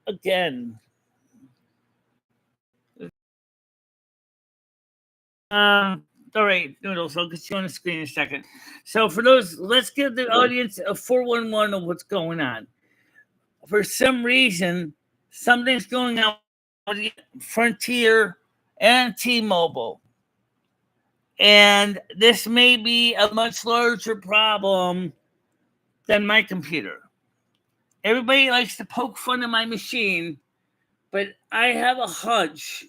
again. All right, Noodles, I'll get you on the screen in a second. So for those, let's give the audience a 411 of what's going on. For some reason, something's going on with Frontier and T-Mobile. And this may be a much larger problem than my computer. Everybody likes to poke fun at my machine, but I have a hunch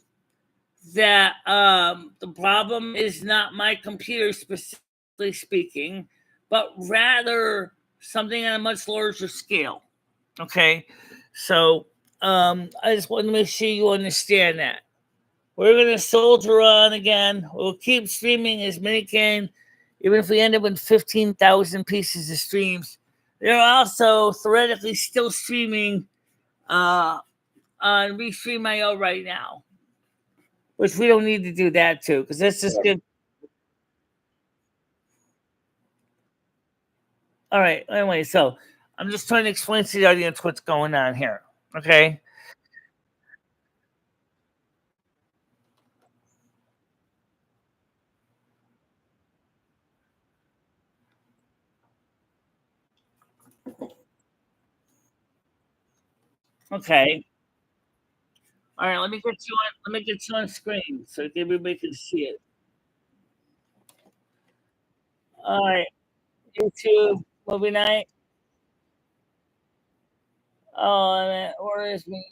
that the problem is not my computer specifically speaking, but rather something on a much larger scale. Okay, so I just want to make sure you understand that. We're going to soldier on again. We'll keep streaming as many can, even if we end up with 15,000 pieces of streams. They're also theoretically still streaming on Restream.io right now, which we don't need to do that too, because that's just good. All right. Anyway, so I'm just trying to explain to the audience what's going on here. Okay. Okay. All right. Let me get you on. Let me get you on screen so everybody can see it. All right. YouTube movie night. Oh, where is me?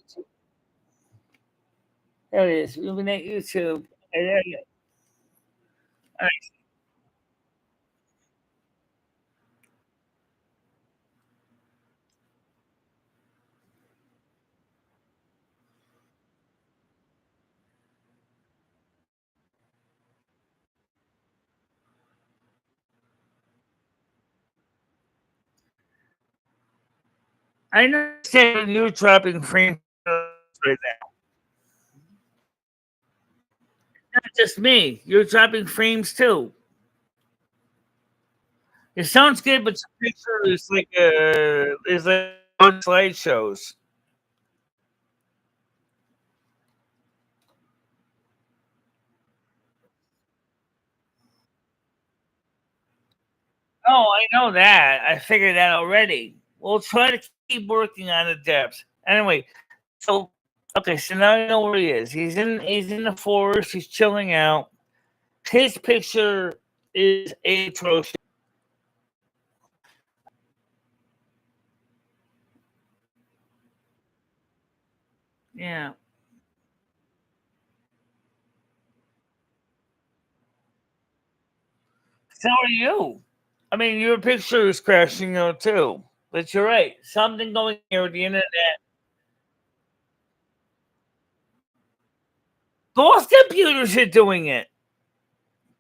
There it is. Movie night YouTube. Okay, there you go. All right. I understand you're dropping frames right now. Not just me. You're dropping frames too. It sounds good, but your picture is like on slideshows. Oh, I know that. I figured that already. We'll try to keep working on the depth. Anyway, so okay, so now you know where he is. He's in the forest. He's chilling out. His picture is atrocious. Yeah. So are you. I mean, your picture is crashing out too. But you're right. Something going here with the internet. Both computers are doing it.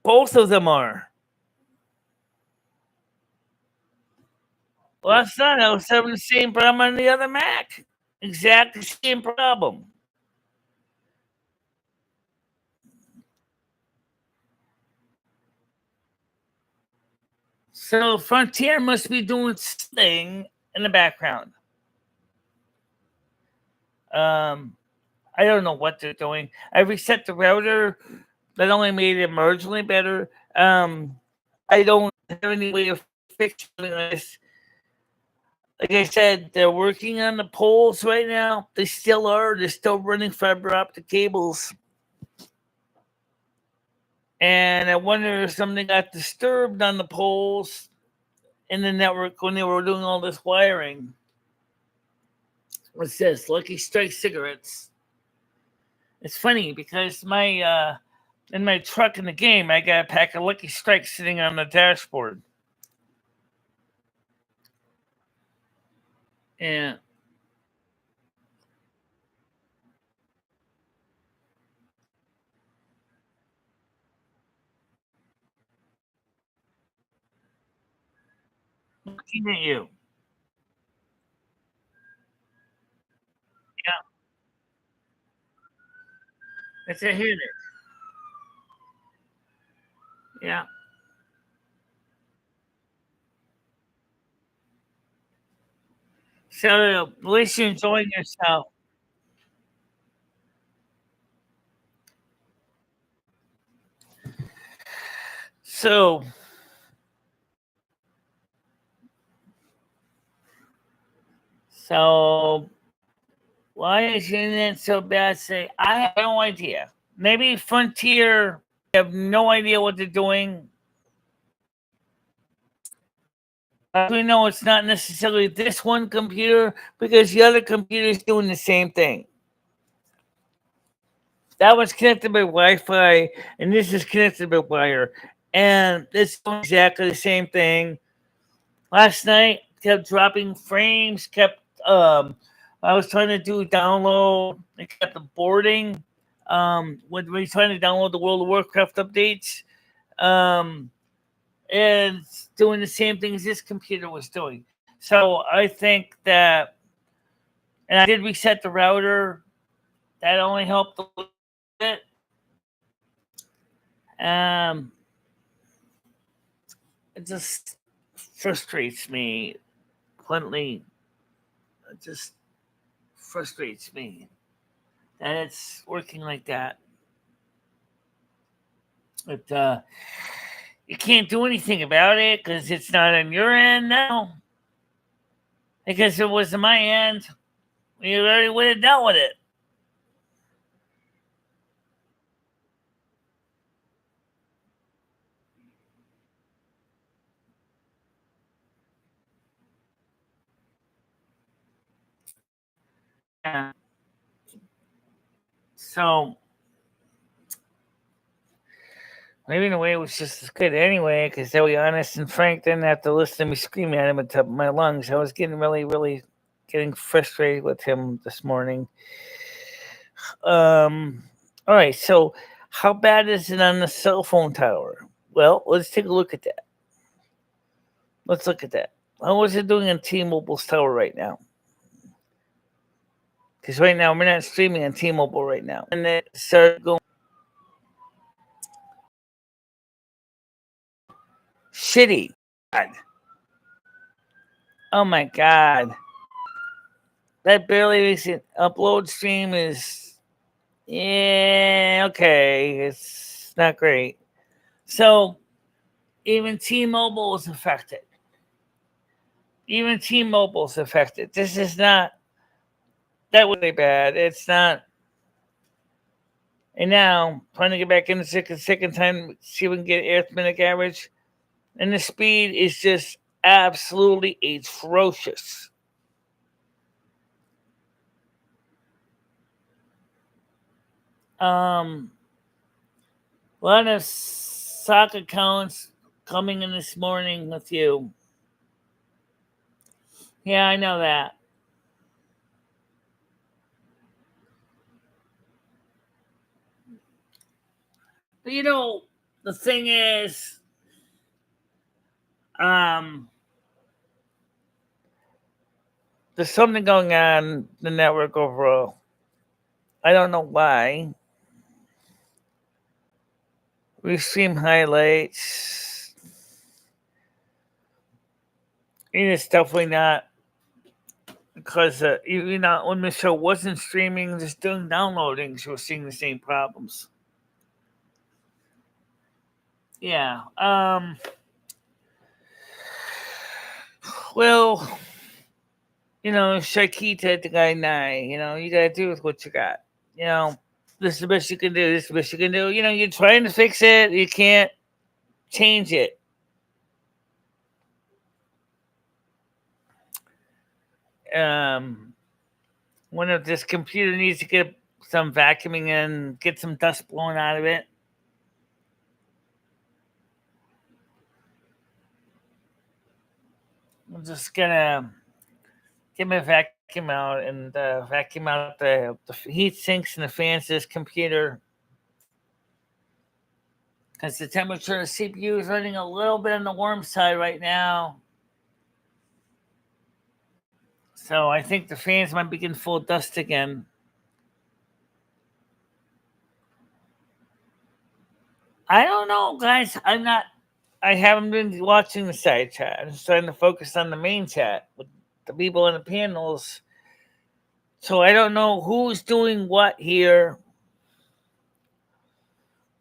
Both of them are. Last night I was having the same problem on the other Mac. Exactly same problem. So Frontier must be doing something in the background. Um, I don't know what they're doing. I reset the router. That only made it marginally better. I don't have any way of fixing this. Like I said, they're working on the poles right now. They still are. They're still running fiber optic cables. And I wonder if something got disturbed on the poles in the network when they were doing all this wiring. What's this? Lucky Strike cigarettes. It's funny because my in my truck in the game, I got a pack of Lucky Strikes sitting on the dashboard. Yeah. Looking at you. Yeah. It's a hit. Yeah. So at least you're enjoying yourself. So why is your internet so bad? Say, I have no idea. Maybe Frontier have no idea what they're doing. We know it's not necessarily this one computer because the other computer is doing the same thing. That one's connected by Wi-Fi, and this is connected by wire, and it's doing exactly the same thing. Last night kept dropping frames. I was trying to do download. It kept aborting. When we trying to download the World of Warcraft updates, and it's doing the same thing as this computer was doing. So I think that, and I did reset the router. That only helped a little bit. It just frustrates me. Bluntly, it just frustrates me that it's working like that. But you can't do anything about it because it's not on your end now. Because if it was on my end, we already would have dealt with it. Yeah. So maybe in a way it was just as good anyway, because to be honest and Frank didn't have to listen to me screaming at him at the top of my lungs. I was getting really getting frustrated with him this morning. All right, so how bad is it on the cell phone tower? Well, let's take a look at that. Let's look at that. How is it doing on T-Mobile's tower right now? Because right now we're not streaming on T-Mobile right now, and it started going shitty. God. Oh my god, that barely makes it. Upload stream is okay. It's not great. So even T-Mobile is affected. Even T-Mobile's affected. This is not that was really bad. It's not. And now trying to get back in the second time, see if we can get arithmetic average, and the speed is just absolutely atrocious. A lot of sock accounts coming in this morning with you. Yeah, I know that. But the thing is, there's something going on the network overall. I don't know why. We stream highlights. It's definitely not because when Michelle wasn't streaming, just doing downloading, she was seeing the same problems. Yeah. Well, Shakita the guy Nye, you gotta do with what you got. This is the best you can do. This is the best you can do. You're trying to fix it. You can't change it. One of this computer needs to get some vacuuming and get some dust blown out of it. I'm just gonna get my vacuum out and vacuum out the heat sinks and the fans to this computer because the temperature of the CPU is running a little bit on the warm side right now. So I think the fans might be getting full of dust again. I don't know, guys. I haven't been watching the side chat. I'm just trying to focus on the main chat with the people in the panels. So I don't know who's doing what here.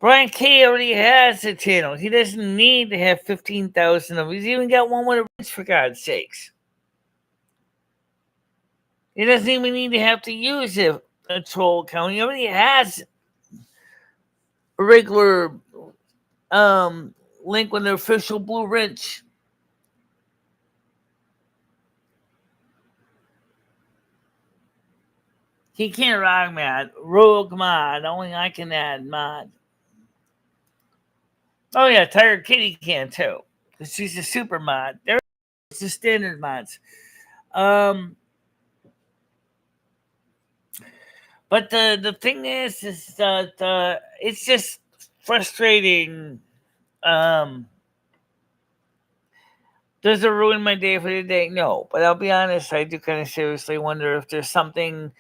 Brian K already has a channel. He doesn't need to have 15,000 of them. He's even got one with a wrench, for God's sakes. He doesn't even need to have to use a troll account. He already has a regular link with the official blue wrench. He can't rock mod. Rogue mod. Only I can add mod. Oh yeah, Tiger Kitty can too. She's a super mod. There's the standard mods. But the thing is that it's just frustrating. Does it ruin my day for the day? No, but I'll be honest. I do kind of seriously wonder if there's something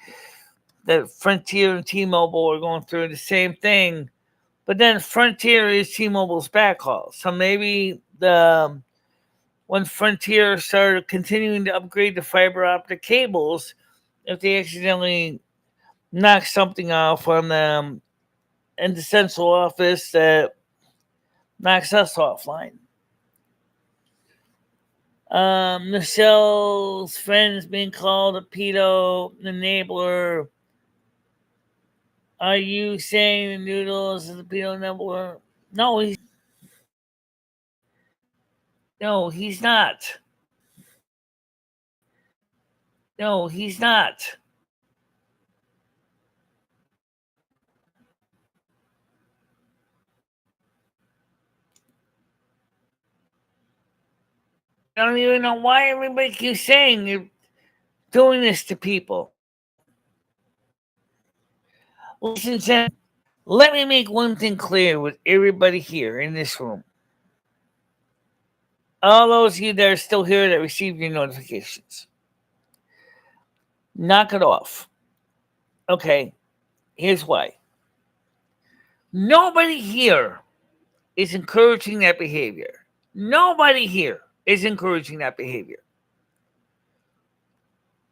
that Frontier and T-Mobile are going through the same thing. But then Frontier is T-Mobile's backhaul, so maybe when Frontier started continuing to upgrade the fiber optic cables, if they accidentally knock something off on them in the central office that knocks us offline. Michelle's friends being called a pedo enabler. Are you saying the noodles is a pedo enabler? No, he's not. No, he's not. I don't even know why everybody keeps saying you're doing this to people. Listen, gentlemen, let me make one thing clear with everybody here in this room. All those of you that are still here that receive your notifications, knock it off. Okay, here's why. Nobody here is encouraging that behavior. Nobody here is encouraging that behavior.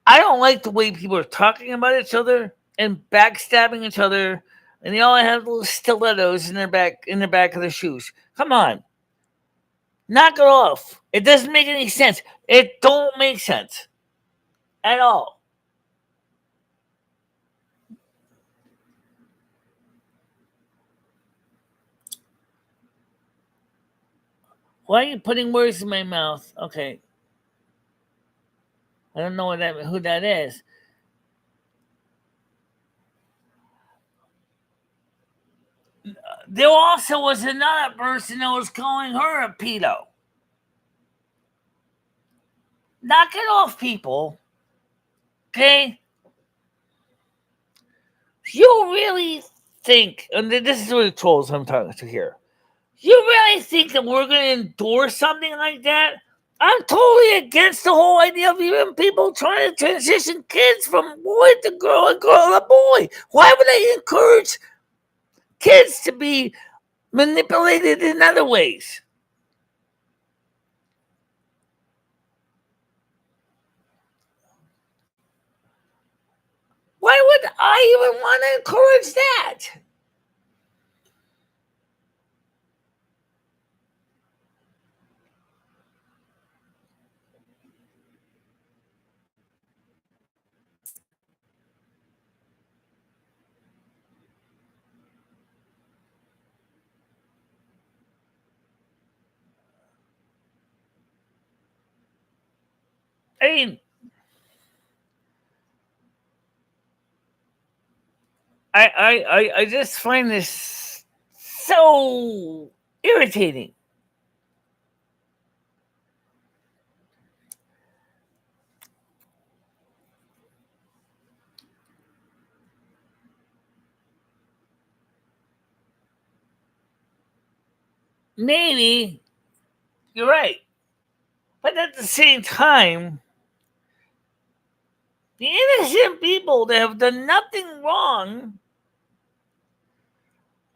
I don't like the way people are talking about each other and backstabbing each other, and they all have little stilettos in their back of their shoes. Come on. Knock it off. It doesn't make any sense. It don't make sense at all. Why are you putting words in my mouth? Okay. I don't know who that is. There also was another person that was calling her a pedo. Knock it off, people. Okay? You really think, and this is what the trolls I'm talking to here. You really think that we're going to endorse something like that? I'm totally against the whole idea of even people trying to transition kids from boy to girl and girl to boy. Why would they encourage kids to be manipulated in other ways? Why would I even want to encourage that? I mean, I just find this so irritating. Maybe you're right. But at the same time, the innocent people that have done nothing wrong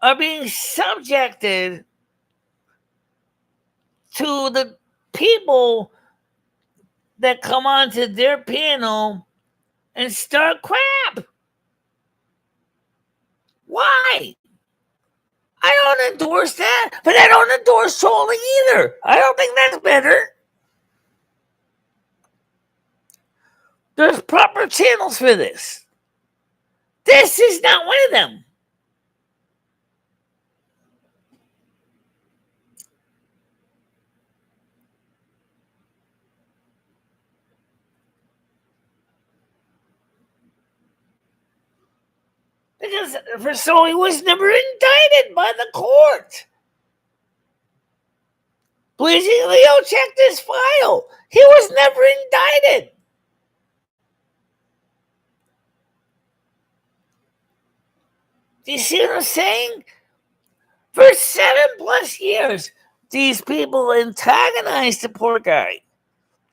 are being subjected to the people that come onto their panel and start crap. Why? I don't endorse that, but I don't endorse trolling either. I don't think that's better. There's proper channels for this. This is not one of them. Because first of all, he was never indicted by the court. Please, Leo, check this file. He was never indicted. Do you see what I'm saying? For 7+ years, these people antagonized the poor guy.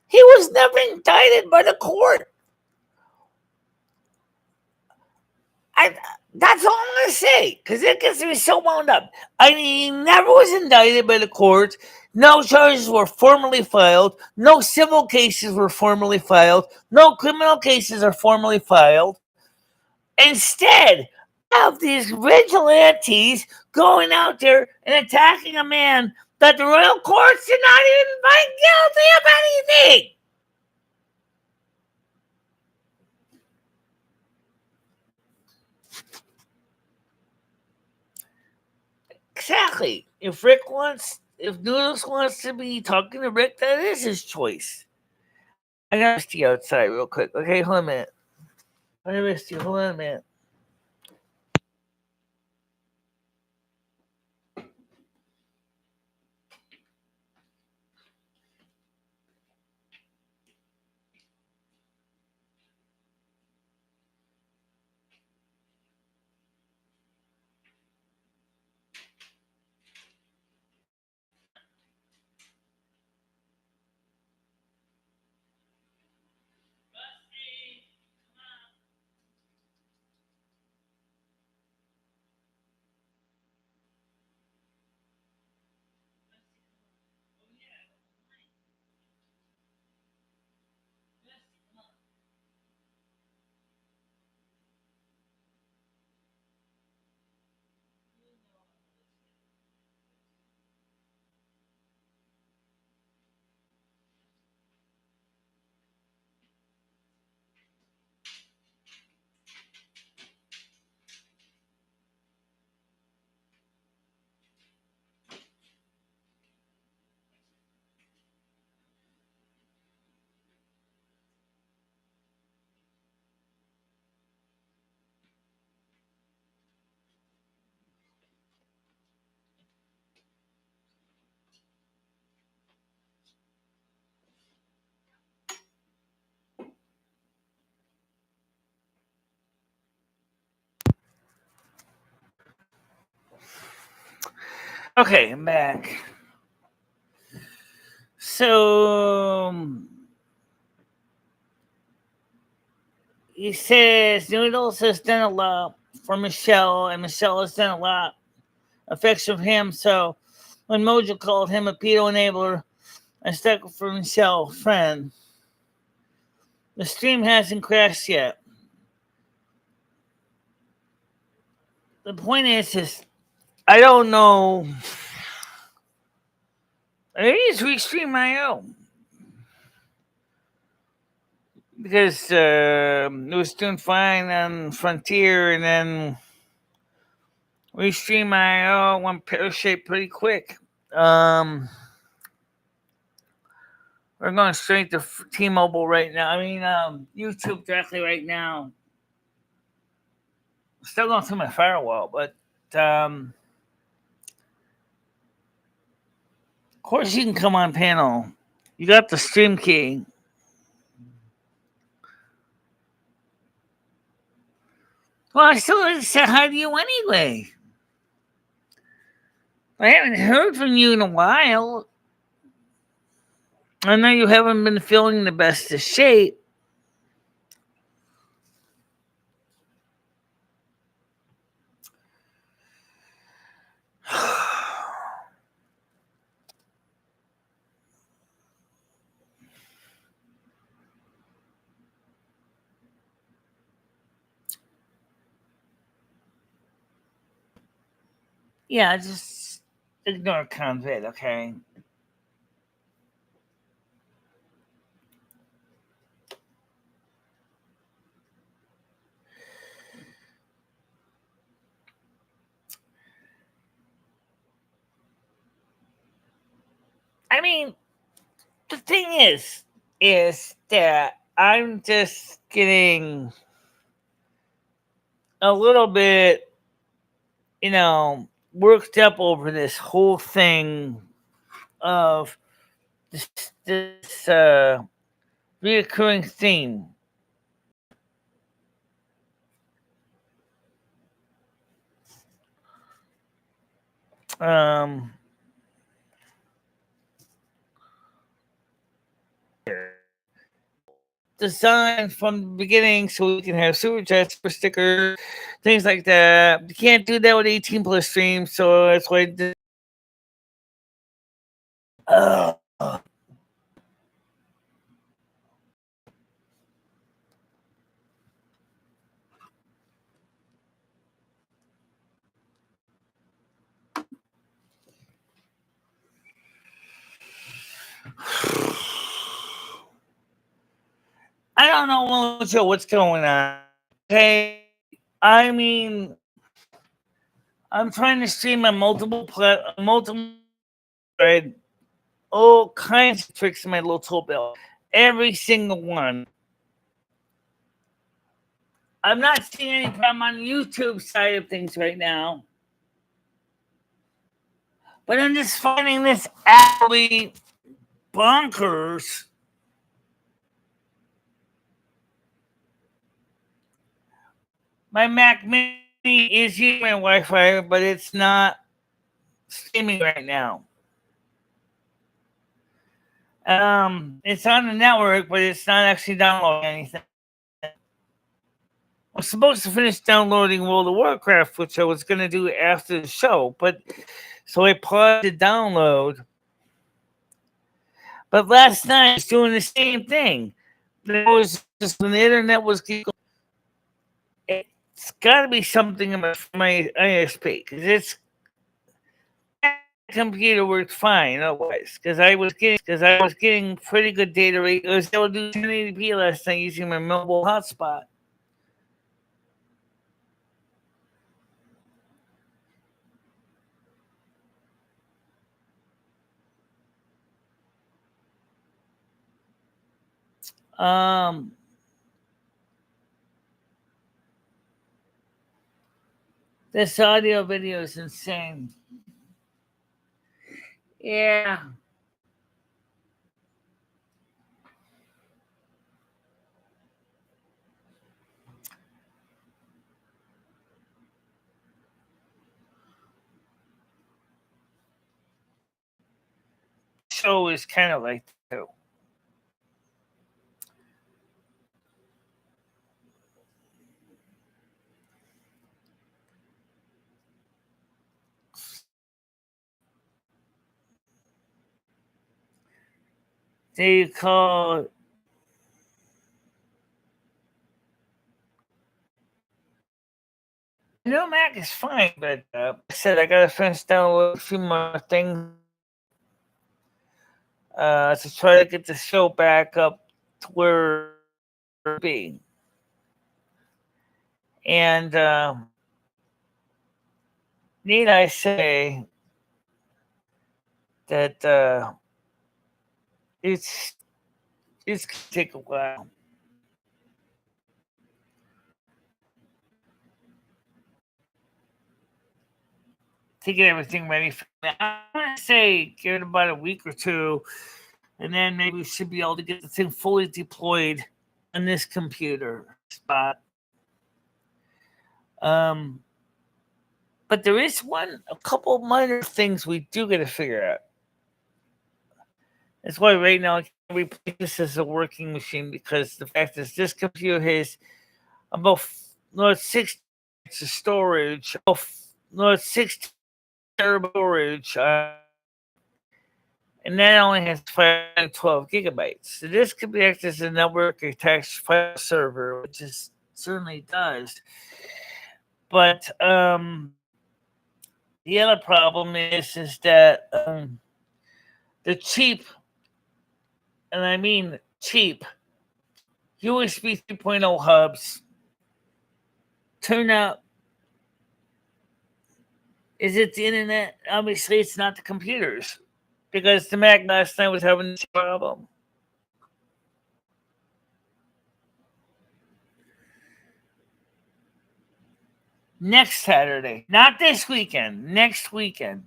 He was never indicted by the court. That's all I'm going to say, because it gets me so wound up. He never was indicted by the court. No charges were formally filed. No civil cases were formally filed. No criminal cases are formally filed. Instead of these vigilantes going out there and attacking a man that the royal courts did not even find guilty of anything. Exactly. If Noodles wants to be talking to Rick, that is his choice. I gotta miss you outside real quick. Okay, hold on a minute. I missed you. Hold on a minute. Okay, I'm back. So he says Noodles has done a lot for Michelle, and Michelle has done a lot affection for him. So when Mojo called him a pedo enabler, I stuck for Michelle, friend. The stream hasn't crashed yet. The point is I don't know. Maybe it's Restream IO. Because it was doing fine on Frontier, and then Restream IO went pear-shaped pretty quick. We're going straight to T-Mobile right now. I mean, YouTube directly right now. Still going through my firewall, but of course you can come on panel. You got the stream key. Well, I still said hi to you anyway. I haven't heard from you in a while. I know you haven't been feeling the best of shape. Yeah, just ignore convid, okay? I mean, the thing is that I'm just getting a little bit, worked up over this whole thing of this reoccurring theme. Um, designed from the beginning so we can have super chats, super stickers, things like that. You can't do that with 18 plus streams, so that's why. Uh, I don't know what's going on. Okay, I mean, I'm trying to stream on multiple, right? All kinds of tricks in my little tool belt. Every single one. I'm not seeing any problem on the YouTube side of things right now. But I'm just finding this absolutely bonkers. My Mac Mini is using my Wi-Fi, but it's not streaming right now. It's on the network, but it's not actually downloading anything. I was supposed to finish downloading World of Warcraft, which I was going to do after the show, but so I paused the download. But last night I was doing the same thing. It was just when the internet was going. It's got to be something in my ISP because it's computer worked fine otherwise because I was getting pretty good data rate. I was able to do 1080p last night using my mobile hotspot. This audio video is insane. Yeah. Show is kind of like too. They call new Mac is fine, but like I said I gotta finish download a few more things to try to get the show back up to where it be. And need I say that it's gonna take a while to get everything ready for me. I'm gonna say give it about a week or two, and then maybe we should be able to get the thing fully deployed on this computer spot. But there is a couple minor things we do got to figure out. That's why right now I can't replace this as a working machine because the fact is this computer has about 6 of storage, 6 terabyte storage, and that only has 512 gigabytes. So this could be acted as a network attached file server, which it certainly does. But the the other problem is that the cheap, and I mean cheap, USB 3.0 hubs turn out, is it the internet? Obviously, it's not the computers, because the Mac last night was having this problem. Next Saturday, not this weekend, next weekend.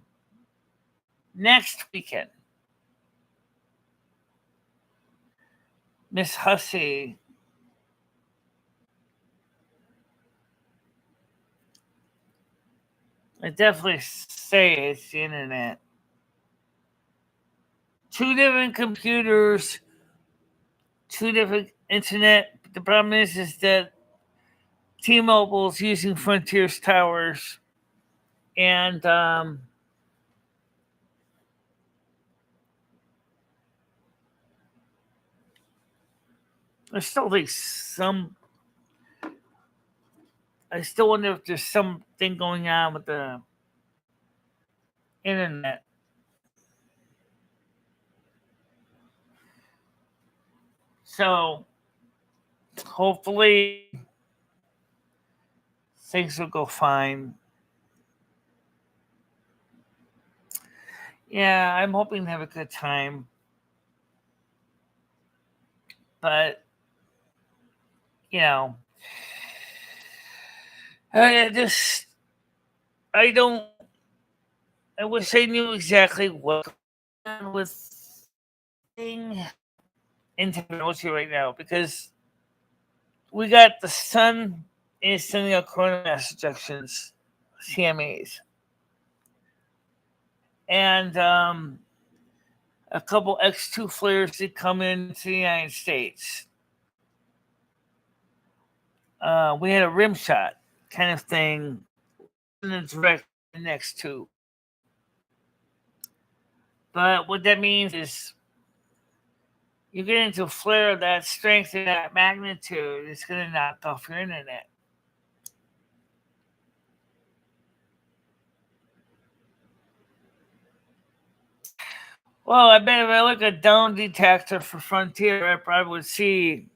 Miss Hussey. I definitely say it's the internet. 2 different computers, 2 different internet. The problem is that T-Mobile's using Frontier's towers, and I still think I still wonder if there's something going on with the internet. So hopefully things will go fine. Yeah, I'm hoping to have a good time. But, I wish I knew exactly what with thing in technology right now, because we got the sun is sending out corona mass ejections, CMAs, and a couple X2 flares did come into the United States. We had a rim shot kind of thing in the direct next to. But what that means is you get into a flare of that strength and that magnitude, it's going to knock off your internet. Well, I bet if I look at down detector for Frontier, I probably would see.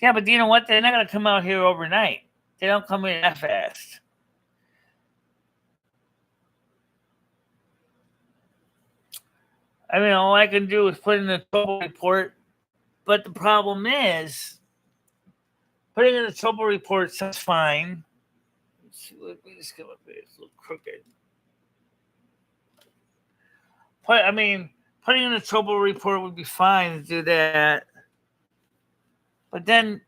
Yeah, but you know what? They're not going to come out here overnight. They don't come in that fast. I mean, all I can do is put in the trouble report. But the problem is, putting in the trouble report sounds fine. Let's see, let me just come up here. It's a little crooked. Putting in a trouble report would be fine to do that. But then,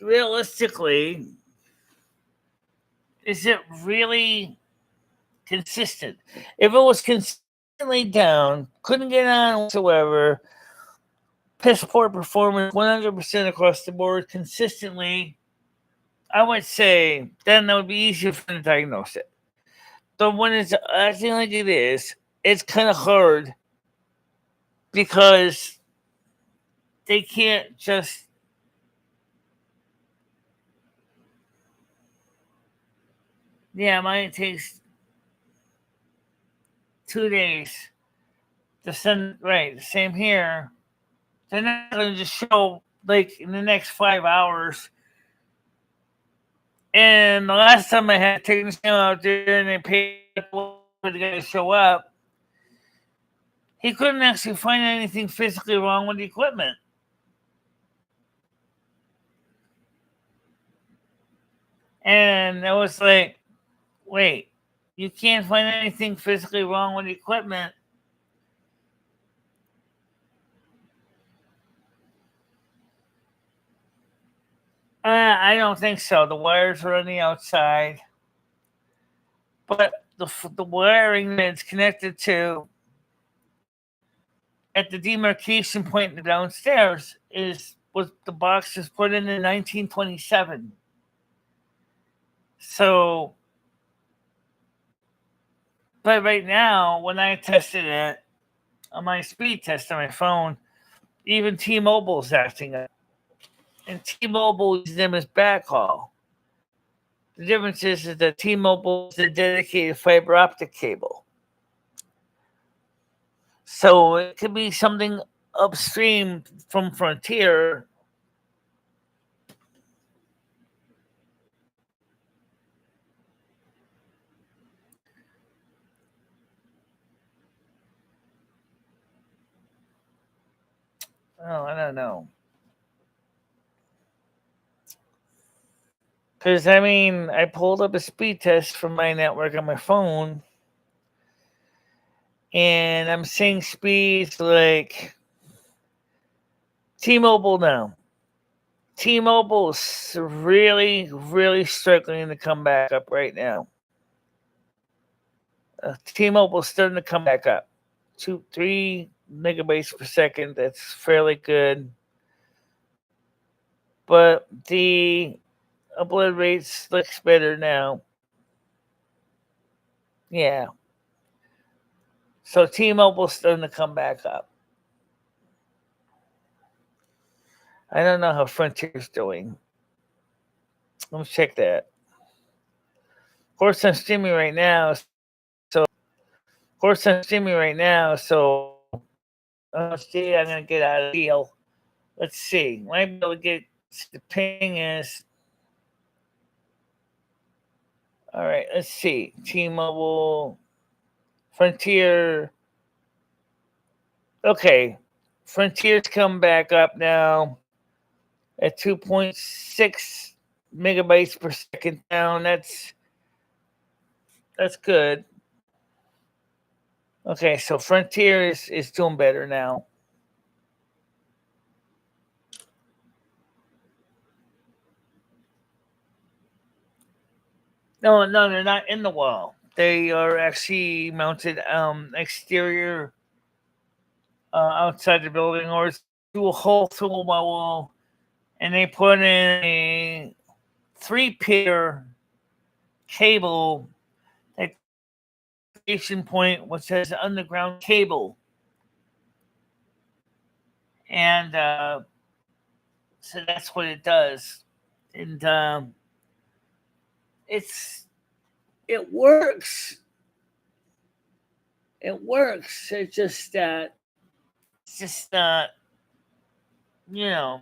realistically, is it really consistent? If it was consistently down, couldn't get on whatsoever, piss poor performance 100% across the board consistently, I would say then that would be easier for them to diagnose it. So when it's acting like it is, it's kind of hard because they can't just mine takes 2 days to send. Right, same here. They're not going to just show like in the next 5 hours. And the last time I had a technician out there and they paid for the guy to show up, he couldn't actually find anything physically wrong with the equipment. And I was like, wait, you can't find anything physically wrong with the equipment? I don't think so. The wires are on the outside. But the wiring that's connected to at the demarcation point downstairs was the box was put in 1927. So, but right now, when I tested it on my speed test on my phone, even T-Mobile's acting up. And T-Mobile uses them as backhaul. The difference is that T-Mobile is a dedicated fiber optic cable. So it could be something upstream from Frontier. Oh, I don't know. Because, I mean, I pulled up a speed test from my network on my phone, and I'm seeing speeds like T-Mobile now. T-Mobile is really, really struggling to come back up right now. T-Mobile is starting to come back up. 3 megabytes per second. That's fairly good. But the upload rates looks better now. Yeah. So T-Mobile's starting to come back up. I don't know how Frontier's doing. Let me check that. Of course, I'm streaming right now. So see, I'm gonna get out of the deal. Let's see. Might be able to get the ping is. All right, let's see. T-Mobile, Frontier. Okay, Frontier's come back up now at 2.6 megabytes per second down. That's good. Okay, so Frontier is doing better now. No, they're not in the wall. They are actually mounted exterior outside the building, or it's through a hole through a wall, and they put in a 3-pair cable at station point, which has an underground cable, and so that's what it does, and it works. It works. It's just that it's just not, yeah.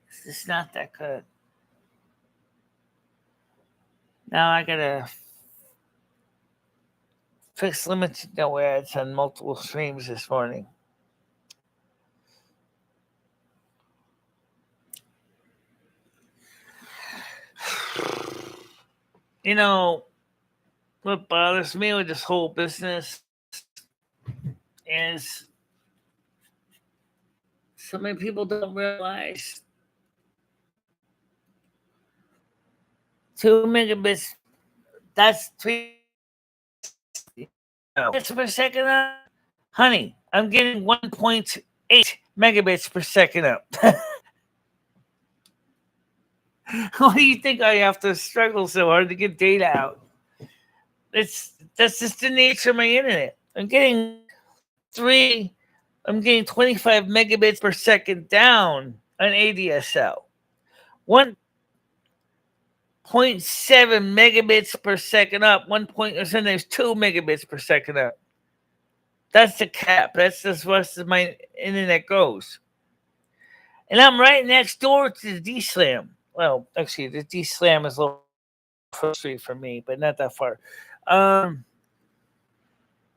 It's just not that good. Now I gotta fix limited no ads on multiple streams this morning. You know, what bothers me with this whole business is so many people don't realize 2 megabits, that's 3 megabits per second up. Honey, I'm getting 1.8 megabits per second up. Why do you think I have to struggle so hard to get data out? That's just the nature of my internet. I'm getting 25 megabits per second down on ADSL. 1.7 megabits per second up. Or sometimes 2 megabits per second up. That's the cap. That's as far as my internet goes. And I'm right next door to the D-Slam. Well, actually, the D-Slam is a little far street for me, but not that far.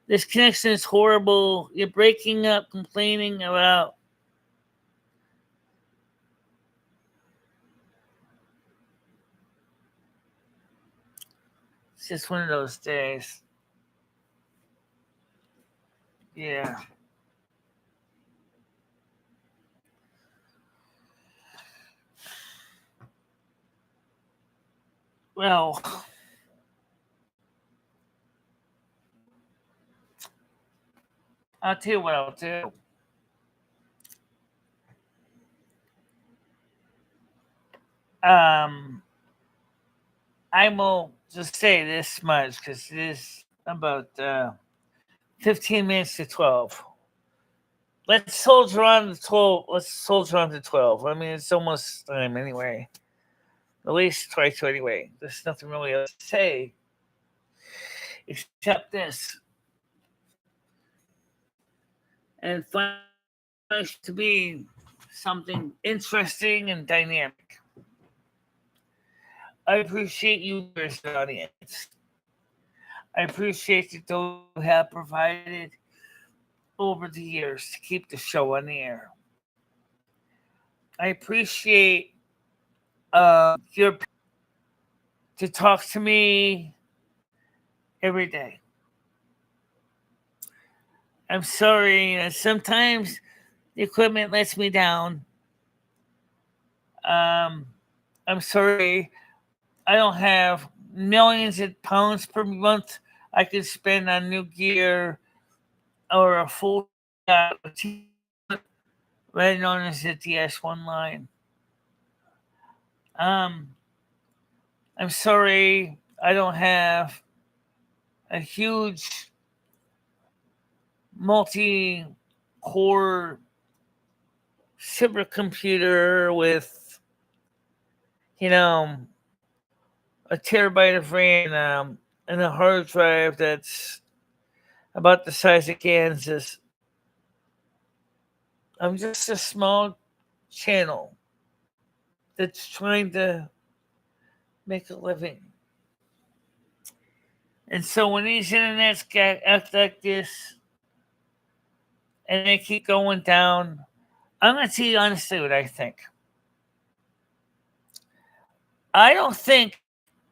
This connection is horrible. You're breaking up, complaining about. It's just one of those days. Yeah. Well, I'll tell you what I'll do. I will just say this much because it is about 15 minutes to 12. let's soldier on to 12. Let's soldier on to 12. I mean, it's almost time anyway. At least try to anyway. There's nothing really else to say except this. And find to be something interesting and dynamic. I appreciate you as an audience. I appreciate that those who have provided over the years to keep the show on the air. I appreciate your to talk to me every day. I'm sorry, sometimes the equipment lets me down. Um, I'm sorry, I don't have millions of pounds per month I could spend on new gear or a full right known as the DS1 line. Um, I'm sorry, I don't have a huge multi-core supercomputer with, you know, a terabyte of RAM and a hard drive that's about the size of Kansas. I'm just a small channel that's trying to make a living. And so when these internets act like this and they keep going down, I'm going to tell you honestly what I think. I don't think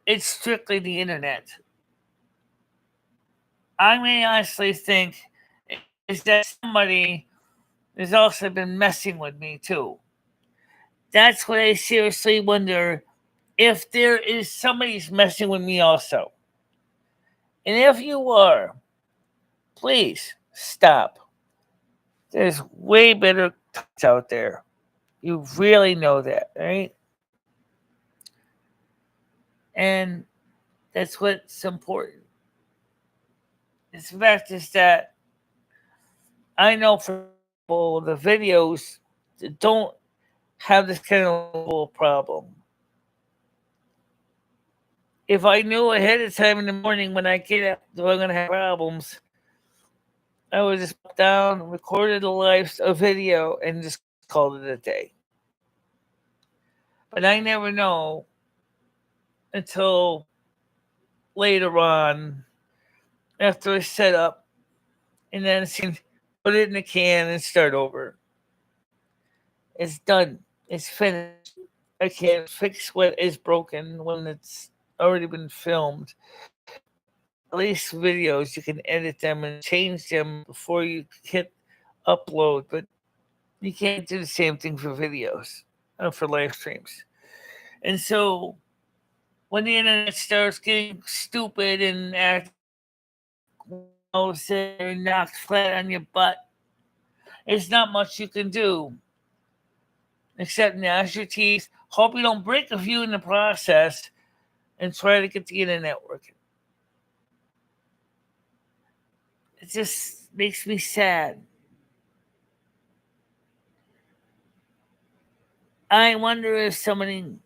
it's strictly the internet. I may honestly think is that somebody has also been messing with me too. That's what I seriously wonder, if there is somebody's messing with me also. And if you are, please stop. There's way better out there. You really know that, right? And that's what's important. The fact is that I know for people the videos that don't have this kind of problem. If I knew ahead of time in the morning when I get up that I'm going to have problems, I would just put down, recorded a video, and just called it a day. But I never know until later on after I set up and then put it in the can and start over. It's done. It's finished. I can't fix what is broken when it's already been filmed. At least videos, you can edit them and change them before you hit upload, but you can't do the same thing for videos, for live streams. And so when the internet starts getting stupid and knocked flat on your butt, there's not much you can do except gnash your teeth, hope you don't break a few in the process, and try to get the internet working. It just makes me sad. I wonder if somebody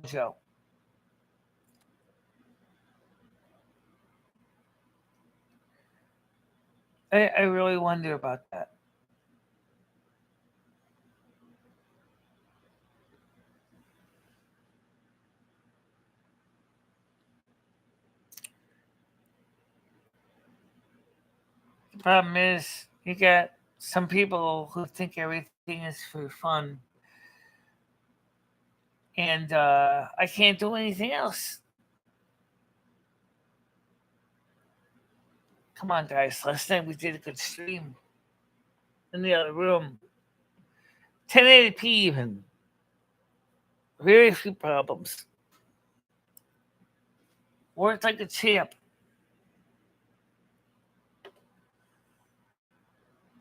show. I really wonder about that. The problem is you got some people who think everything is for fun, and I can't do anything else. Come on, guys. Last night we did a good stream in the other room. 1080p even. Very few problems. Worked like a champ.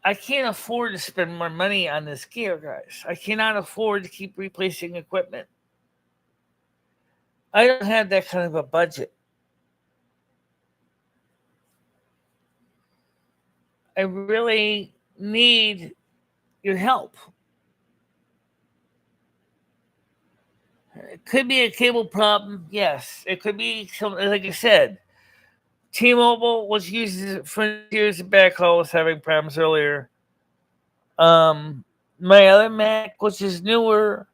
I can't afford to spend more money on this gear, guys. I cannot afford to keep replacing equipment. I don't have that kind of a budget. I really need your help. It could be a cable problem, yes. It could be something, like I said, T-Mobile was using Frontier's backhaul was having problems earlier. My other Mac, which is newer,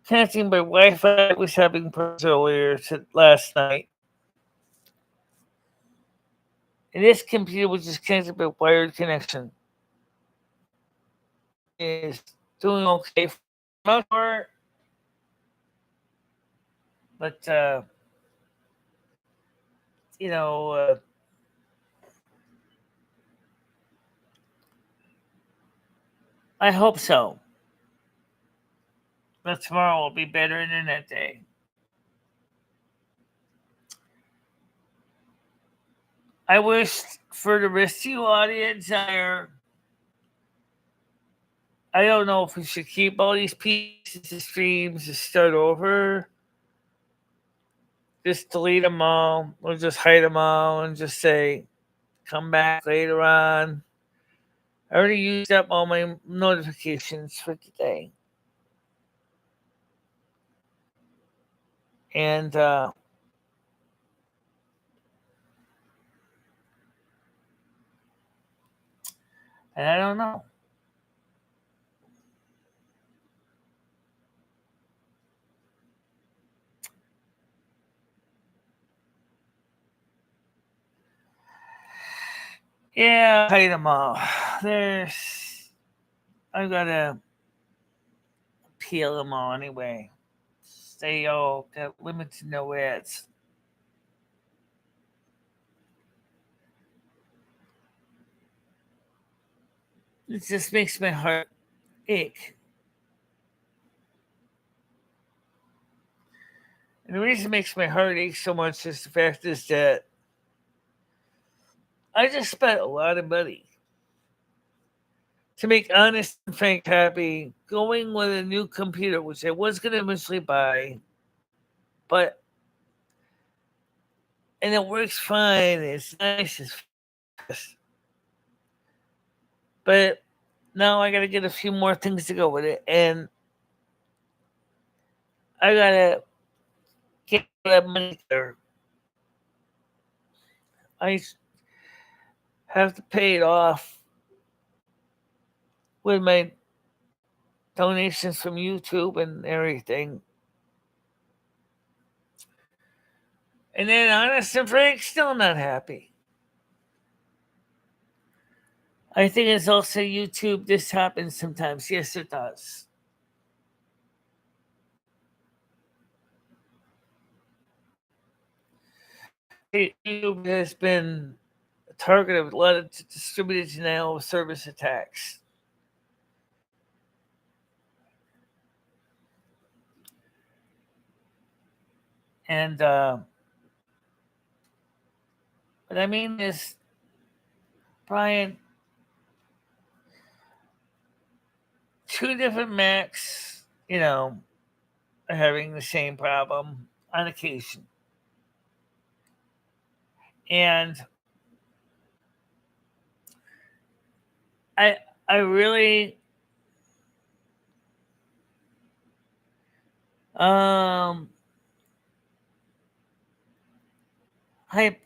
connecting by Wi-Fi, was having problems earlier last night. And this computer was just connected by wired connection. Is doing okay for the most part, but you know, I hope so. But tomorrow will be better internet day. I wish for the rest of you audience there, I don't know if we should keep all these pieces of streams and start over, just delete them all, or just hide them all and just say, come back later on. I already used up all my notifications for today. And I don't know. Yeah, hide them all. I gotta peel them all anyway. They all got limited no ads. It just makes my heart ache. And the reason it makes my heart ache so much is the fact is that I just spent a lot of money to make Honest and Frank happy going with a new computer, which I was going to eventually buy, but and it works fine. It's nice, it's fast, but now I got to get a few more things to go with it, and I gotta get that money there. I have to pay it off with my donations from YouTube and everything. And then Honest and Frank still not happy. I think it's also YouTube. This happens sometimes. Yes, it does. YouTube has been a target of a lot of distributed denial of service attacks. And what I mean is, Brian, two different Macs, are having the same problem on occasion. And I I really um hi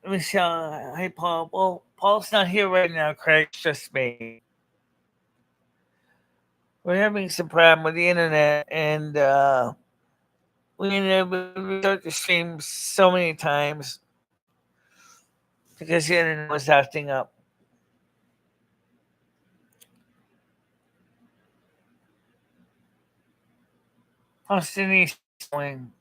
Michelle, hi Paul. Well, Paul's not here right now, Craig's just me. We're having some problem with the internet, and we ended up restart the stream so many times because the internet was acting up. How's Denise going?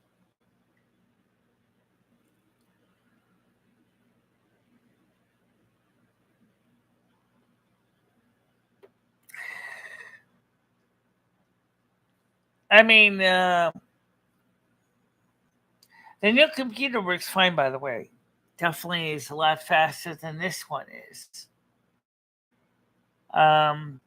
I mean, the new computer works fine, by the way. Definitely is a lot faster than this one is. Um,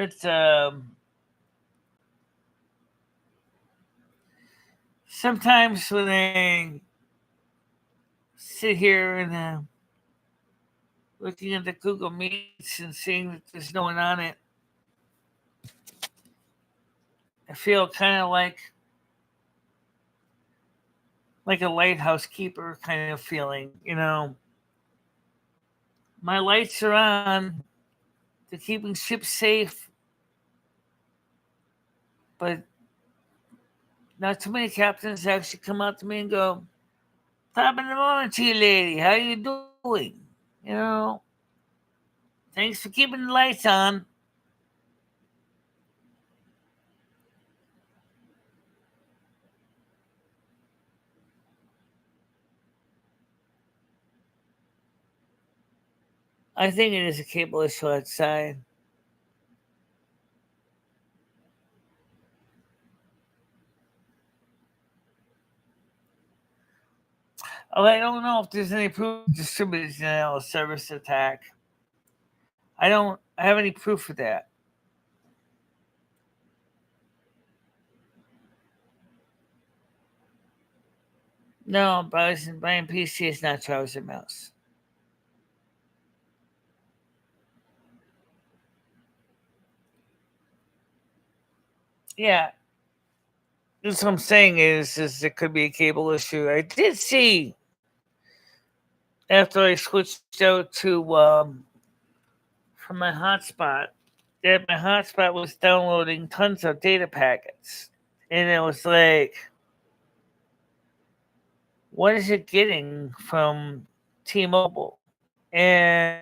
It's sometimes when I sit here and looking at the Google Meets and seeing that there's no one on it, I feel kind of like a lighthouse keeper kind of feeling. My lights are on. They're keeping ships safe, but not too many captains actually come out to me and go, "Top of the morning to you, lady. How you doing? You know, thanks for keeping the lights on." I think it is a cable issue outside. Oh, I don't know if there's any proof of distributed denial of service attack. I don't have any proof of that. No, buying PC is not trouser mouse. Yeah, that's what I'm saying is it could be a cable issue. I did see after I switched out to from my hotspot that my hotspot was downloading tons of data packets, and it was like, what is it getting from T-Mobile? And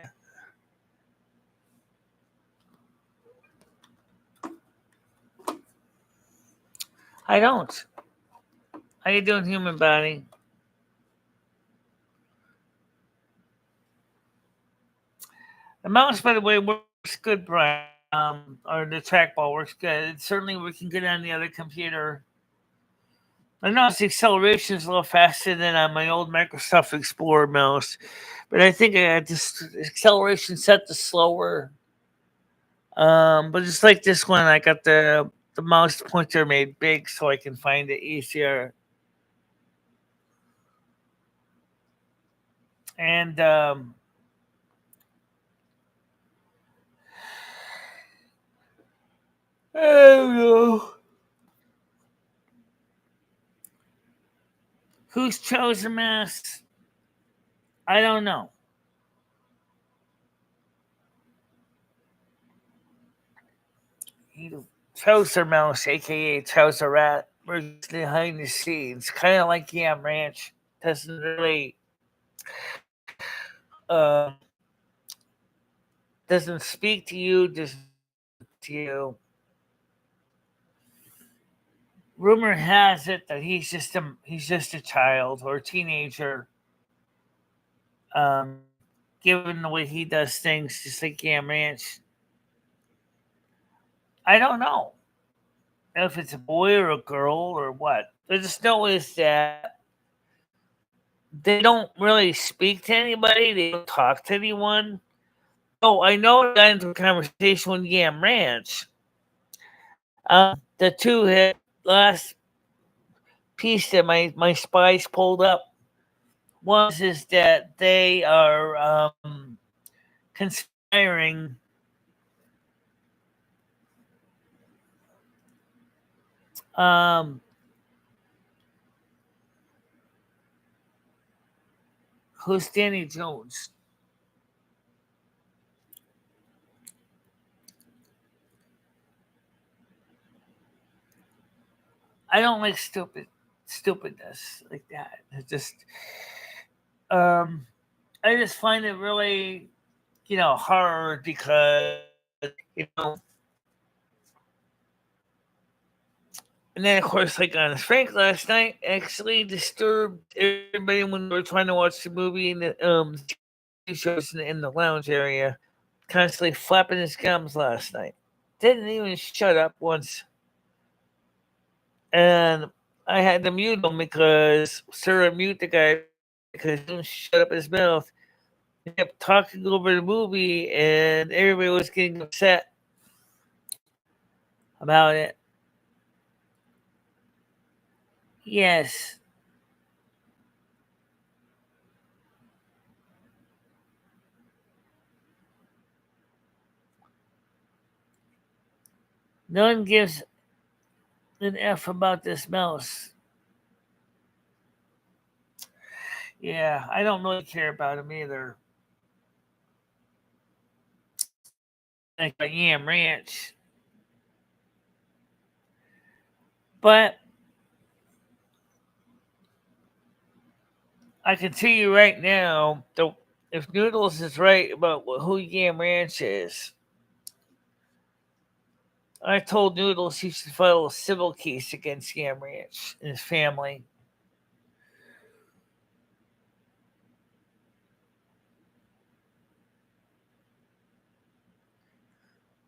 I don't. How you doing, human body? The mouse, by the way, works good, Brian. Or the trackball works good. Certainly, we can get on the other computer. I know the acceleration is a little faster than on my old Microsoft Explorer mouse, but I think I had this acceleration set to slower. But just like this one, I got the mouse pointer made big so I can find it easier. And I don't know who's chosen masks. I don't know. He Trouser Mouse, aka Trouser Rat, works behind the scenes, kind of like Yam Ranch. Doesn't really uh, doesn't speak to you, doesn't to you. Rumor has it that he's just a child or a teenager. Um, Given the way he does things, just like Yam Ranch, I don't know if it's a boy or a girl or what. I just know is that they don't really speak to anybody. They don't talk to anyone. Oh, I know I got into a conversation with Yam Ranch. The two had last piece that my spies pulled up was is that they are conspiring um, who's Danny Jones? I don't like stupidness like that. It just um, I just find it really hard because you know and then of course like on Frank last night actually disturbed everybody when they were trying to watch the movie in the TV shows in the lounge area, constantly flapping his gums last night. Didn't even shut up once. And I had to mute him because Sarah mute the guy because he didn't shut up his mouth. He kept talking over the movie and everybody was getting upset. about it. Yes. No one gives an F about this mouse. Yeah, I don't really care about him either. Like a Yam Ranch. But I can tell you right now, if Noodles is right about who Yam Ranch is, I told Noodles he should file a civil case against Yam Ranch and his family.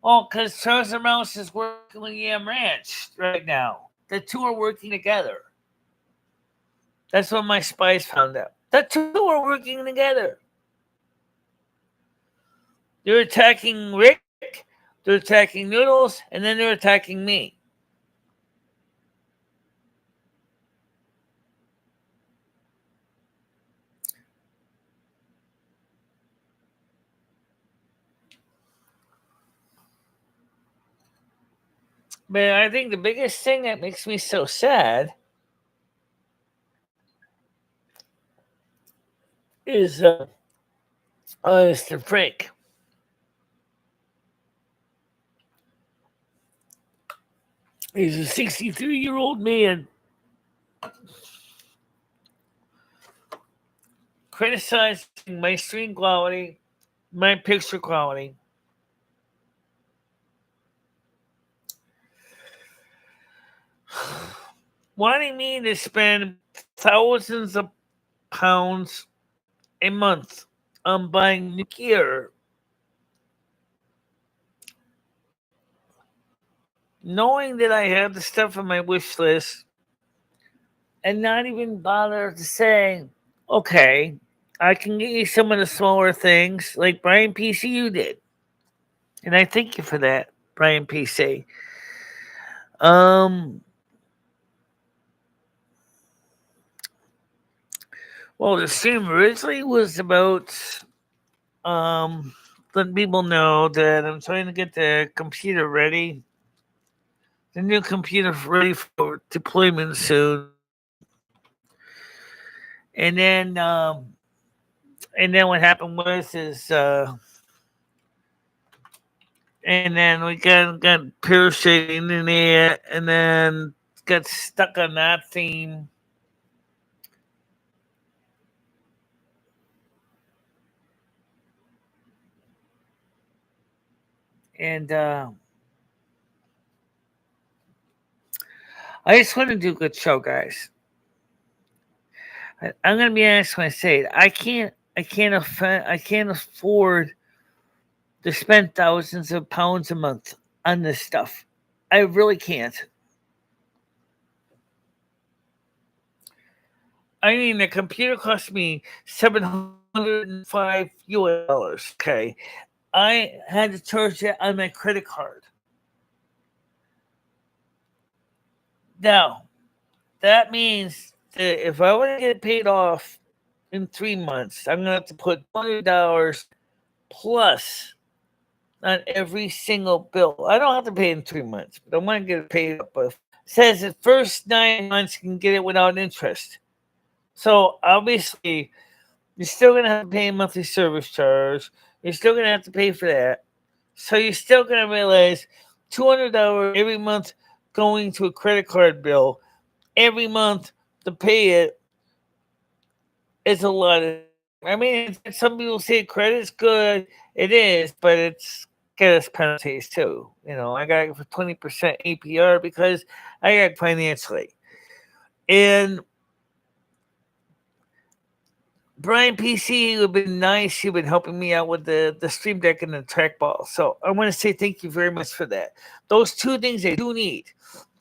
Oh, because Chosen Mouse is working with Yam Ranch right now. The two are working together. That's what my spies found out. The two are working together. They're attacking Rick, they're attacking Noodles, and then they're attacking me. But I think the biggest thing that makes me so sad is Mr. Frank. He's a 63-year-old man criticizing my screen quality, my picture quality. Wanting me to spend thousands of pounds a month on buying new gear, knowing that I have the stuff on my wish list, and not even bother to say, okay, I can get you some of the smaller things like Brian PCU did. And I thank you for that, Brian PC. Um, well, the stream originally was about letting people know that I'm trying to get the computer ready, the new computer ready for deployment soon. And then what happened was is and then we got parachuting in there, and then got stuck on that theme. And I just want to do a good show, guys. I'm gonna be honest when I say it. I can't afford to spend thousands of pounds a month on this stuff. I really can't. I mean, the computer cost me $705 US. Okay, I had to charge it on my credit card. Now, that means that if I want to get paid off in 3 months, I'm gonna have to put $100 plus on every single bill. I don't have to pay in 3 months, but I want to get it paid up. It says the first 9 months you can get it without interest. So obviously, you're still gonna have to pay a monthly service charge. You're still gonna have to pay for that. So you're still gonna realize $200 every month going to a credit card bill every month to pay it is a lot of. I mean, some people say credit's good. It is, but it's got its penalties too. You know, I got it for 20% APR because I got it financially. And Brian PC would have been nice. He would helping me out with the Stream Deck and the trackball. So I want to say thank you very much for that. Those two things I do need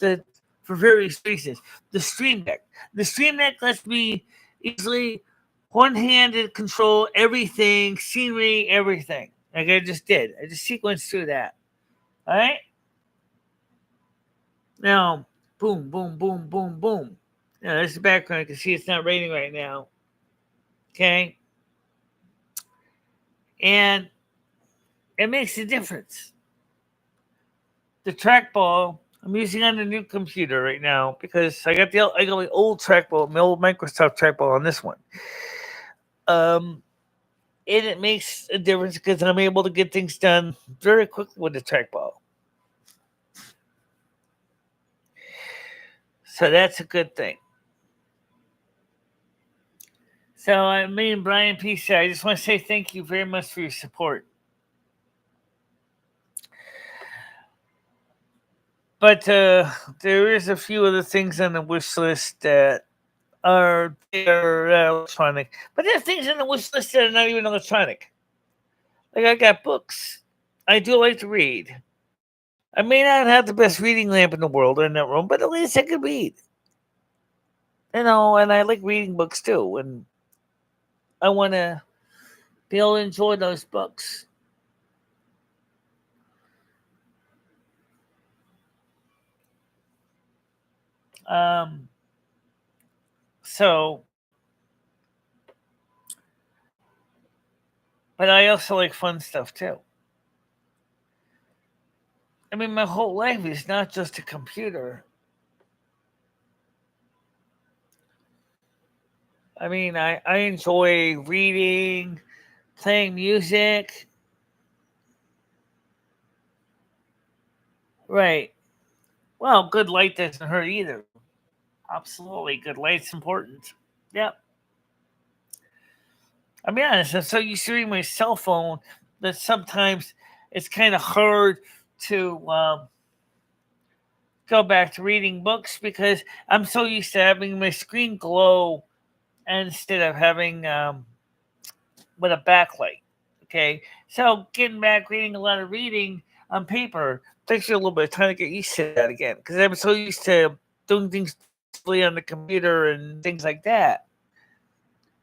the, for various reasons. The Stream Deck. The Stream Deck lets me easily one-handed control everything, scenery, everything. Like I just did. I just sequenced through that. All right? Now, boom, boom, boom, boom, boom. Now, there's the background. You can see it's not raining right now. Okay? And it makes a difference. The trackball I'm using on the new computer right now because I got my old trackball, my old Microsoft trackball on this one. Um, and it makes a difference because I'm able to get things done very quickly with the trackball. So that's a good thing. So me and Brian P. said, I just want to say thank you very much for your support. But there is a few other things on the wish list that they're electronic. But there are things on the wish list that are not even electronic. Like I got books. I do like to read. I may not have the best reading lamp in the world in that room, but at least I can read. And I like reading books too. And I want to be able to enjoy those books. Um, so, but I also like fun stuff too. I mean, my whole life is not just a computer. I mean, I enjoy reading, playing music. Right. Well, good light doesn't hurt either. Absolutely. Good light's important. Yep. I mean, honest, I'm so used to reading my cell phone that sometimes it's kind of hard to go back to reading books because I'm so used to having my screen glow instead of having with a backlight. Okay, so getting back reading a lot of reading on paper takes you a little bit of time to get used to that again because I'm so used to doing things digitally on the computer and things like that.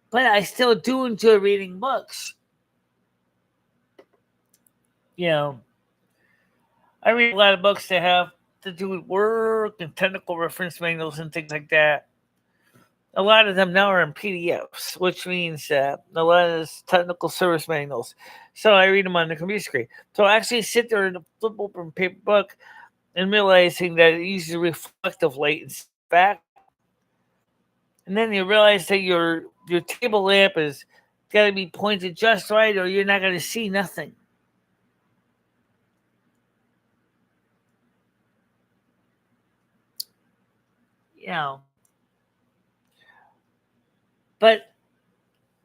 But I still do enjoy reading books. You know, I read a lot of books that have to do with work and technical reference manuals and things like that. A lot of them now are in PDFs, which means a lot of technical service manuals. So I read them on the computer screen. So I actually sit there and flip open a paper book and realizing that it uses reflective light and back. And then you realize that your table lamp is got to be pointed just right, or you're not going to see nothing. You know, but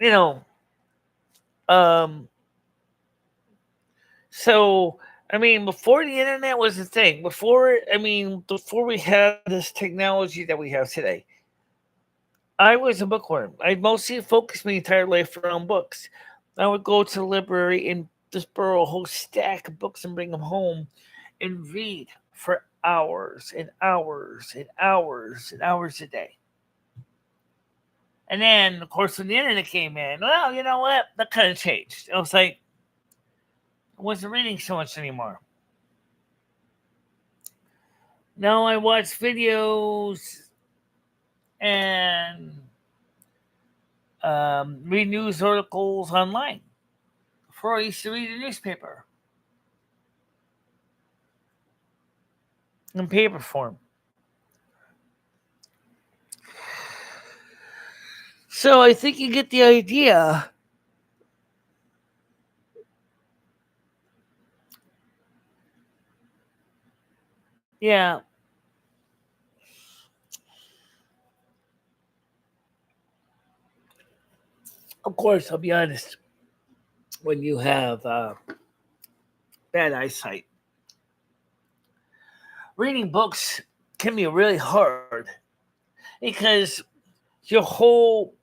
you know, um, so I mean, before the internet was a thing, before we had this technology that we have today, I was a bookworm. I mostly focused my entire life around books. I would go to the library and just borrow a whole stack of books and bring them home and read for hours and hours and hours and hours a day. And then, of course, when the internet came in, well, you know what? That kind of changed. I was like, I wasn't reading so much anymore. Now I watch videos and read news articles online. Before I used to read a newspaper in paper form. So I think you get the idea. Yeah, of course, I'll be honest. When you have bad eyesight, reading books can be really hard because your whole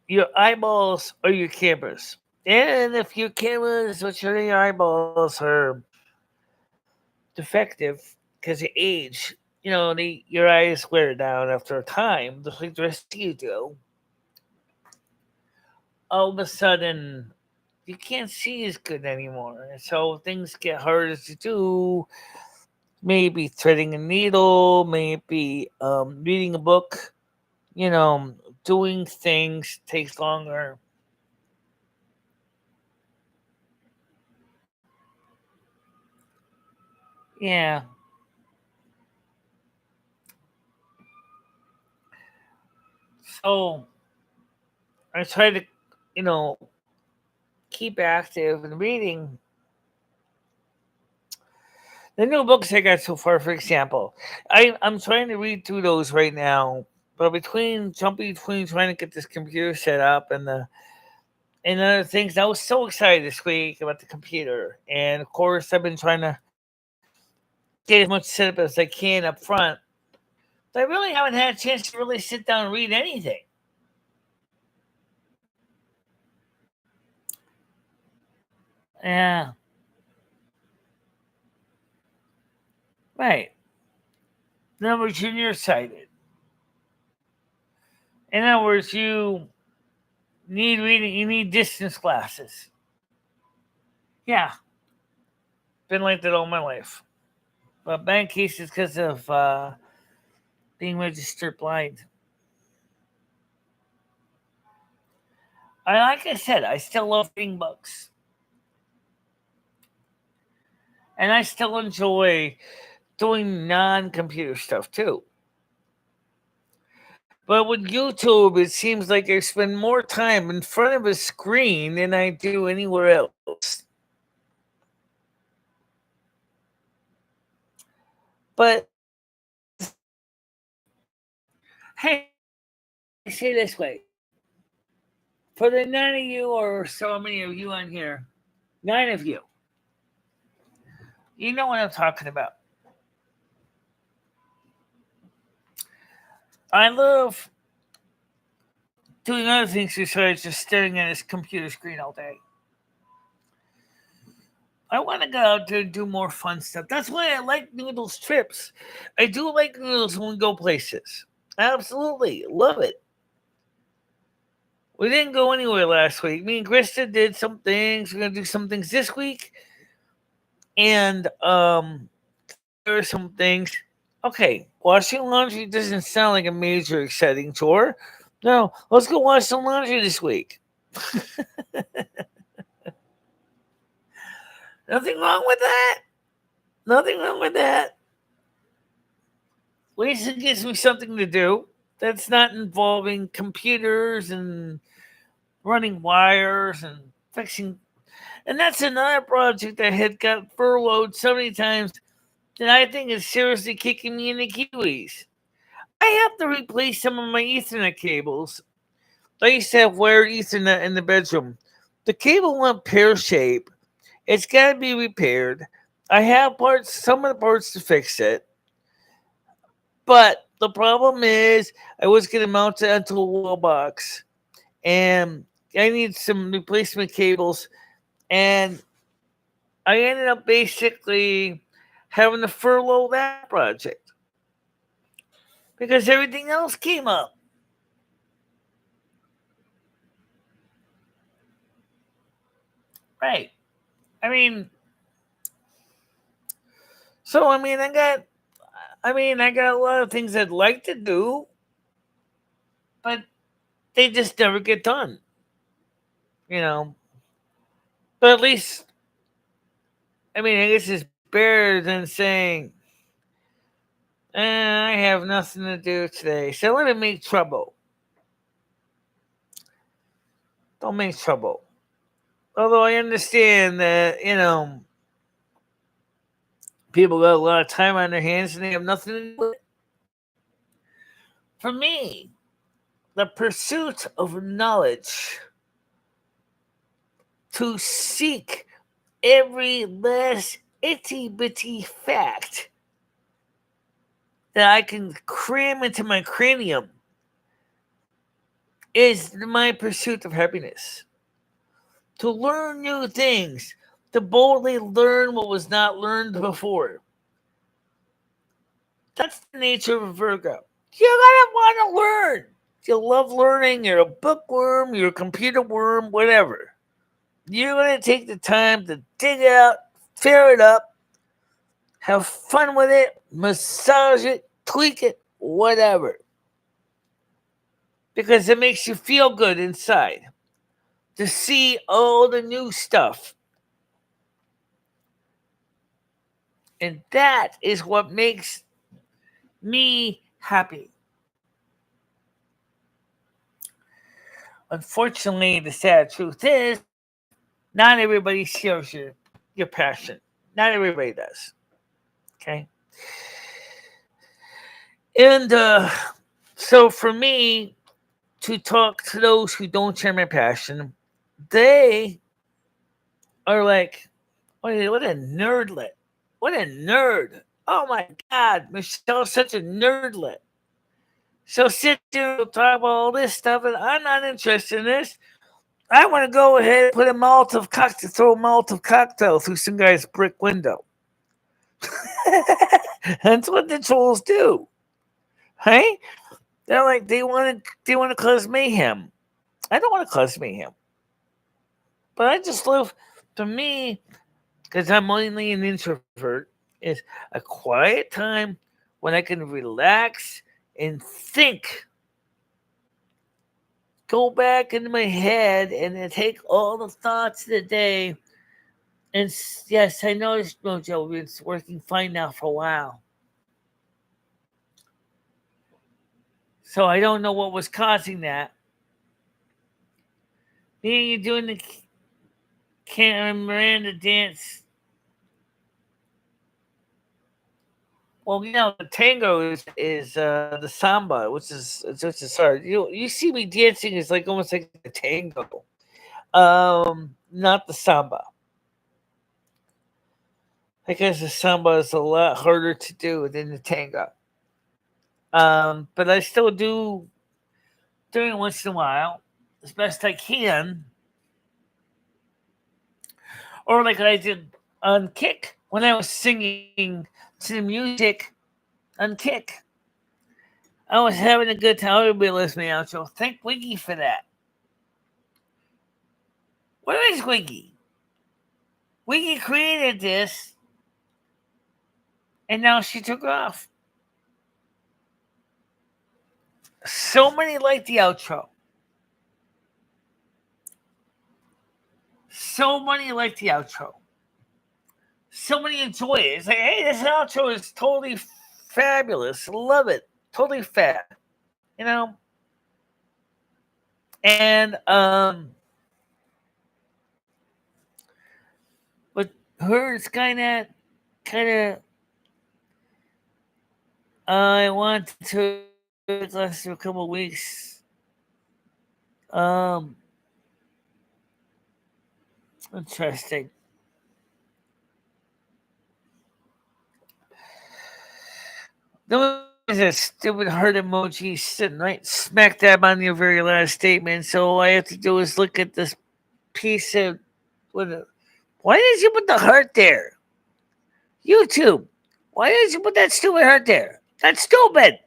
your eyeballs are your cameras. And if your cameras, which are your eyeballs, are defective because of age, your eyes wear down after a time, just like the rest of you do. All of a sudden, you can't see as good anymore. And so things get harder to do. maybe threading a needle, maybe reading a book. Doing things takes longer. Yeah. So I try to, you know, keep active and reading the new books I got so far. For example, I'm trying to read through those right now, but jumping between trying to get this computer set up and other things, I was so excited this week about the computer, and of course I've been trying to get as much set up as I can up front. But I really haven't had a chance to really sit down and read anything. Yeah, right. In other words, you're nearsighted. In other words, you need reading. You need distance glasses. Yeah, been like that all my life. But bank cases because of being registered blind. Like I said, I still love reading books, and I still enjoy doing non-computer stuff too. But with YouTube, it seems like I spend more time in front of a screen than I do anywhere else. But hey, I say this way: for the nine of you, or so many of you on here, nine of you, you know what I'm talking about. I love doing other things besides just staring at this computer screen all day. I want to go out there and do more fun stuff. That's why I like Noodles trips. I do like Noodles when we go places. Absolutely. Love it. We didn't go anywhere last week. Me and Krista did some things. We're going to do some things this week. And there are some things. Okay, washing laundry doesn't sound like a major exciting chore. No, let's go wash some laundry this week. Nothing wrong with that. Nothing wrong with that. At least it gives me something to do that's not involving computers and running wires and fixing. And that's another project that had got furloughed so many times that I think is seriously kicking me in the kiwis. I have to replace some of my Ethernet cables. I used to have wired Ethernet in the bedroom. The cable went pear shape. It's got to be repaired. I have some of the parts to fix it. But the problem is, I was going to mount it onto a wall box, and I need some replacement cables. And I ended up basically having to furlough that project because everything else came up. Right. I mean, so I got a lot of things I'd like to do, but they just never get done. You know. But at least, I guess it's better than saying, I have nothing to do today, so let me make trouble. Don't make trouble. Although I understand that, people got a lot of time on their hands and they have nothing to do with it. For me, the pursuit of knowledge, to seek every last itty bitty fact that I can cram into my cranium, is my pursuit of happiness. To learn new things, to boldly learn what was not learned before. That's the nature of a Virgo. You gotta want to learn. You love learning, you're a bookworm, you're a computer worm, whatever. You're gonna take the time to dig it out, figure it up, Have fun with it, massage it, tweak it, whatever. Because it makes you feel good inside to see all the new stuff. And that is what makes me happy. Unfortunately, the sad truth is, not everybody shares your passion. Not everybody does. Okay. And so for me to talk to those who don't share my passion, they are like, what a nerdlet. What a nerd. Oh my God, Michelle's such a nerdlet. She'll sit there and talk about all this stuff, and I'm not interested in this. I want to go ahead and put a throw a Molotov cocktail through some guy's brick window. That's what the trolls do. Hey? They're like they want to cause mayhem. I don't want to cause mayhem. But I just love, to me, because I'm mainly an introvert, is a quiet time when I can relax and think. Go back into my head and then take all the thoughts of the day. And yes, I noticed, Mojo, it's working fine now for a while. So I don't know what was causing that. You're doing the Miranda dance. Well, the tango is the samba, which is hard. You see me dancing is like almost like the tango, not the samba. Because the samba is a lot harder to do than the tango. But I still do doing it once in a while, as best I can, or like I did on Kick when I was singing to the music on Kick. I was having a good time. Everybody listening out, so thank Wiggy for that. Where is Wiggy? Wiggy created this, and now she took off. So many like the outro. So many like the outro. So many enjoy it. It's like, hey, this outro is totally fabulous. Love it. Totally fab. You know? And but her it's kinda I want to last a couple of weeks. Um Interesting. There was a stupid heart emoji sitting right smack dab on your very last statement. So all I have to do is look at this piece of why did you put the heart there? YouTube. Why did you put that stupid heart there? That's stupid.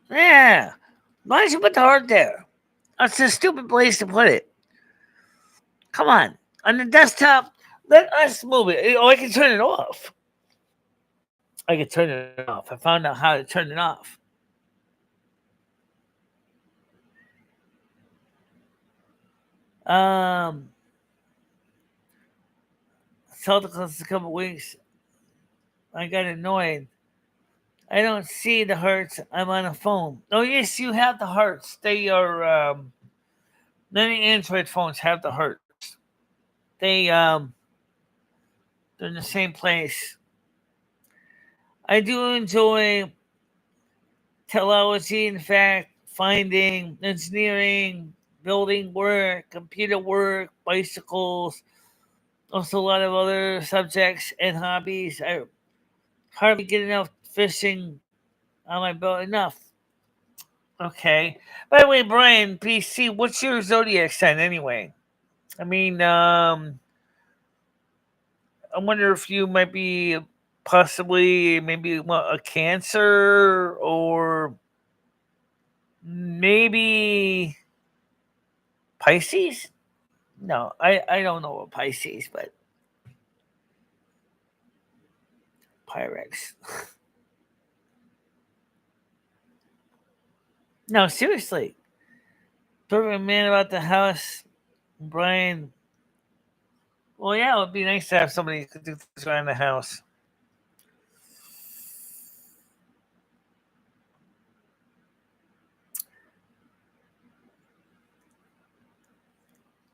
Yeah. Why did you put the heart there? That's a stupid place to put it. Come on. On the desktop, let us move it. Oh, I can turn it off. I can turn it off. I found out how to turn it off. Um, Felt close a couple weeks. I got annoyed. I don't see the hearts. I'm on a phone. Oh yes, you have the hearts. They are many Android phones have the hearts. They're in the same place. I do enjoy teleology, in fact, finding, engineering, building work, computer work, bicycles, also a lot of other subjects and hobbies. I hardly get enough fishing on my boat. Enough. Okay. By the way, Brian, PC, what's your zodiac sign anyway? I mean, I wonder if you might be possibly maybe a Cancer or maybe Pisces. No, I don't know what Pisces, but Pyrex. No, seriously. Perfect man about the house. Brian. Well, yeah, it would be nice to have somebody who could do things around the house.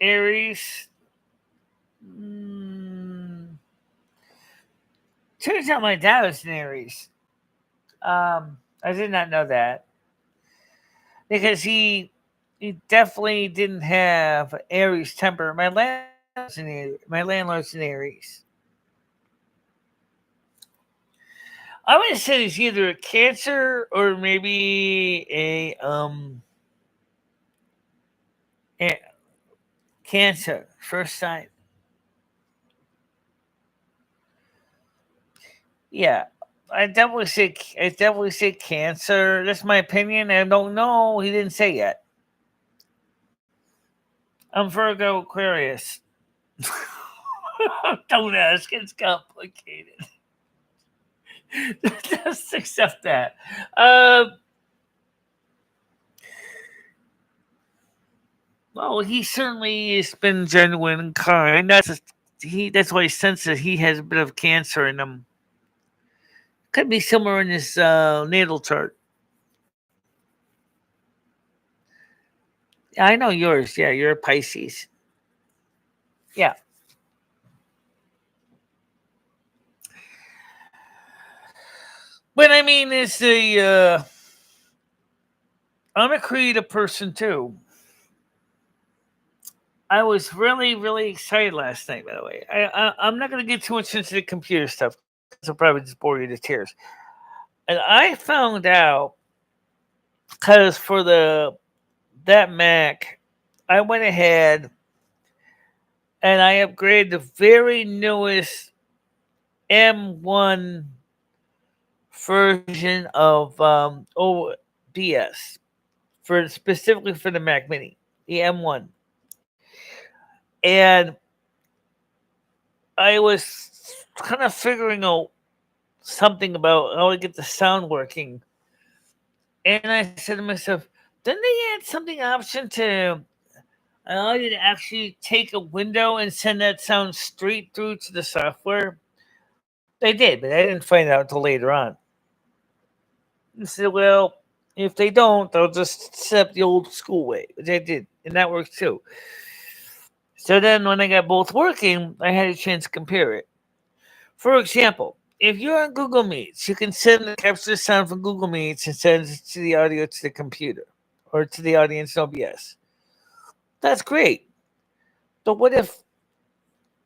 Aries. Turns out my dad was an Aries. I did not know that because he definitely didn't have Aries temper. My landlord's an Aries. I would say it's either a Cancer or maybe a Cancer first sign. Yeah, I definitely say Cancer. That's my opinion. I don't know. He didn't say yet. I'm Virgo Aquarius. Don't ask. It's complicated. Just accept that. Well, he certainly has been genuine and kind. That's why he senses he has a bit of cancer in him. Could be somewhere in his natal chart. I know yours. Yeah, you're a Pisces. Yeah. But I mean, I'm a creative person too. I was really, really excited last night. By the way, I'm not going to get too much into the computer stuff because I'll probably just bore you to tears. And I found out because for the that Mac, I went ahead and I upgraded the very newest M1 version of OBS for specifically for the Mac Mini, the M1, and I was kind of figuring out something about how to get the sound working, and I said to myself, didn't they add something option to allow you to actually take a window and send that sound straight through to the software? They did, but I didn't find out until later on. I said, well, if they don't, they'll just set up the old school way, which I did, and that works too. So then when I got both working, I had a chance to compare it. For example, if you're on Google Meets, you can capture the sound from Google Meets and send it to the audio to the computer or to the audience in OBS. That's great. But what if,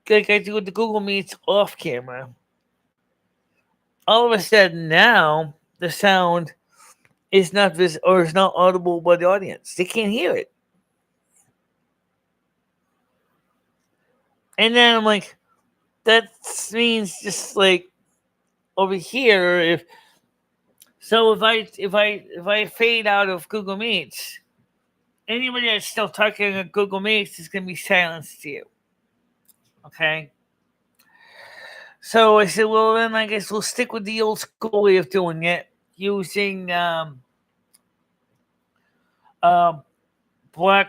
like I do with the Google Meets off camera, all of a sudden now the sound is not or is not audible by the audience? They can't hear it. And then I'm like, that means just like over here, if I fade out of Google Meets, anybody that's still talking on Google Meets is going to be silenced to you. Okay. So I said, well, then I guess we'll stick with the old school way of doing it, using Black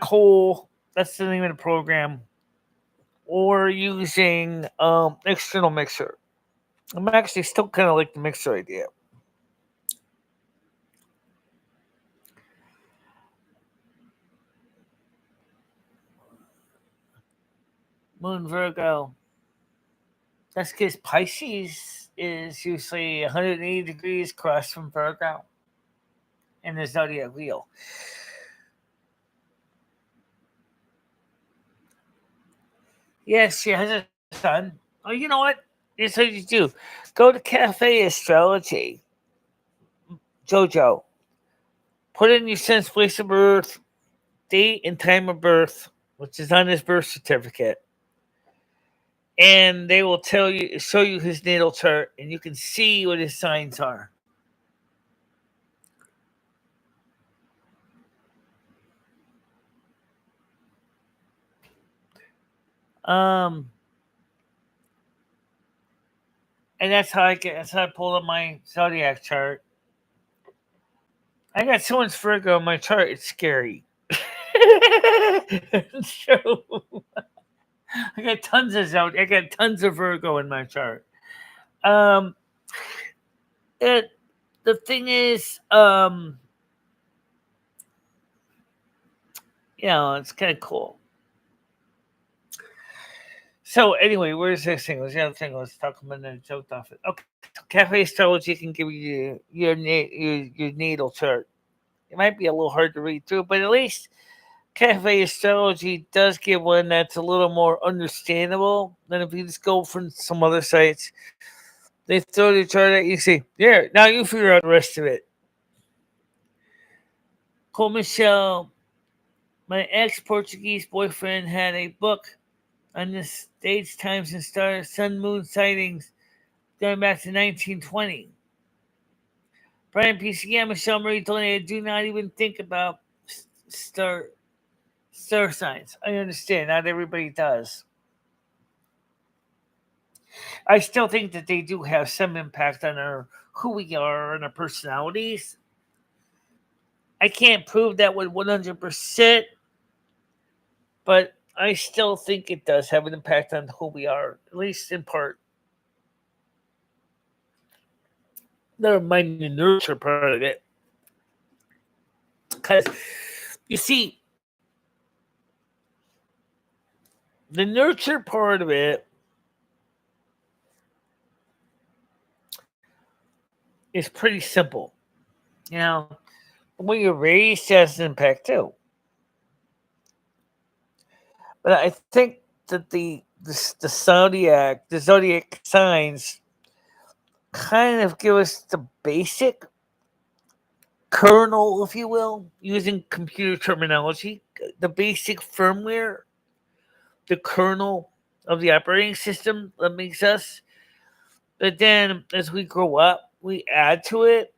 Hole. That's the name of the program, or using external mixer. I'm actually still kind of like the mixer idea. Moon Virgo. That's because Pisces is usually 180 degrees across from Virgo in the zodiac wheel. Yes, she has a son. Oh, you know what? Here's what you do. Go to Cafe Astrology, Jojo. Put in your son's place of birth, date and time of birth, which is on his birth certificate. And they will show you his natal chart, and you can see what his signs are. Um, And that's how I pulled up my zodiac chart. I got someone's Virgo on my chart. It's scary. So I got tons of zodiac. I got tons of Virgo in my chart. Um, it the thing is, it's kind of cool. So anyway, where's this thing? What's the other thing I was talking about? And I joked off it. Okay, so Cafe Astrology can give you your natal chart. It might be a little hard to read through, but at least Cafe Astrology does give one that's a little more understandable than if you just go from some other sites. They throw the chart at you, see, there, now you figure out the rest of it. Cool, Michelle. My ex Portuguese boyfriend had a book on the stage times and stars, sun, moon sightings going back to 1920. Brian PC, yeah, MicheleMarieDalene, I do not even think about star signs. I understand, not everybody does. I still think that they do have some impact on our who we are and our personalities. I can't prove that with 100%, but I still think it does have an impact on who we are, at least in part. Never mind the nurture part of it. Because, you see, the nurture part of it is pretty simple. You know, the way you're raised has an impact too. But I think that the zodiac signs kind of give us the basic kernel, if you will, using computer terminology, the basic firmware, the kernel of the operating system that makes us. But then as we grow up, we add to it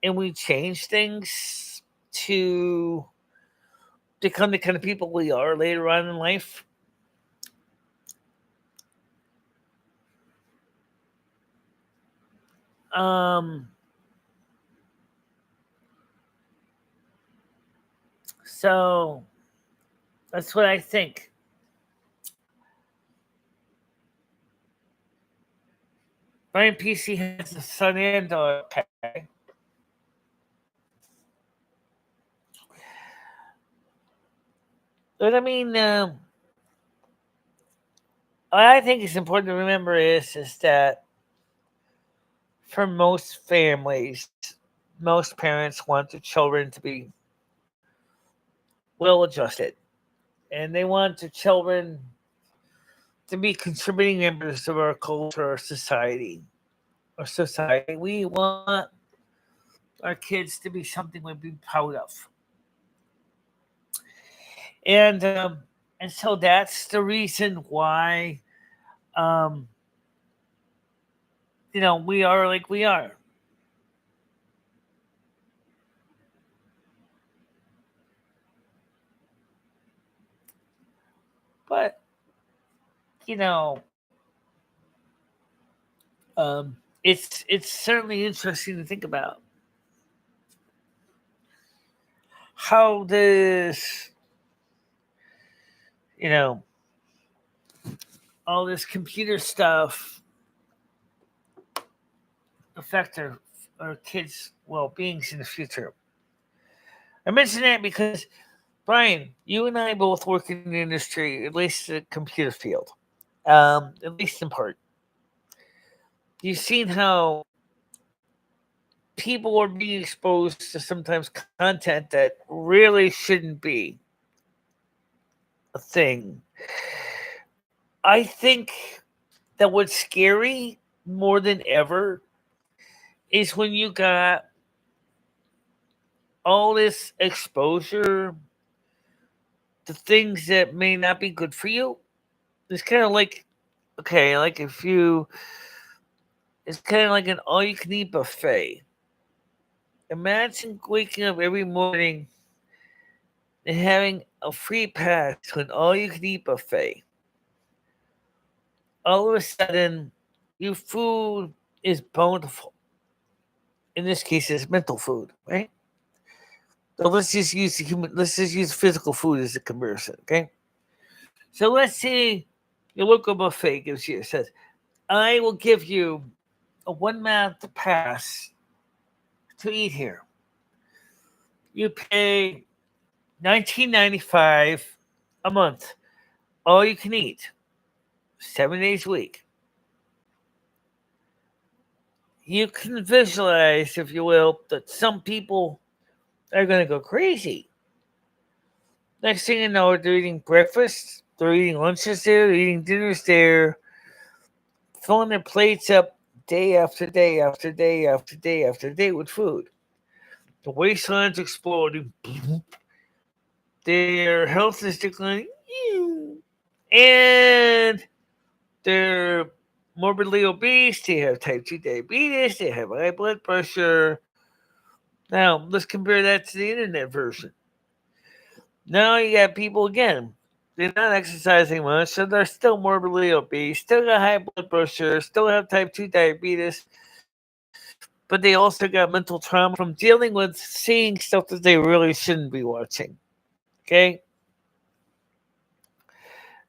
and we change things to become the kind of people we are later on in life. Um, so that's what I think. Brian PC has a son and daughter. Okay. But I mean, what I think is important to remember is that for most families, most parents want their children to be well adjusted, and they want their children to be contributing members of our culture, our society. Our society. We want our kids to be something we'd be proud of, and um, and so that's the reason why um, we are like we are. But you know, it's certainly interesting to think about how this you know all this computer stuff affect our kids' well beings in the future. I mention that because Brian, you and I both work in the industry, at least the computer field, at least in part. You've seen how people are being exposed to sometimes content that really shouldn't be a thing. I think that what's scary more than ever is when you got all this exposure to things that may not be good for you. It's kind of like, okay, like if you, it's kind of like an all you can eat buffet. Imagine waking up every morning and having a free pass to an all you can eat buffet. All of a sudden, your food is bountiful. In this case, it's mental food, right? So let's just use physical food as a comparison, okay? So let's say your local buffet gives you says, I will give you a 1 month pass to eat here. You pay $19.95 a month. All you can eat, 7 days a week. You can visualize, if you will, that some people are going to go crazy. Next thing you know, they're eating breakfast, they're eating lunches there, they're eating dinners there, filling their plates up day after day after day after day after day with food. The waistline's exploding. Their health is declining. And they're morbidly obese. They have type 2 diabetes. They have high blood pressure. Now, let's compare that to the internet version. Now you got people again. They're not exercising much, so they're still morbidly obese, still got high blood pressure, still have type 2 diabetes, but they also got mental trauma from dealing with seeing stuff that they really shouldn't be watching. Okay?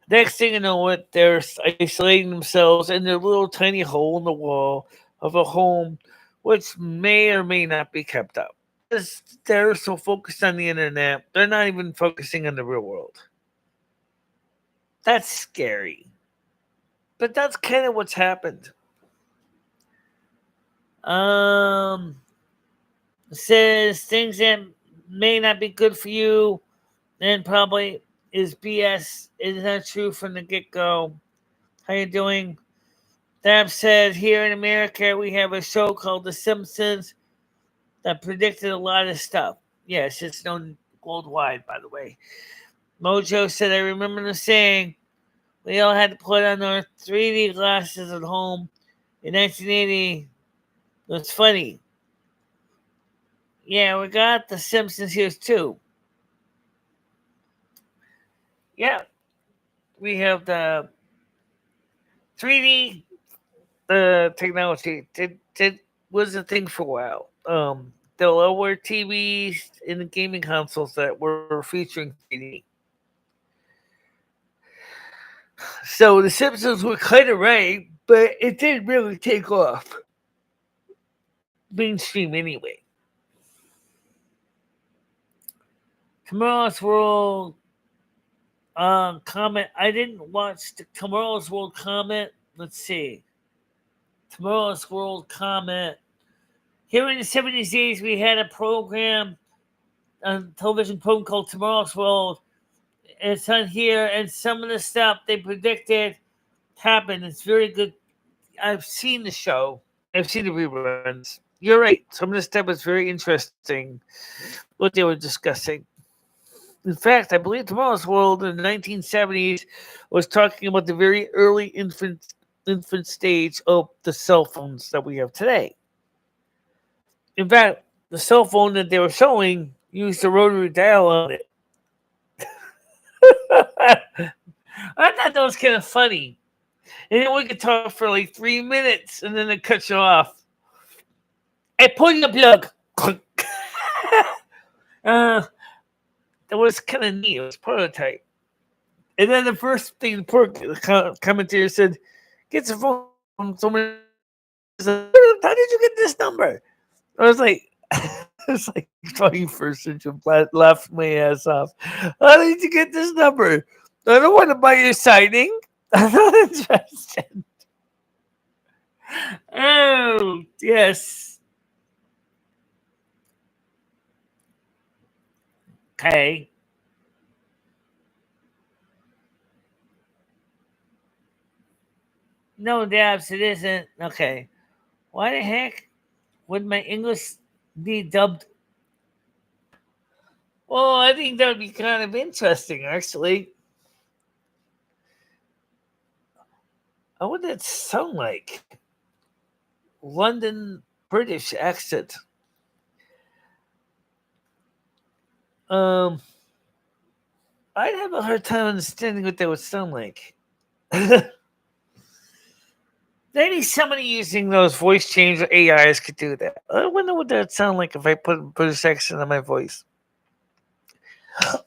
Next thing you know, what they're isolating themselves in their little tiny hole in the wall of a home which may or may not be kept up. Because they're so focused on the internet, they're not even focusing on the real world. That's scary. But that's kind of what's happened. Says things that may not be good for you and probably is BS. Is not true from the get-go. How you doing? Dab said, here in America, we have a show called The Simpsons that predicted a lot of stuff. Yes, it's known worldwide, by the way. Mojo said, I remember them saying we all had to put on our 3D glasses at home in 1980. It was funny. Yeah, we got The Simpsons here too. Yeah, we have the 3D technology. It was a thing for a while. The lower TVs and the gaming consoles that were featuring 3D. So the Simpsons were kind of right, but it didn't really take off mainstream anyway. Tomorrow's World comment. I didn't watch the Tomorrow's World comment. Let's see. Tomorrow's World comment. Here in the 70s days, we had a program, a television program called Tomorrow's World. It's on here, and some of the stuff they predicted happened. It's very good. I've seen the show. I've seen the reruns. You're right. Some of the stuff was very interesting, what they were discussing. In fact, I believe Tomorrow's World in the 1970s was talking about the very early infant stage of the cell phones that we have today. In fact, the cell phone that they were showing used a rotary dial on it. I thought that was kind of funny. And then we could talk for like 3 minutes and then it cuts you off. Hey, pull your plug. That was kind of neat. It was prototype. And then the first thing the poor commentator said, get your phone from someone. How did you get this number? I was like, it's like 21st century, laughed my ass off. How did you get this number? I don't want to buy your signing. I'm not interested. Oh, yes. Okay. No, Dabs, it isn't. Okay. Why the heck would my English be dubbed? Well, I think that would be kind of interesting, actually. What would that sound like? London British accent. Um, I'd have a hard time understanding what that would sound like. Maybe somebody using those voice changer AIs could do that. I wonder what that'd sound like if I put British accent on my voice.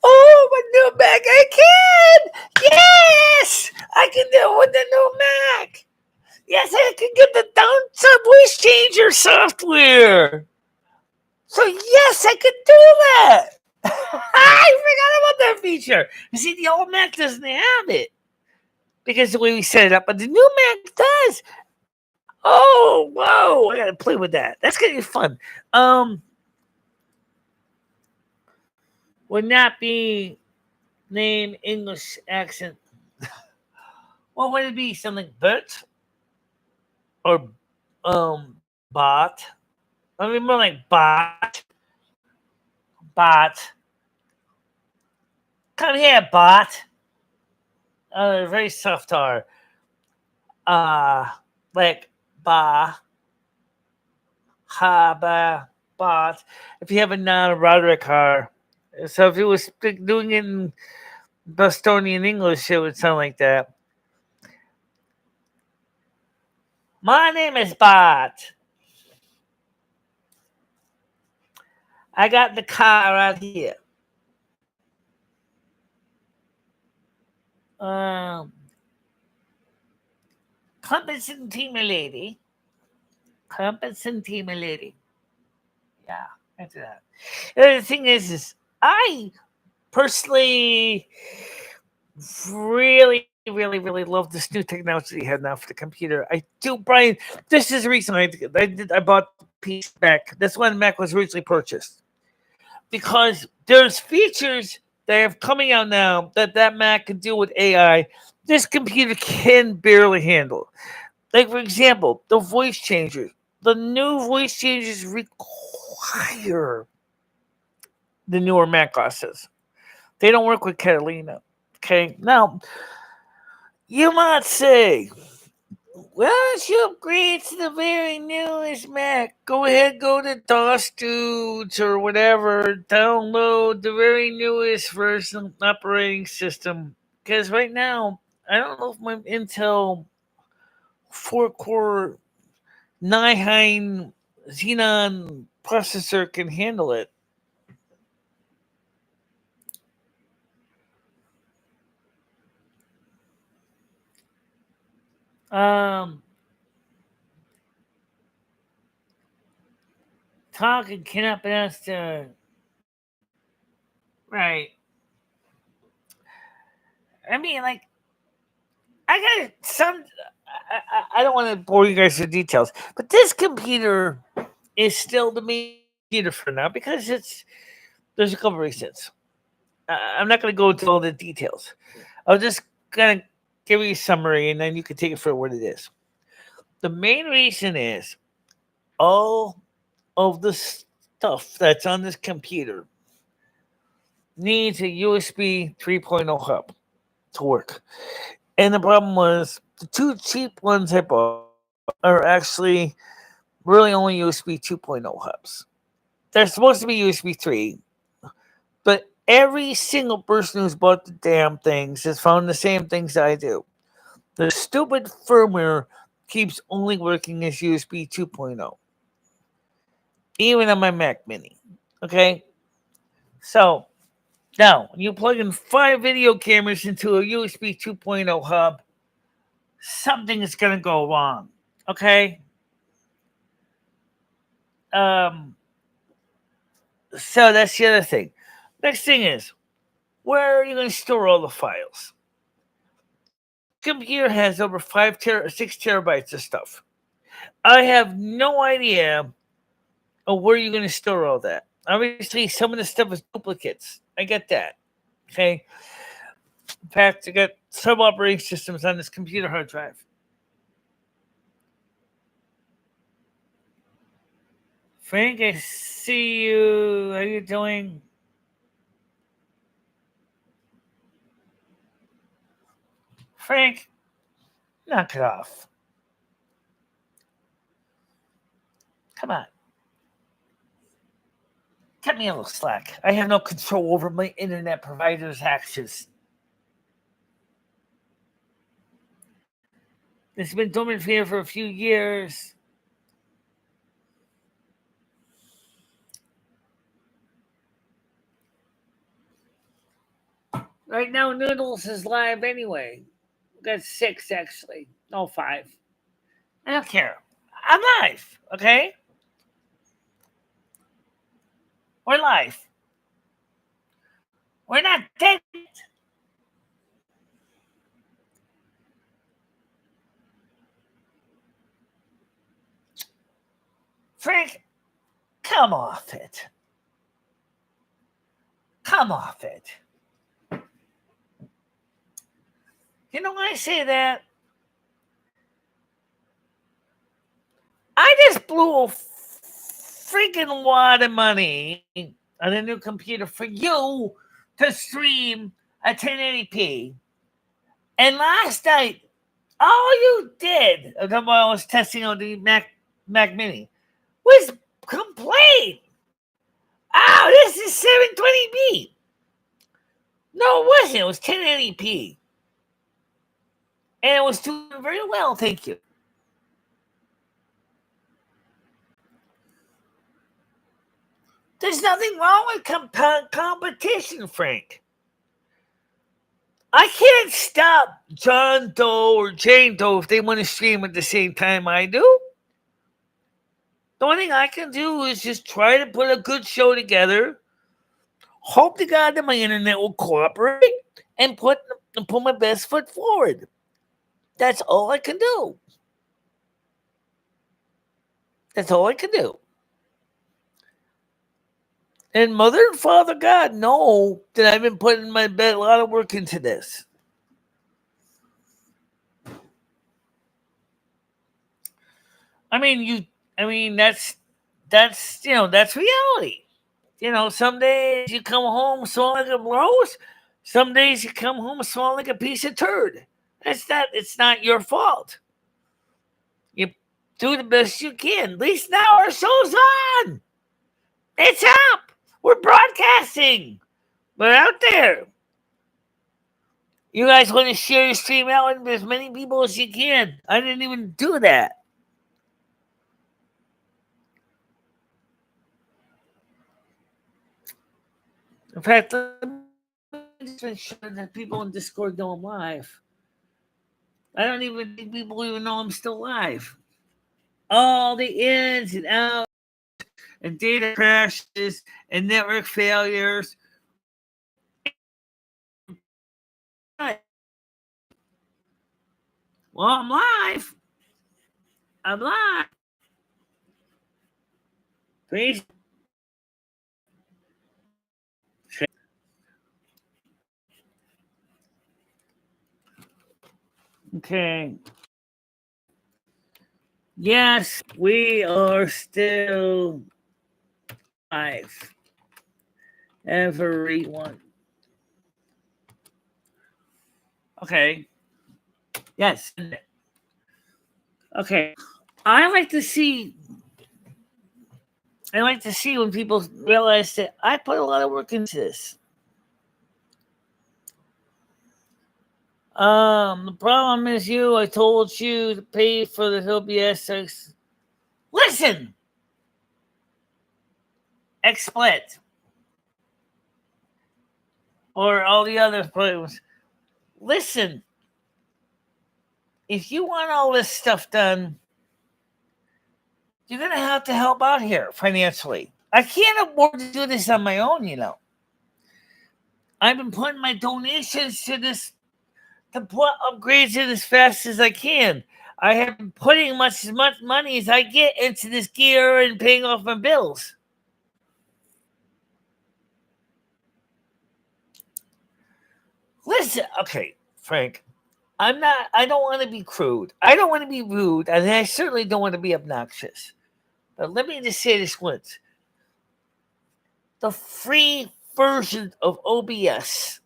Oh, my new Mac! I can! Yes! I can do it with the new Mac! Yes, I can get the download voice changer software! So, yes, I could do that! I forgot about that feature! You see, the old Mac doesn't have it. Because the way we set it up, but the new Mac does! Oh, whoa! I gotta play with that. That's gonna be fun. Would not be name English accent. What would it be? Something like Bert or Bot? I mean more like Bot. Bot. Come here, Bot. Very soft R. Like ba, ha, ba, bot. If you have a non-Roderick R. So if it was doing it in Bostonian English, it would sound like that. My name is Bot. I got the car right here. Crumpets and tea, my lady. Crumpets and tea, my lady. Yeah, after that. The thing is I personally really love this new technology they have now for the computer. I do, Brian. This is the reason I bought the piece Mac. That's when Mac was originally purchased, because there's features that are coming out now that Mac can do with AI. This computer can barely handle. Like, for example, the voice changers. The new voice changers require the newer Mac OSs. They don't work with Catalina. Okay, now you might say, "Why don't you upgrade to the very newest Mac? Go ahead, go to DOS Dudes or whatever. Download the very newest version operating system." Because right now, I don't know if my Intel 4-core Nihine Xenon processor can handle it. Um, Talking cannot pronounce the right. I mean, like, I got some. I don't want to bore you guys with details, but this computer is still the main computer for now because there's a couple reasons. I'm not going to go into all the details. I'll just kind of give you a summary, and then you can take it for what it is. The main reason is all of the stuff that's on this computer needs a USB 3.0 hub to work. And the problem was the two cheap ones I bought are actually really only USB 2.0 hubs. They're supposed to be USB 3, but every single person who's bought the damn things has found the same things I do. The stupid firmware keeps only working as USB 2.0, even on my Mac Mini. Okay? So, now, when you plug in 5 video cameras into a USB 2.0 hub, something is going to go wrong. Okay? So that's the other thing. Next thing is, where are you going to store all the files? This computer has over 6 terabytes of stuff. I have no idea of where you're going to store all that. Obviously, some of the stuff is duplicates. I get that. Okay? In fact, I got some operating systems on this computer hard drive. Frank, I see you. How are you doing? Frank, knock it off. Come on. Cut me a little slack. I have no control over my internet provider's actions. It's been dormant here for a few years. Right now, Noodles is live anyway. We got 6 actually. No, 5. I don't care. I'm live, okay? We're live. We're not dead. Frank, come off it. Come off it. You know why I say that? I just blew a freaking lot of money on a new computer for you to stream a 1080p. And last night, all you did, while I was testing on the Mac Mini, was complain. Oh, this is 720p. No, it wasn't. It was 1080p. And it was doing very well, thank you. There's nothing wrong with competition, Frank. I can't stop John Doe or Jane Doe if they want to stream at the same time I do. The only thing I can do is just try to put a good show together. Hope to God that my internet will cooperate and put my best foot forward. That's all I can do. That's all I can do. And Mother and Father God know that I've been putting a lot of work into this. I mean, that's reality. Some days you come home smelling like a rose. Some days you come home smelling like a piece of turd. It's not your fault. You do the best you can. At least now our show's on. It's up. We're broadcasting. We're out there. You guys want to share your stream out with as many people as you can. I didn't even do that. In fact, let me just make sure that people in Discord know I'm live. I don't even think people even know I'm still live. All the ins and outs and data crashes and network failures. Well, I'm live. I'm live. Please. Okay. Yes, we are still live. Everyone. Okay. Yes. Okay. I like to see when people realize that I put a lot of work into this. The problem is I told you to pay for the OBS. Listen! XSplit. Or all the other programs. Listen. If you want all this stuff done, you're going to have to help out here financially. I can't afford to do this on my own, I've been putting my donations to this to put upgrades in as fast as I can. I have been putting as much money as I get into this gear and paying off my bills. Listen, okay, Frank, I don't want to be crude. I don't want to be rude, and I certainly don't want to be obnoxious. But let me just say this once. The free version of OBS,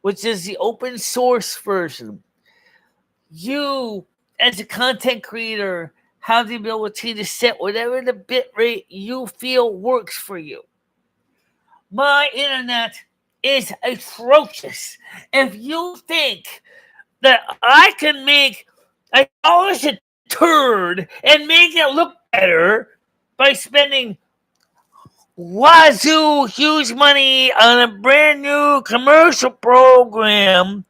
which is the open source version, you, as a content creator, have the ability to set whatever the bit rate you feel works for you. My internet is atrocious. If you think that I can make I polish a turd and make it look better by spending wazoo huge money on a brand new commercial program,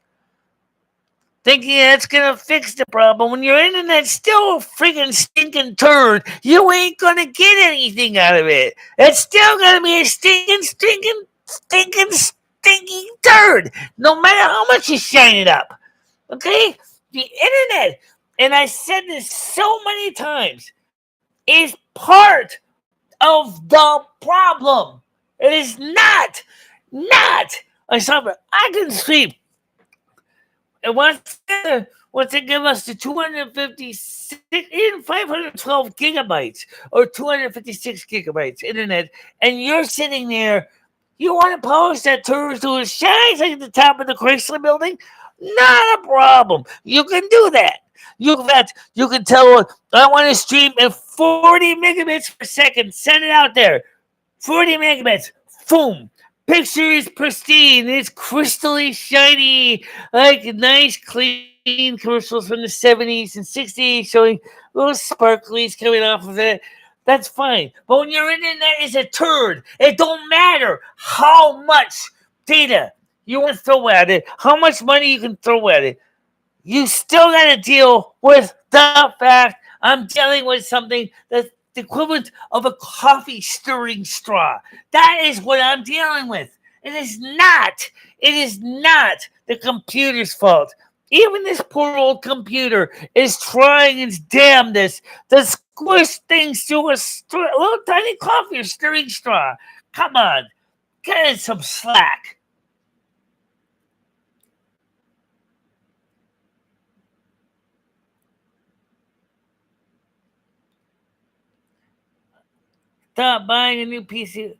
thinking that's gonna fix the problem. When your internet's still a freaking stinking turd, you ain't gonna get anything out of it. It's still gonna be a stinking turd, no matter how much you shine it up. Okay? The internet, and I said this so many times, is part of the problem. It is not a summer. I can sleep. And once they give us the 256, even 512 gigabytes or 256 gigabytes internet, and you're sitting there, you want to polish that turd to it shines like at the top of the Chrysler building? Not a problem. You can do that. You can tell I want to stream at 40 megabits per second. Send it out there. 40 megabits. Boom. Picture is pristine. It's crystally shiny, like nice, clean commercials from the 70s and 60s showing little sparklies coming off of it. That's fine. But when your internet is a turd, it don't matter how much data you want to throw at it, how much money you can throw at it. You still got to deal with the fact I'm dealing with something that's the equivalent of a coffee stirring straw. That is what I'm dealing with. It is not the computer's fault. Even this poor old computer is trying its damnedest to squish things through a little tiny coffee stirring straw. Come on, get in some slack. Stop buying a new PC.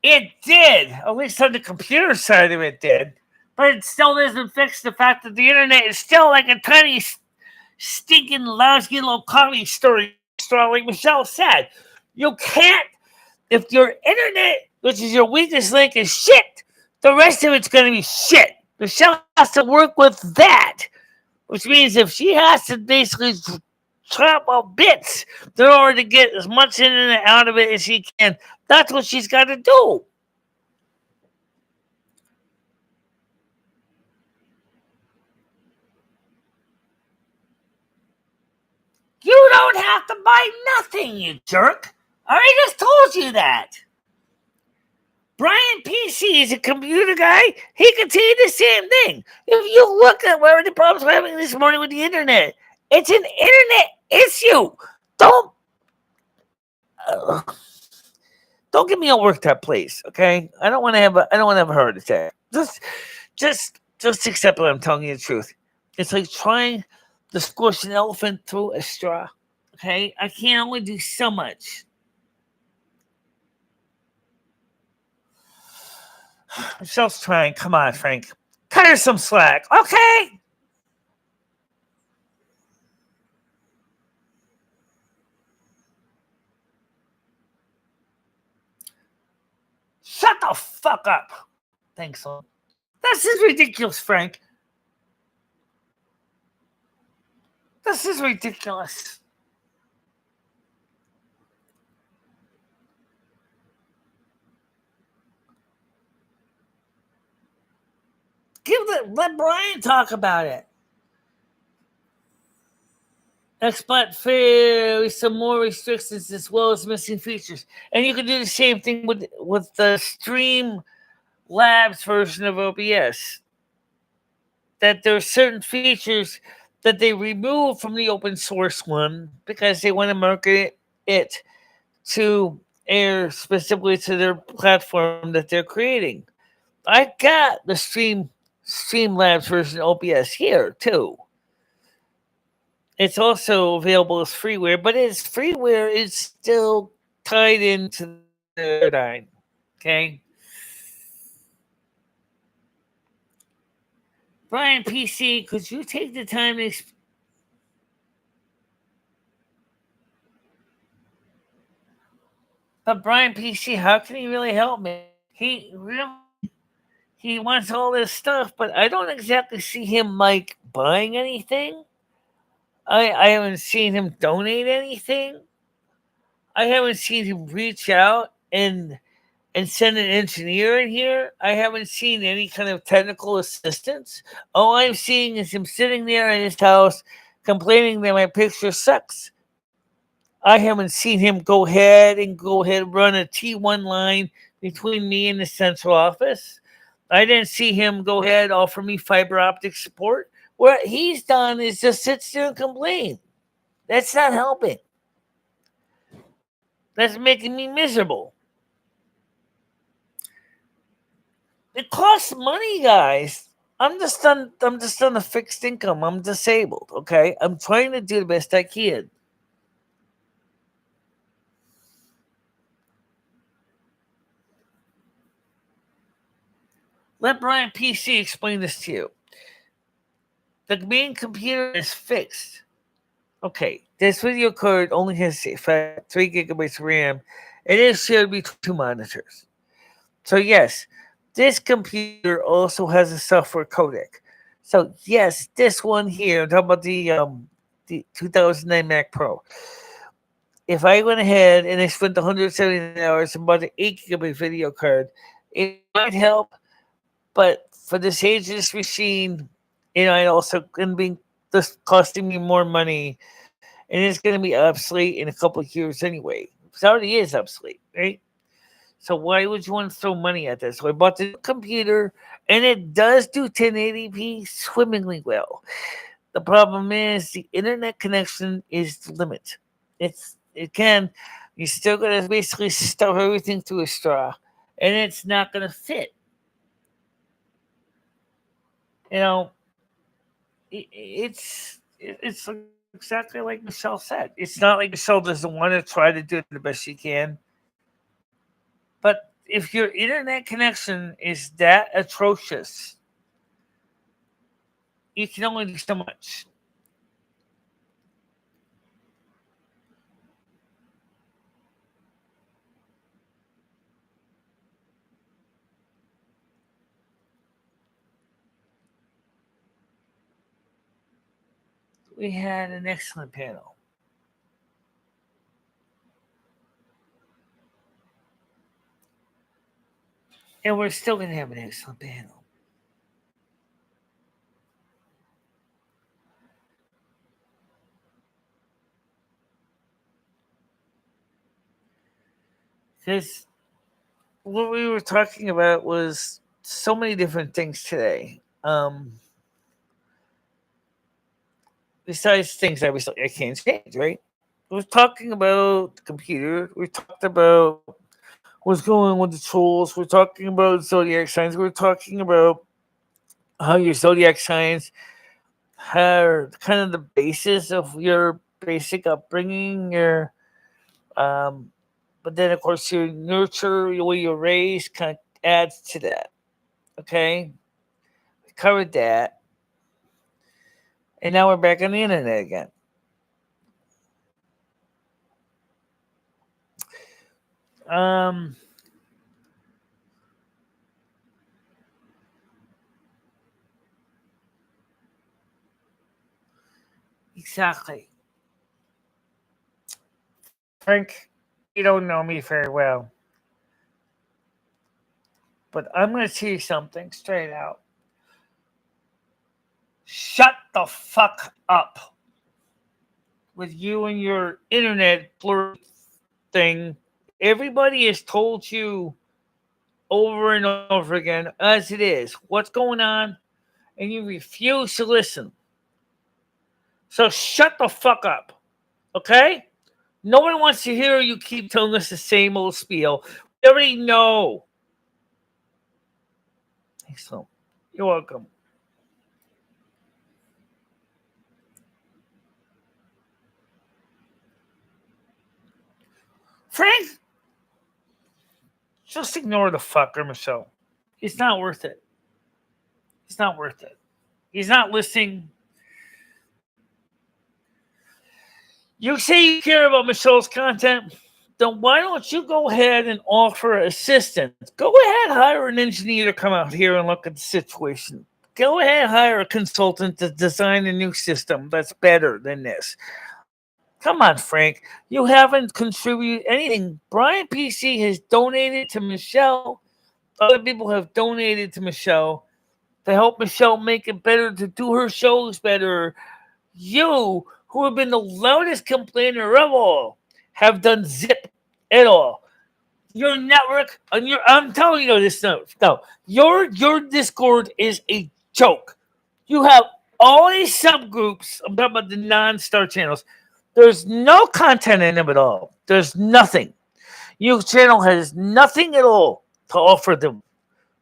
It did. At least on the computer side of it did. But it still doesn't fix the fact that the internet is still like a tiny, stinking, lousy little coffee stirring straw, like Michelle said. You can't, if your internet, which is your weakest link, is shit, the rest of it's going to be shit. Michelle has to work with that, which means if she has to basically chop up bits in order to get as much internet out of it as she can, that's what she's got to do. You don't have to buy nothing, you jerk. I just told you that. Brian PC is a computer guy. He can tell you the same thing. If you look at where the problems we're having this morning with the internet, it's an internet issue. Don't get me all worked up, please. Okay, I don't want to have a heart attack. Just accept what I'm telling you the truth. It's like trying to squish an elephant through a straw. Okay, I can only do so much. Michelle's trying. Come on, Frank. Cut her some slack. Okay. Shut the fuck up. Thanks, Lord. This is ridiculous, Frank. This is ridiculous. Let Brian talk about it. Export fair some more restrictions as well as missing features, and you can do the same thing with the Stream Labs version of OBS. That there are certain features that they remove from the open source one because they want to market it to air specifically to their platform that they're creating. I got the Streamlabs version OBS here too. It's also available as freeware, but its freeware is still tied into the paradigm. Okay. Brian PC, could you take the time to But Brian PC, how can he really help me? He wants all this stuff, but I don't exactly see him like buying anything. I haven't seen him donate anything. I haven't seen him reach out and send an engineer in here. I haven't seen any kind of technical assistance. All I'm seeing is him sitting there in his house complaining that my picture sucks. I haven't seen him go ahead and run a T1 line between me and the central office. I didn't see him go ahead offer me fiber optic support. What he's done is just sits there and complain. That's not helping. That's making me miserable. It costs money, guys. I'm just on a fixed income. I'm disabled, okay? I'm trying to do the best I can. Let Brian PC explain this to you. The main computer is fixed. Okay, this video card only has 3 gigabytes of RAM. It is shared between 2 monitors. So yes, this computer also has a software codec. So yes, this one here, I'm talking about the 2009 Mac Pro. If I went ahead and I spent $179 and bought an 8 gigabyte video card, it might help, but for this age of this machine, it also going to be just costing me more money, and it's going to be obsolete in a couple of years anyway. It already is obsolete, right? So why would you want to throw money at this? So I bought the computer, and it does do 1080p swimmingly well. The problem is the internet connection is the limit. You're still going to basically stuff everything through a straw, and it's not going to fit. You know, it's exactly like Michelle said. It's not like Michelle doesn't want to try to do the best she can. But if your internet connection is that atrocious, you can only do so much. We had an excellent panel. And we're still going to have an excellent panel. Because what we were talking about was so many different things today. Besides things I can't change, right? We're talking about the computer. We talked about what's going on with the trolls. We're talking about zodiac signs. We're talking about how your zodiac signs are kind of the basis of your basic upbringing. Um, but then of course your nurture, the way you're raised, kind of adds to that. Okay, we covered that, and now we're back on the internet again. Um, exactly. Frank, you don't know me very well, but I'm going to tell you something straight out. Shut the fuck up with you and your internet flirt thing. Everybody has told you over and over again, as it is, what's going on, and you refuse to listen. So shut the fuck up, okay? No one wants to hear you keep telling us the same old spiel. We already know. So, you're welcome. Frank, just ignore the fucker, Michelle. It's not worth it. It's not worth it. He's not listening. You say you care about Michelle's content, then why don't you go ahead and offer assistance? Go ahead, hire an engineer to come out here and look at the situation. Go ahead and hire a consultant to design a new system that's better than this. Come on, Frank. You haven't contributed anything. Brian PC has donated to Michelle. Other people have donated to Michelle to help Michelle make it better, to do her shows better. You, who have been the loudest complainer of all, have done zip at all. Your network, and I'm telling you this no, your Discord is a joke. You have all these subgroups. I'm talking about the non-star channels. There's no content in them at all. There's nothing. Your channel has nothing at all to offer them.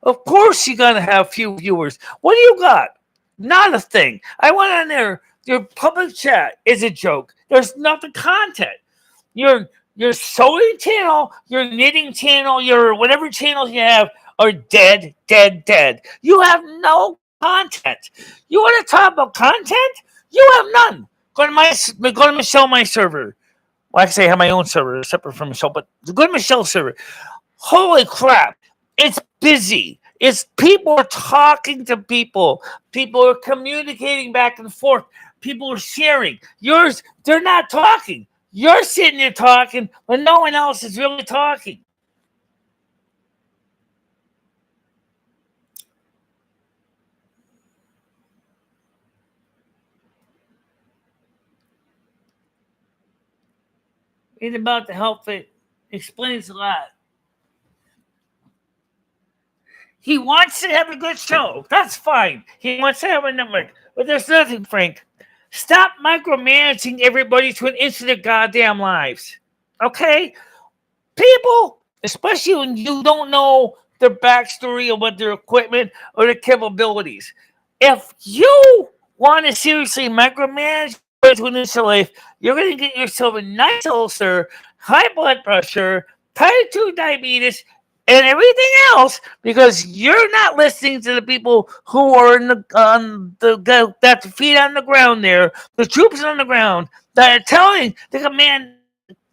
Of course, you're gonna have few viewers. What do you got? Not a thing. I went on there. Your public chat is a joke. There's nothing content. Your sewing channel, your knitting channel, your whatever channels you have are dead, dead, dead. You have no content. You want to talk about content? You have none. Go to Michelle, my server. Well, actually, I have my own server separate from Michelle, but go to Michelle's server. Holy crap. It's busy. It's people are talking to people. People are communicating back and forth. People are sharing. Yours, they're not talking. You're sitting there talking, but no one else is really talking. It's about the help. It explains a lot. He wants to have a good show. That's fine. He wants to have a network. But there's nothing, Frank. Stop micromanaging everybody to an inch of their goddamn lives. Okay? People, especially when you don't know their backstory or what their equipment or their capabilities. If you want to seriously micromanage to an inch of life, you're going to get yourself a nice ulcer, high blood pressure, type 2 diabetes, and everything else because you're not listening to the people who are that the feet on the ground there, the troops on the ground that are telling the command,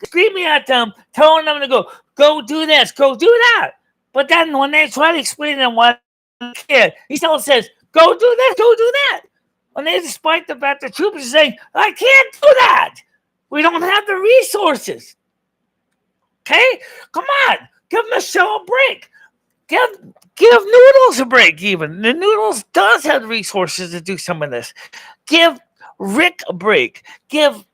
screaming at them, telling them to go do this, go do that. But then when they try to explain to them what kid, he still says, go do this, go do that. When they, despite the fact the troops are saying, I can't do that. We don't have the resources. Okay? Come on. Give Michelle a break. Give Noodles a break, even. The Noodles does have the resources to do some of this. Give Rick a break. Give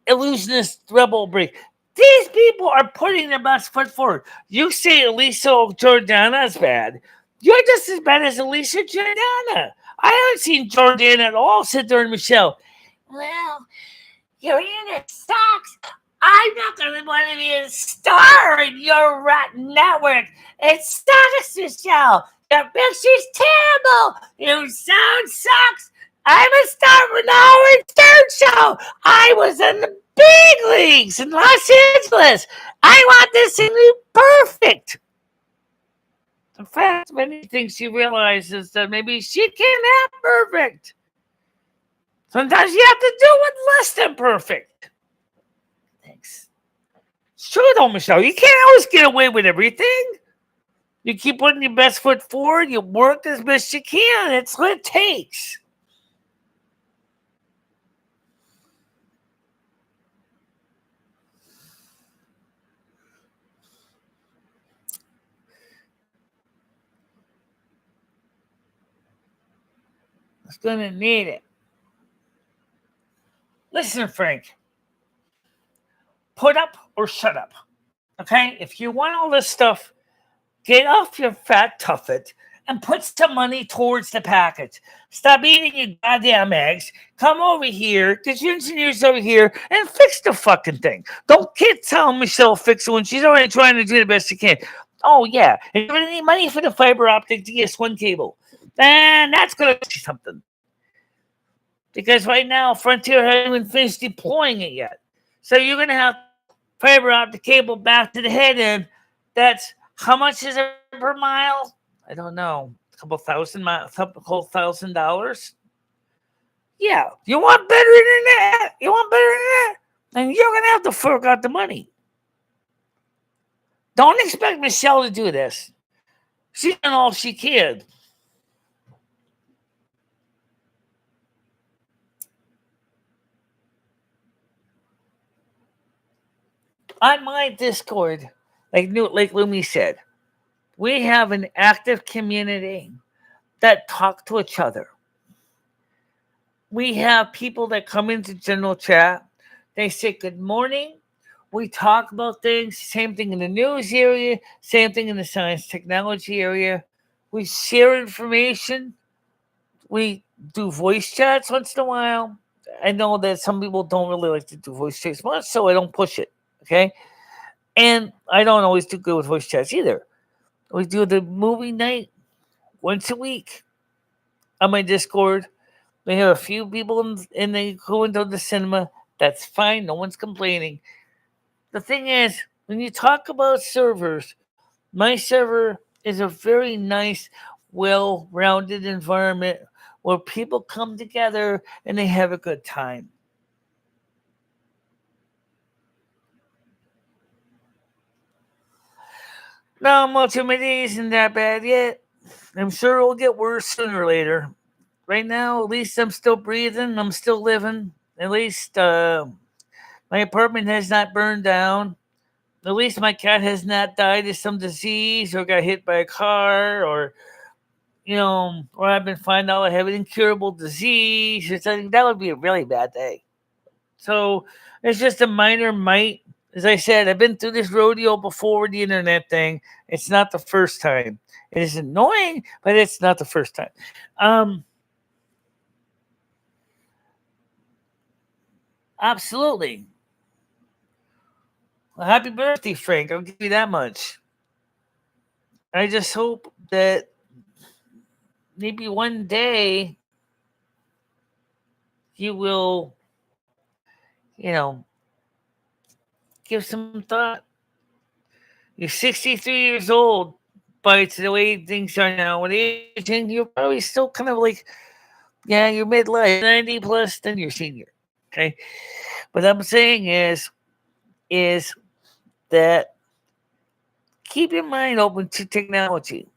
Illusionist Rebel a break. These people are putting their best foot forward. You say Elisa Jordana is bad. You're just as bad as Elisa Jordana. I haven't seen Jordana at all sit there and Michelle. Well, your unit sucks. I'm not going to want to be a star in your rotten network. It sucks, Michelle. Your picture's terrible. Your sound sucks. I'm a star for the Howard Stern show. I was in the big leagues in Los Angeles. I want this to be perfect. In fact, many things she realizes that maybe she can't have perfect. Sometimes you have to do with less than perfect. Thanks. It's true though, Michelle. You can't always get away with everything. You keep putting your best foot forward. You work as best you can. It's what it takes. It's going to need it. Listen, Frank. Put up or shut up. Okay? If you want all this stuff, get off your fat tuffet and put some money towards the package. Stop eating your goddamn eggs. Come over here, get your engineers over here, and fix the fucking thing. Don't keep telling Michelle fix it when she's already trying to do the best she can. Oh, yeah. And you're going to need money for the fiber optic DS1 cable. And that's going to cost you something. Because right now, Frontier hasn't even finished deploying it yet. So you're going to have fiber optic cable back to the head end. That's how much is it per mile? I don't know. A couple $1,000. Yeah. You want better internet? You want better internet? Then you're going to have to fork out the money. Don't expect Michelle to do this. She's done all she can. On my Discord, like Lumi said, we have an active community that talk to each other. We have people that come into general chat. They say good morning. We talk about things. Same thing in the news area. Same thing in the science technology area. We share information. We do voice chats once in a while. I know that some people don't really like to do voice chats much, so I don't push it. Okay. And I don't always do good with voice chats either. We do the movie night once a week on my Discord. We have a few people and they go into the cinema. That's fine. No one's complaining. The thing is, when you talk about servers, my server is a very nice, well rounded environment where people come together and they have a good time. Now, multimedia isn't that bad yet. I'm sure it'll get worse sooner or later. Right now, at least I'm still breathing. I'm still living. At least my apartment has not burned down. At least my cat has not died of some disease or got hit by a car or, or I've been finding out I have an incurable disease or something. That would be a really bad day. So it's just a minor mite. As I said, I've been through this rodeo before with the internet thing. It's not the first time. It is annoying, but it's not the first time. Absolutely. Well, happy birthday, Frank. I'll give you that much. I just hope that maybe one day you will, you know, give some thought. You're 63 years old, but the way things are now with aging, you're probably still kind of like, yeah, you're midlife, 90 plus, then you're senior. Okay. What I'm saying is that keep your mind open to technology.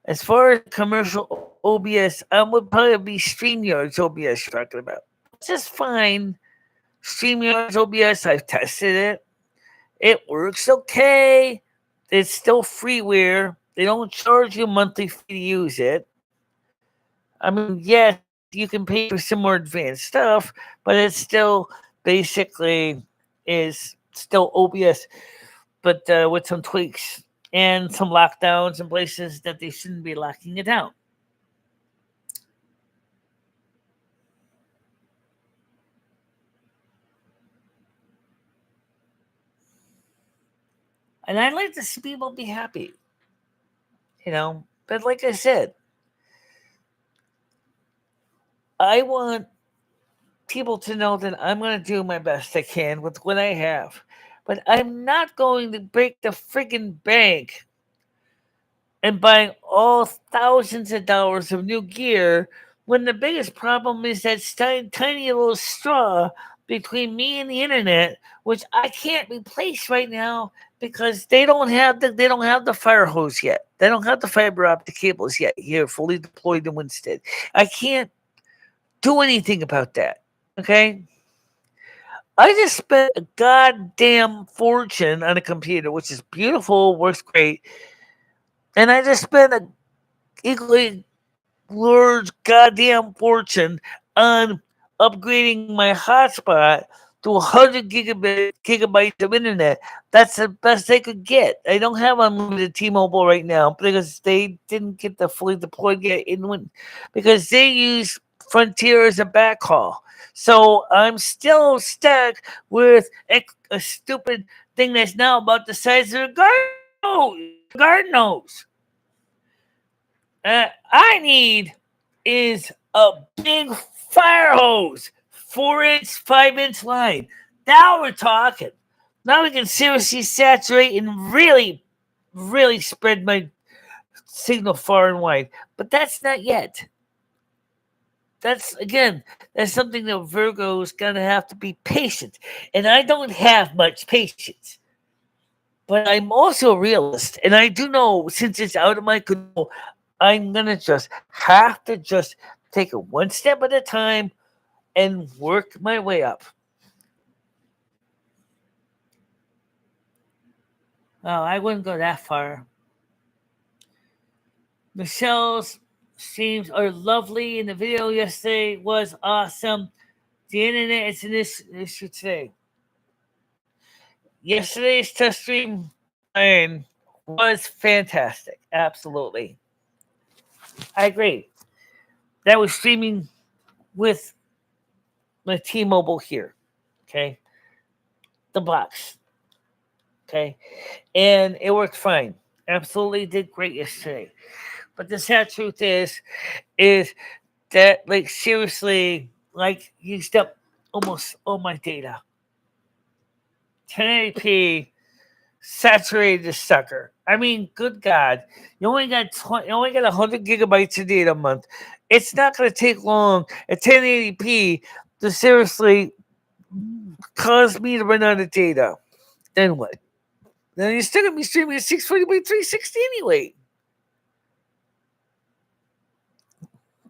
As far as commercial OBS, I would probably be StreamYard's OBS you're talking about. It's just fine. StreamYard's OBS, I've tested it. It works okay. It's still freeware. They don't charge you a monthly fee to use it. I mean, yes, you can pay for some more advanced stuff, but it's still basically is still OBS, but with some tweaks and some lockdowns in places that they shouldn't be locking it down. And I'd like to see people be happy, But like I said, I want people to know that I'm going to do my best I can with what I have. But I'm not going to break the friggin' bank and buying all thousands of dollars of new gear when the biggest problem is that tiny little straw between me and the internet, which I can't replace right now because they don't have the fire hose yet. They don't have the fiber optic cables yet here fully deployed in Winstead. I can't do anything about that. Okay? I just spent a goddamn fortune on a computer, which is beautiful, works great. And I just spent a equally large goddamn fortune on upgrading my hotspot to 100 gigabytes of internet. That's the best they could get. I don't have unlimited T-Mobile right now because they didn't get the fully deployed yet because they use Frontier as a backhaul. So I'm still stuck with a stupid thing that's now about the size of a garden hose. I need is a big fire hose, 4-inch, 5-inch line. Now we're talking. Now we can seriously saturate and really, really spread my signal far and wide. But that's not yet. That's something that Virgo's gonna have to be patient. And I don't have much patience. But I'm also a realist, and I do know since it's out of my control, I'm gonna just have to just take it one step at a time and work my way up. Oh, I wouldn't go that far. Michelle's streams are lovely, and the video yesterday was awesome. The internet is an issue today. Yesterday's test stream was fantastic. Absolutely. I agree. That was streaming with my T-Mobile here. Okay. The box. Okay. And it worked fine. Absolutely did great yesterday. But the sad truth is that, like, seriously, like, used up almost all my data. 1080p saturated the sucker. I mean, good God, you only got 100 gigabytes of data a month. It's not going to take long at 1080p to seriously cause me to run out of data. Then what? Then you're still going to be streaming at 640 by 360 anyway.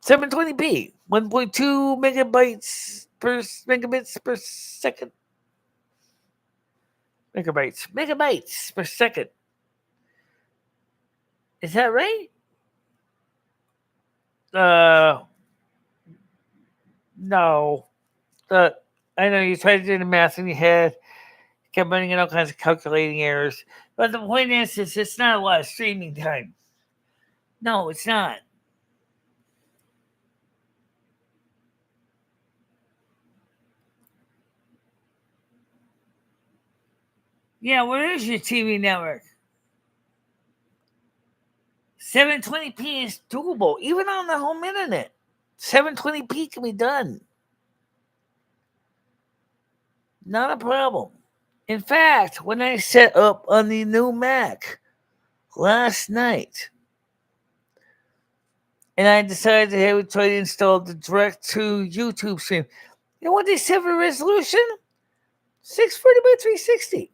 720p, 1.2 megabits per second. Megabytes per second. Is that right? No. I know you tried to do the math in your head, kept running in all kinds of calculating errors. But the point is it's not a lot of streaming time. No, it's not. Yeah, where is your TV network? 720p is doable, even on the home internet. 720p can be done. Not a problem. In fact, when I set up on the new Mac last night, and I decided that I would try to install the direct to YouTube stream, you know what they said for resolution? 640 by 360.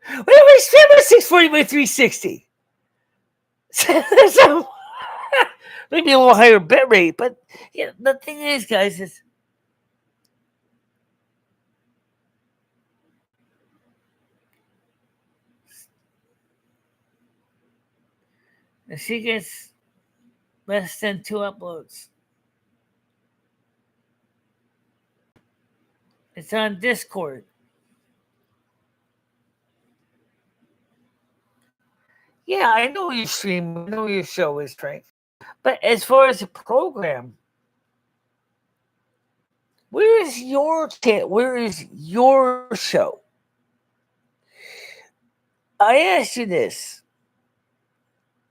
We stream at 640 by 360. So, maybe a little higher bit rate, but yeah, the thing is, guys, is if she gets less than 2 uploads, it's on Discord. Yeah, I know you stream, I know your show is, Frank. But as far as the program, where is your show? I asked you this.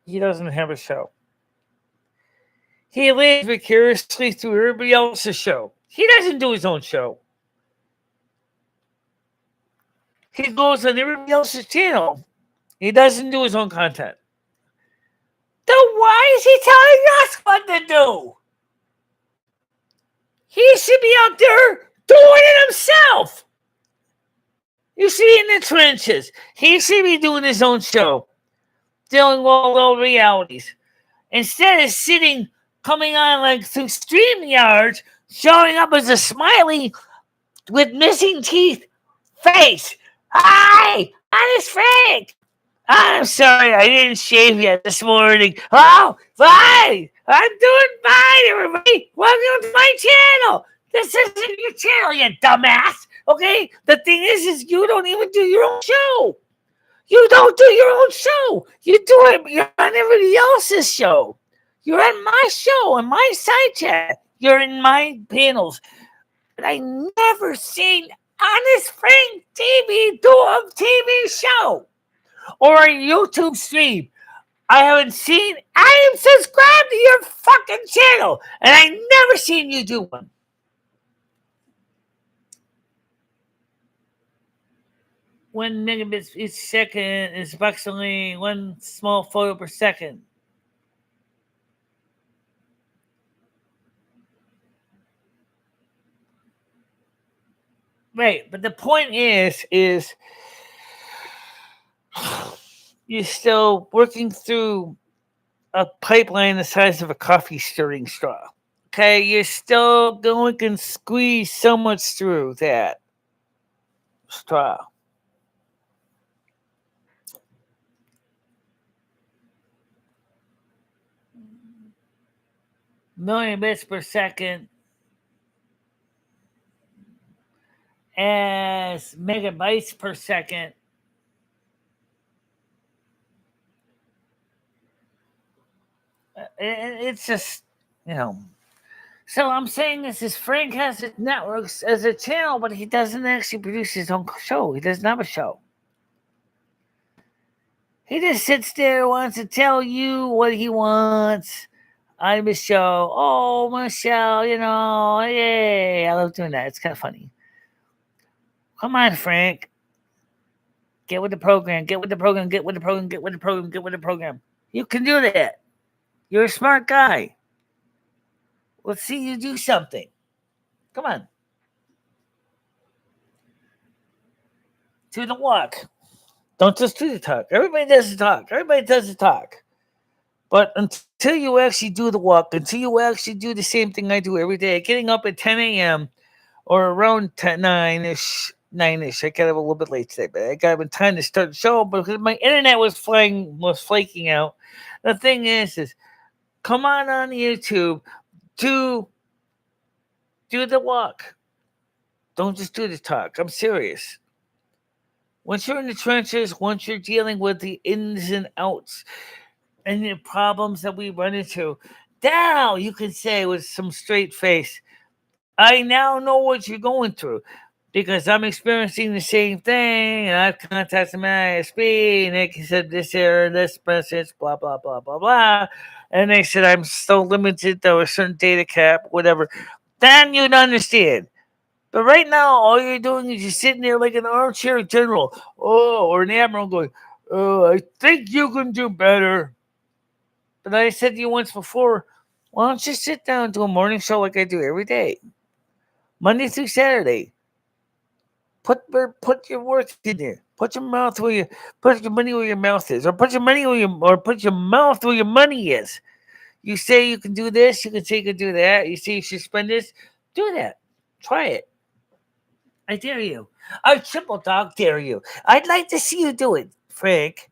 He doesn't have a show. He lives vicariously through everybody else's show. He doesn't do his own show. He goes on everybody else's channel. He doesn't do his own content. Then why is he telling us what to do? He should be out there doing it himself. You see, in the trenches, he should be doing his own show, dealing with all realities. Instead of coming on like through StreamYards, showing up as a smiley with missing teeth face. Hi, Honest Frank. I'm sorry, I didn't shave yet this morning. Oh, fine. I'm doing fine, everybody. Welcome to my channel. This isn't your channel, you dumbass. Okay? The thing is you don't even do your own show. You don't do your own show. You do it. You're on everybody else's show. You're on my show, on my side chat. You're in my panels. But I never seen Honest Frank TV do a TV show or a YouTube stream. I am subscribed to your fucking channel, and I never seen you do one. 1 megabits each second is approximately 1 small photo per second. Right, but the point is you're still working through a pipeline the size of a coffee stirring straw. Okay, you're still going to squeeze so much through that straw. million bits per second as megabytes per second. It's just, you know. So I'm saying this is Frank has his networks as a channel, but he doesn't actually produce his own show. He doesn't have a show. He just sits there, wants to tell you what he wants on his show. Oh, Michelle, yay. I love doing that. It's kind of funny. Come on, Frank. Get with the program. Get with the program. Get with the program. Get with the program. Get with the program. You can do that. You're a smart guy. Let's see you do something. Come on. Do the walk. Don't just do the talk. Everybody does the talk. Everybody does the talk. But until you actually do the walk, until you actually do the same thing I do every day, getting up at 10 a.m. or around 9-ish, 9-ish. I got up a little bit late today, but I got up in time to start the show because my internet was flaking out. The thing is come on YouTube, do the walk. Don't just do the talk. I'm serious. Once you're in the trenches, once you're dealing with the ins and outs and the problems that we run into, now you can say with some straight face, I now know what you're going through because I'm experiencing the same thing and I've contacted my ISP and they said this error, this message, blah, blah, blah, blah, blah. And they said I'm still limited to a certain data cap, whatever. Then you'd understand. But right now, all you're doing is you're sitting there like an armchair general, or an admiral going, "Oh, I think you can do better." But I said to you once before, why don't you sit down and do a morning show like I do every day, Monday through Saturday? Put your work in there. Put your money where your mouth is, or put your mouth where your money is. You say you can do this, you can say you can do that. You say you should spend this, do that. Try it. I dare you. I triple dog dare you. I'd like to see you do it, Frank.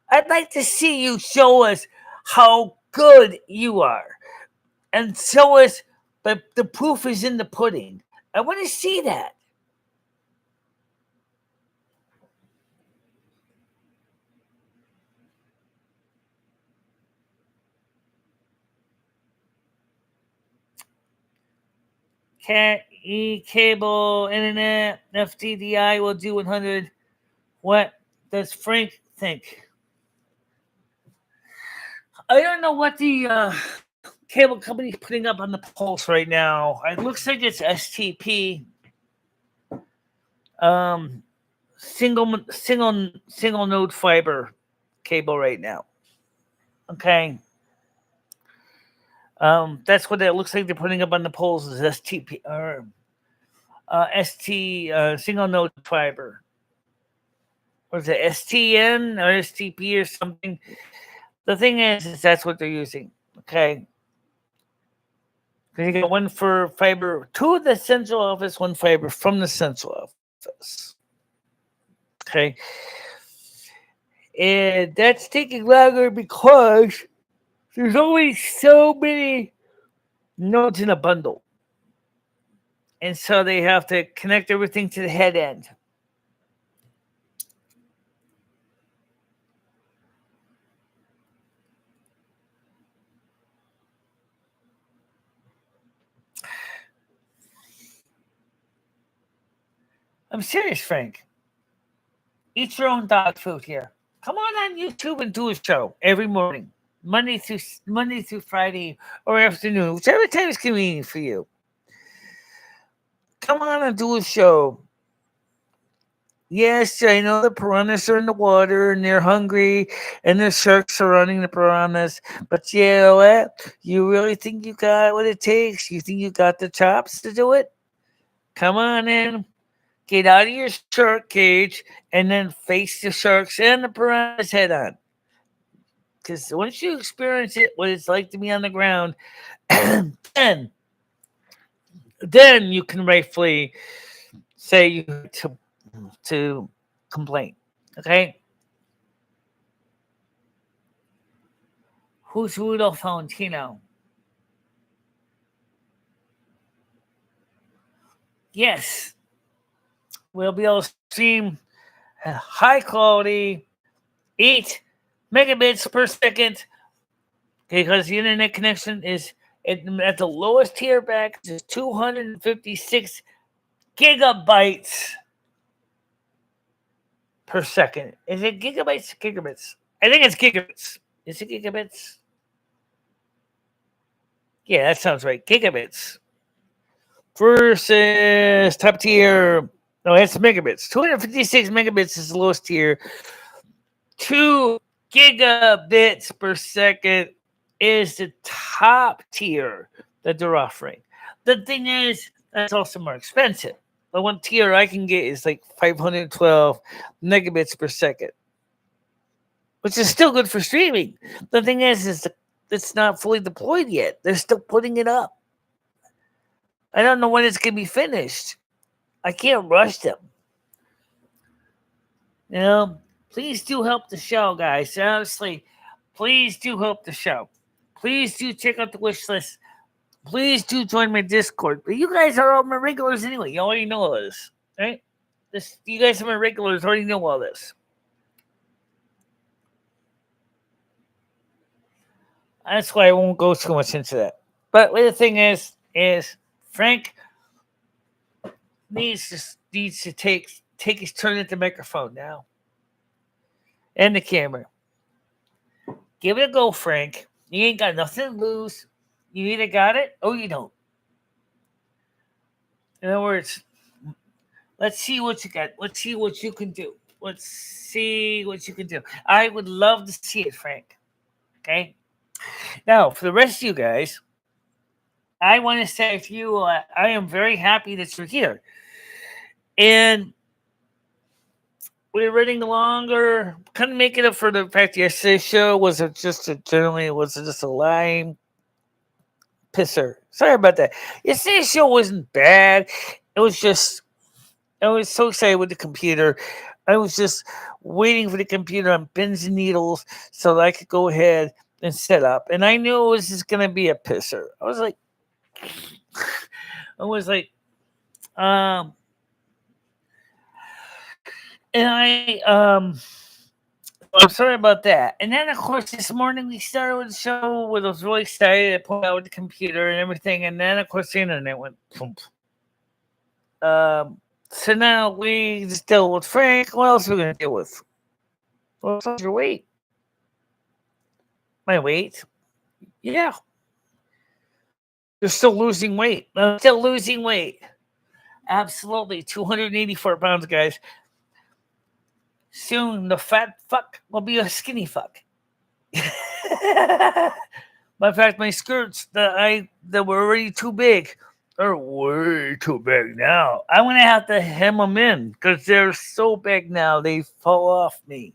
I'd like to see you show us how good you are. And show us, but the proof is in the pudding. I want to see that. Cat E cable internet FTDI will do 100. What does Frank think? I don't know what the cable company's putting up on the pulse right now. It looks like it's STP. Um, single node fiber cable right now. Okay. That's what it looks like they're putting up on the poles is STP or single node fiber. Or is it STN or STP or something? The thing is that's what they're using. Okay. Because you get one for fiber to the central office, one fiber from the central office. Okay. And that's taking longer because there's only so many nodes in a bundle. And so they have to connect everything to the head end. I'm serious, Frank. Eat your own dog food here. Come on YouTube and do a show every morning, Monday through Friday or afternoon, whichever time is convenient for you. Come on and do a show. Yes, I know the piranhas are in the water and they're hungry and the sharks are running the piranhas. But you know what? You really think you got what it takes? You think you got the chops to do it? Come on in. Get out of your shark cage and then face the sharks and the piranhas head on. Because once you experience it, what it's like to be on the ground, then you can rightfully say you to complain. Okay? Who's Rudolph Valentino? yes, we'll be able to stream high quality 8 megabits per second because the internet connection is at the lowest tier package is 256 gigabytes per second. Is it gigabytes or gigabits? I think it's gigabits. Is it gigabits? Yeah, that sounds right. Gigabits versus top tier. No, it's megabits. 256 megabits is the lowest tier. 2 gigabits per second is the top tier that they're offering. The thing is, that's also more expensive. The one tier I can get is like 512 megabits per second, which is still good for streaming. The thing is it's not fully deployed yet. They're still putting it up. I don't know when it's going to be finished. I can't rush them. You know, please do help the show, guys. Honestly, please do help the show. Please do check out the wish list. Please do join my Discord. But you guys are all my regulars anyway. You already know all this, right? You guys are my regulars. Already know all this. That's why I won't go too much into that. But the thing is Frank needs to take his turn at the microphone now. And the camera. Give it a go, Frank. You ain't got nothing to lose. You either got it or you don't. In other words, let's see what you got. Let's see what you can do. Let's see what you can do. I would love to see it, Frank. Okay? Now, for the rest of you guys, I want to say to you, I am very happy that you're here. And we're running longer. Kind of make it up for the fact yesterday's show was just a lame pisser. Sorry about that. Yesterday's show wasn't bad. It was just, I was so excited with the computer. I was just waiting for the computer on pins and needles so that I could go ahead and set up. And I knew it was just going to be a pisser. I was like, and I'm sorry about that. And then, of course, this morning we started with the show where I was really excited. I pulled out with the computer and everything. And then, of course, the internet went boom. So now we just deal with Frank. What else are we going to deal with? What's your weight? My weight? Yeah. You're still losing weight. I'm still losing weight. Absolutely. 284 pounds, guys. Soon the fat fuck will be a skinny fuck. Matter of fact, my skirts that were already too big are way too big now. I'm gonna have to hem them in because they're so big now they fall off me.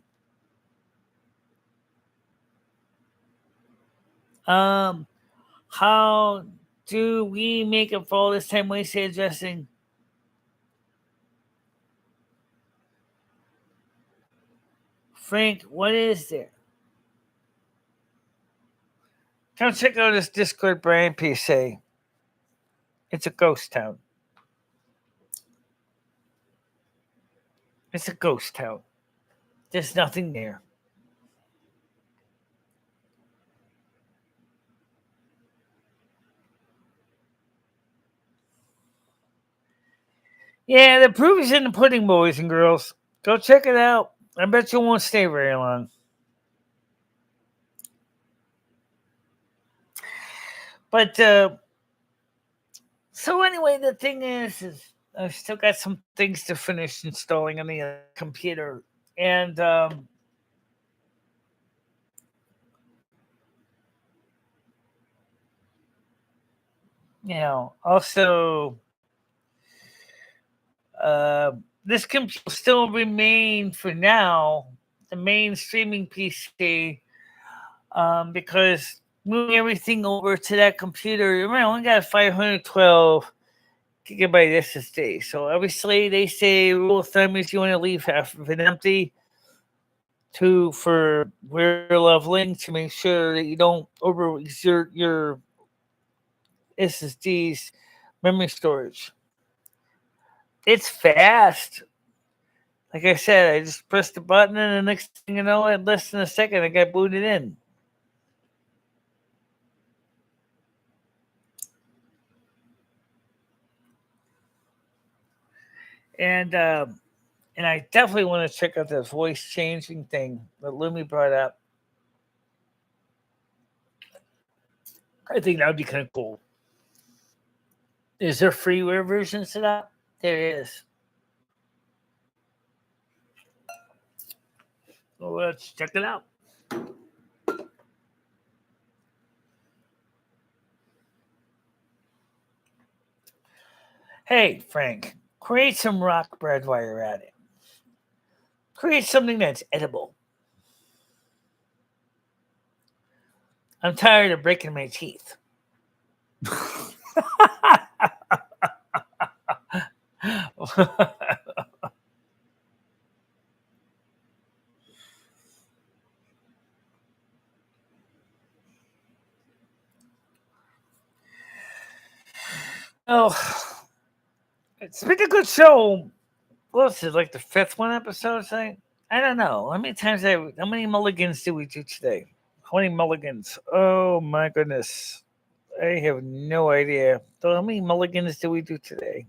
How do we make it fall this time? We say dressing. Frank, what is there? Come check out this Discord brand PC. It's a ghost town. It's a ghost town. There's nothing there. Yeah, the proof is in the pudding, boys and girls. Go check it out. I bet you won't stay very long. But so anyway, the thing is I've still got some things to finish installing on the computer, and also this computer will still remain for now the main streaming PC because moving everything over to that computer, I only got a 512 gigabyte SSD. So obviously they say rule of thumb is you want to leave half of it empty for wear leveling to make sure that you don't overexert your SSD's memory storage. It's fast. Like I said, I just pressed the button, and the next thing you know, in less than a second, I got booted in. And I definitely want to check out this voice changing thing that Lumi brought up. I think that would be kind of cool. Is there freeware versions of that? There is. Well, let's check it out. Hey, Frank, create some rock bread while you're at it. Create something that's edible. I'm tired of breaking my teeth. Oh, it's been a good show. What's it, like the fifth one episode? I don't know. How many mulligans did we do today? How many mulligans? Oh my goodness. I have no idea. So how many mulligans did we do today?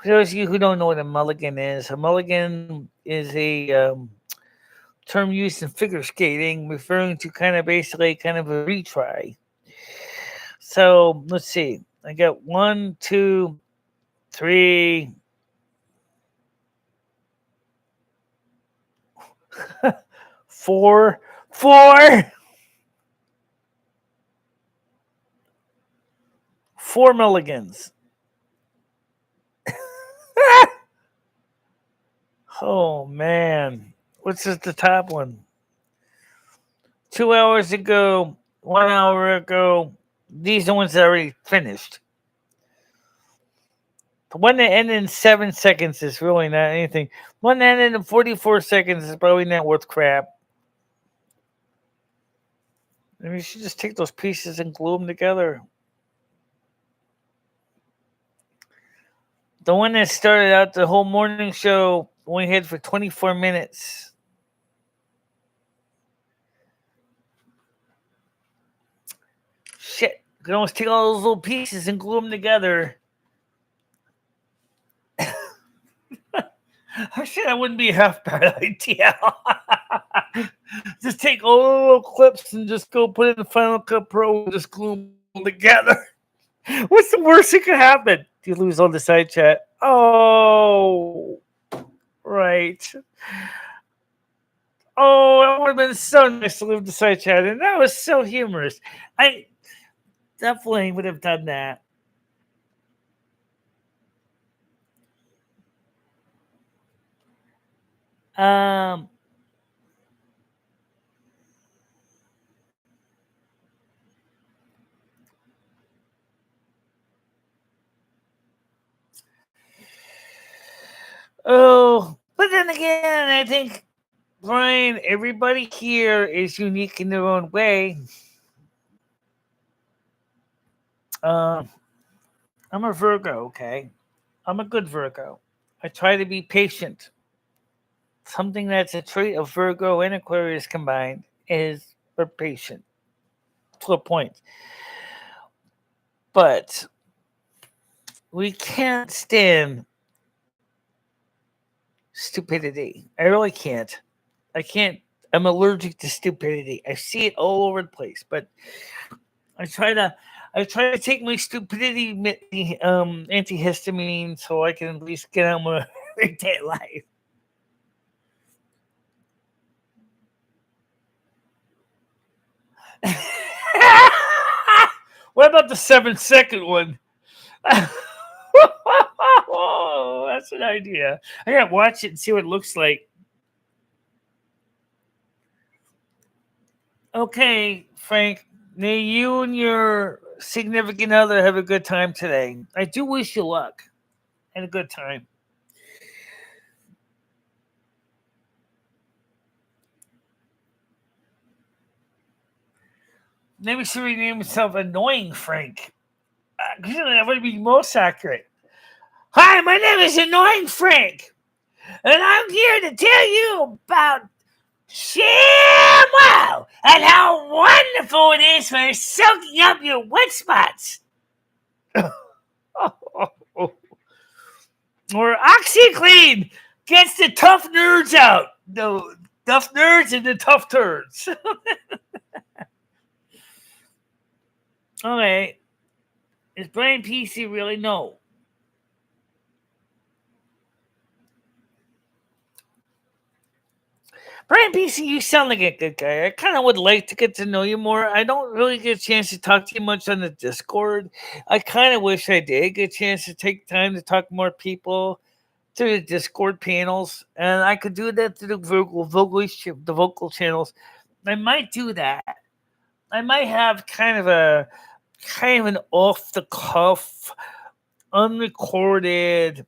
For those of you who don't know what a mulligan is, a mulligan is a term used in figure skating, referring to kind of a retry. So let's see. I got 1, 2, 3, 4, 4 mulligans. Oh man, what's the top one? 2 hours ago, 1 hour ago. These are the ones that already finished. The one that ended in 7 seconds is really not anything. One that ended in 44 seconds is probably not worth crap. I mean, you should just take those pieces and glue them together. The one that started out the whole morning show went ahead for 24 minutes. Shit. You can almost take all those little pieces and glue them together. Shit, that wouldn't be a half bad idea. Just take all the little clips and just go put it in Final Cut Pro and just glue them together. What's the worst that could happen? You lose all the side chat. Oh, right. Oh, it would have been so nice to leave the side chat, and that was so humorous. I definitely would have done that. Um, oh, but then again, I think, Brian, everybody here is unique in their own way. I'm a Virgo, okay? I'm a good Virgo. I try to be patient. Something that's a trait of Virgo and Aquarius combined is we're patient to a point. But we can't stand stupidity. I really can't. I can't. I'm allergic to stupidity. I see it all over the place. But I try to take my stupidity antihistamine so I can at least get on with everyday life. What about the 7-second one? Oh, that's an idea. I gotta watch it and see what it looks like. Okay, Frank. May you and your significant other have a good time today. I do wish you luck and a good time. Maybe should rename himself Annoying Frank. That would be most accurate. Hi, my name is Annoying Frank, and I'm here to tell you about ShamWow and how wonderful it is for soaking up your wet spots. Or OxyClean gets the tough nerds out. The tough nerds and the tough turds. Okay. Is Brian PC really? No. Brian PC, you sound like a good guy. I kind of would like to get to know you more. I don't really get a chance to talk to you much on the Discord. I kind of wish I did get a chance to take time to talk to more people through the Discord panels, and I could do that through the vocal channels. I might do that. I might have kind of an off the cuff, unrecorded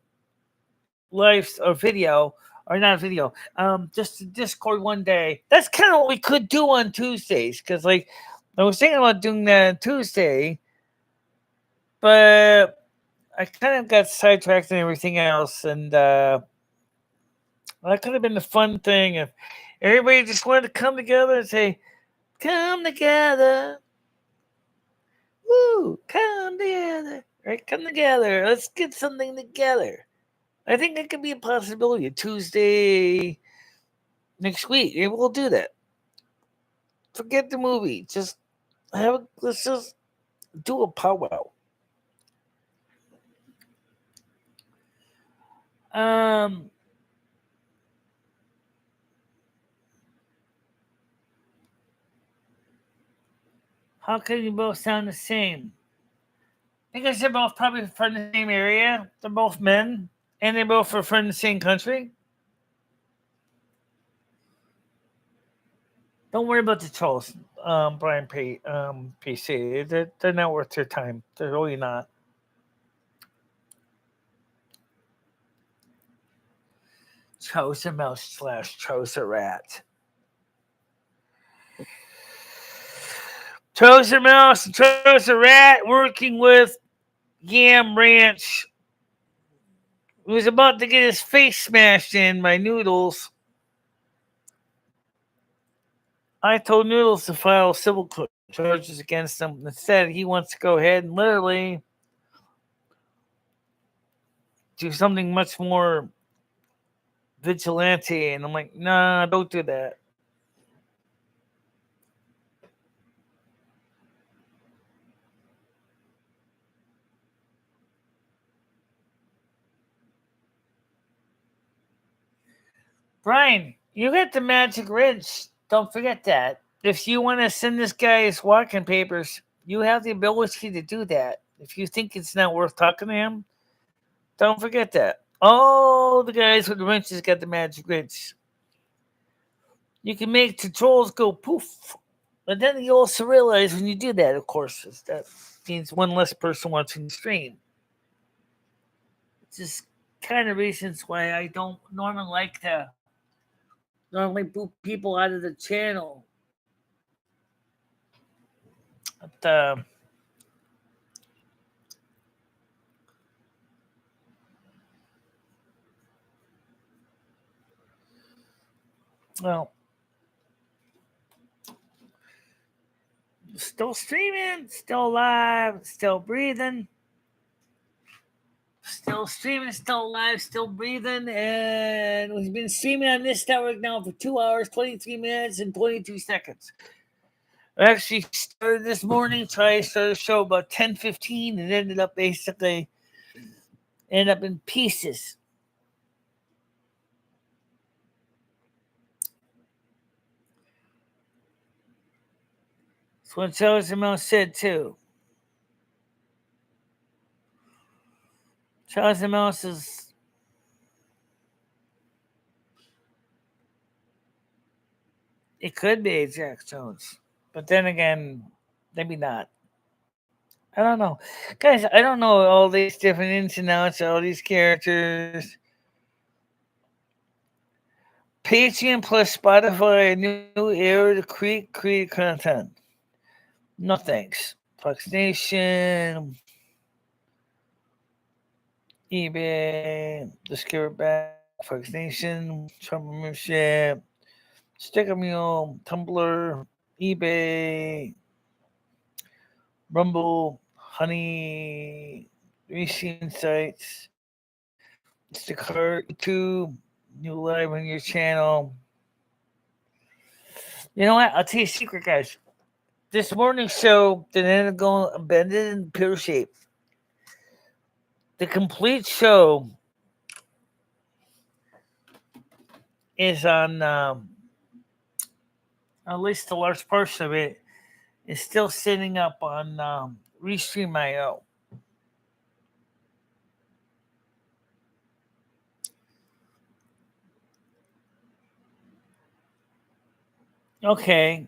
live or video, or not video, just a Discord one day. That's kind of what we could do on Tuesdays, because like I was thinking about doing that on Tuesday, but I kind of got sidetracked and everything else, and that could have been the fun thing if everybody just wanted to come together and say, "Come together, woo, come together, right? Come together, let's get something together." I think that could be a possibility. Tuesday next week, maybe we'll do that. Forget the movie. Let's just do a powwow. Um, how can you both sound the same? Because they're both probably from the same area. They're both men, and they both are from the same country. Don't worry about the trolls, Brian PC. They're not worth your time. They're really not. Trouser mouse slash trouser rat. Trouser mouse and trouser rat working with Yam Ranch, who was about to get his face smashed in by Noodles. I told Noodles to file civil charges against him. Instead, he wants to go ahead and literally do something much more vigilante. And I'm like, nah, don't do that. Brian, you got the magic wrench. Don't forget that. If you want to send this guy his walking papers, you have the ability to do that. If you think it's not worth talking to him, don't forget that. All the guys with the wrenches got the magic wrench. You can make the trolls go poof. But then you also realize when you do that, of course, that means one less person watching the stream. It's just kind of reasons why I don't normally like to normally boot people out of the channel. But, well, still streaming, still live, still breathing. Still streaming, still live, still breathing, and we've been streaming on this network now for 2 hours, 23 minutes, and 22 seconds. I actually started this morning, tried to start a show about 10:15, and ended up in pieces. That's what Charles Mouse said too. Charles Mouse is it could be Jack Jones, but then again, maybe not. I don't know, guys. I don't know all these different ins and outs, all these characters. Patreon plus Spotify, a new era to create content. No thanks. Fox Nation. eBay, Discover Back, Fox Nation, Trump membership, Sticker Mule, Tumblr, eBay, Rumble, Honey, Receive sites, Instacart, YouTube, new live on your channel. You know what? I'll tell you a secret, guys. This morning's show that ended up going abandoned in pure shape. The complete show is on, at least the large portion of it, is still sitting up on Restream.io. Okay.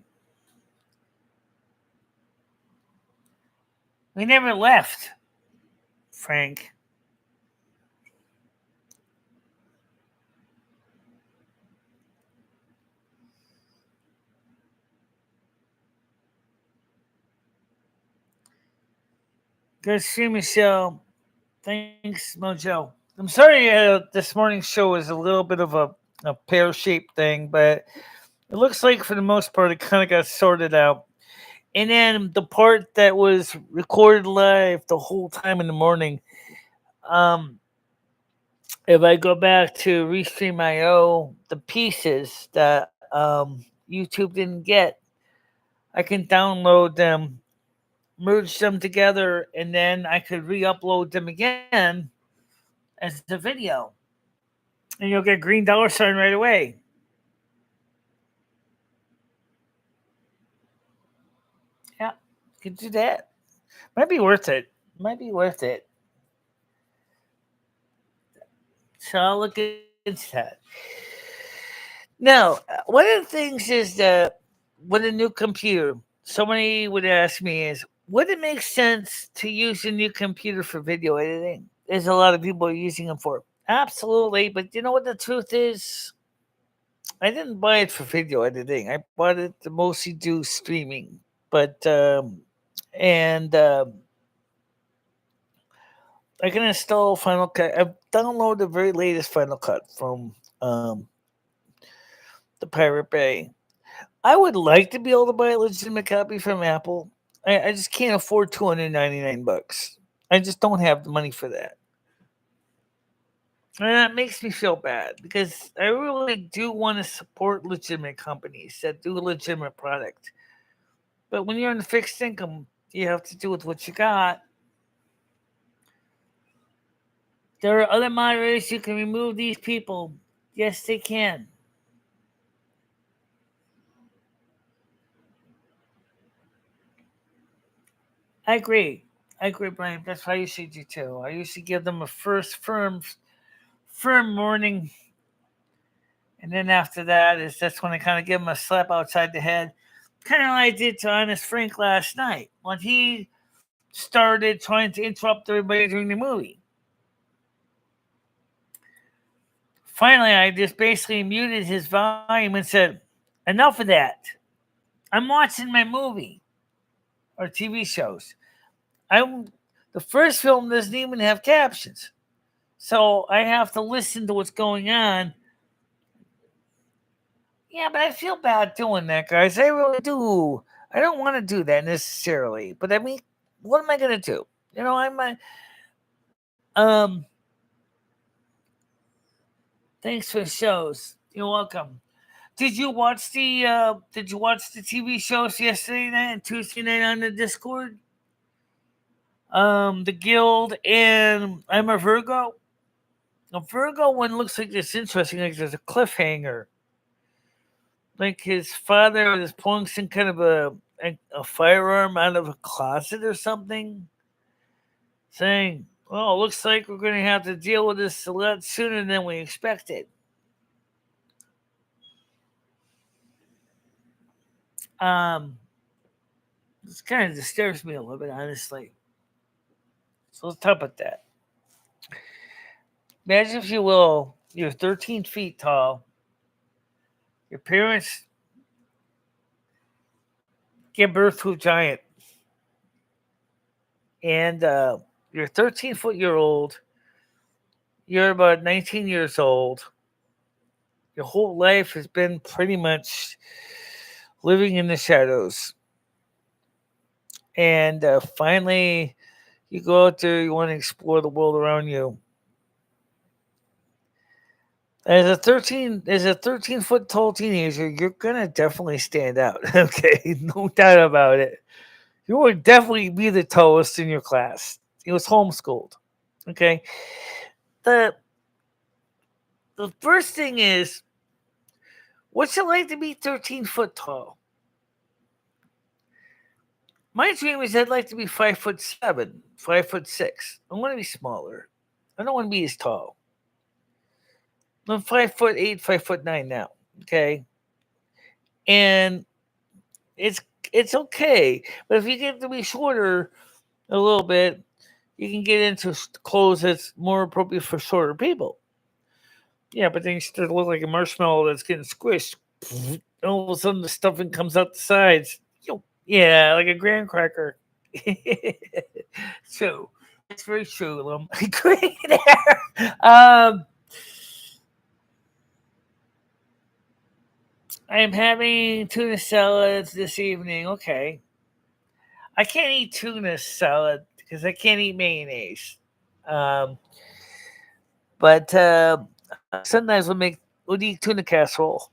We never left, Frank. Good streaming show. Thanks, Mojo. I'm sorry this morning's show was a little bit of a pear-shaped thing, but it looks like for the most part it kind of got sorted out. And then the part that was recorded live the whole time in the morning, if I go back to Restream.io, the pieces that YouTube didn't get, I can download them, merge them together, and then I could re-upload them again as a video. And you'll get green dollar sign right away. Yeah, you can do that. Might be worth it. Might be worth it. So I'll look into that. Now, one of the things is that with a new computer, somebody would ask me is, would it make sense to use a new computer for video editing? There's a lot of people using them for. Absolutely, but you know what the truth is? I didn't buy it for video editing. I bought it to mostly do streaming. But and I can install Final Cut. I've downloaded the very latest Final Cut from the Pirate Bay. I would like to be able to buy a legitimate copy from Apple. I just can't afford $299. I just don't have the money for that. And that makes me feel bad because I really do want to support legitimate companies that do a legitimate product. But when you're on a fixed income, you have to do with what you got. There are other moderators who can remove these people. Yes, they can. I agree. I agree, Brian. That's what I usually do too. I usually give them a first firm warning, and then after that is that's when I kind of give them a slap outside the head, kind of like I did to Honest Frank last night when he started trying to interrupt everybody during the movie. Finally, I just basically muted his volume and said, "Enough of that. I'm watching my movie or TV shows. The first film doesn't even have captions, so I have to listen to what's going on." Yeah, but I feel bad doing that, guys. I really do. I don't want to do that necessarily, but I mean, what am I gonna do? You know, um. Thanks for the shows. You're welcome. Did you watch the TV shows yesterday night and Tuesday night on the Discord? The Guild and I'm a Virgo. The Virgo one looks like it's interesting. Like there's a cliffhanger. Like his father is pulling some kind of a firearm out of a closet or something, saying, "Well, it looks like we're going to have to deal with this a lot sooner than we expected." This kind of disturbs me a little bit, honestly. So let's talk about that. Imagine, if you will, you're 13 feet tall. Your parents give birth to a giant, and you're a 13-foot-year-old, You're about 19 years old. Your whole life has been pretty much living in the shadows. And finally, you go out there, you want to explore the world around you. As a 13 foot tall teenager, you're gonna definitely stand out. Okay, no doubt about it. You would definitely be the tallest in your class. It was homeschooled. Okay. The the first thing is, what's it like to be 13 foot tall? My dream is I'd like to be 5'7", 5'6". I want to be smaller. I don't want to be as tall. I'm 5'8", 5'9" now. Okay. And it's it's okay. But if you get to be shorter a little bit, you can get into clothes that's more appropriate for shorter people. Yeah, but then you start to look like a marshmallow that's getting squished. All of a sudden, the stuffing comes out the sides. Yeah, like a graham cracker. True. It's very true, Lum. I agree there. I'm having tuna salads this evening. Okay. I can't eat tuna salad because I can't eat mayonnaise. Um, but sometimes we'll eat tuna casserole.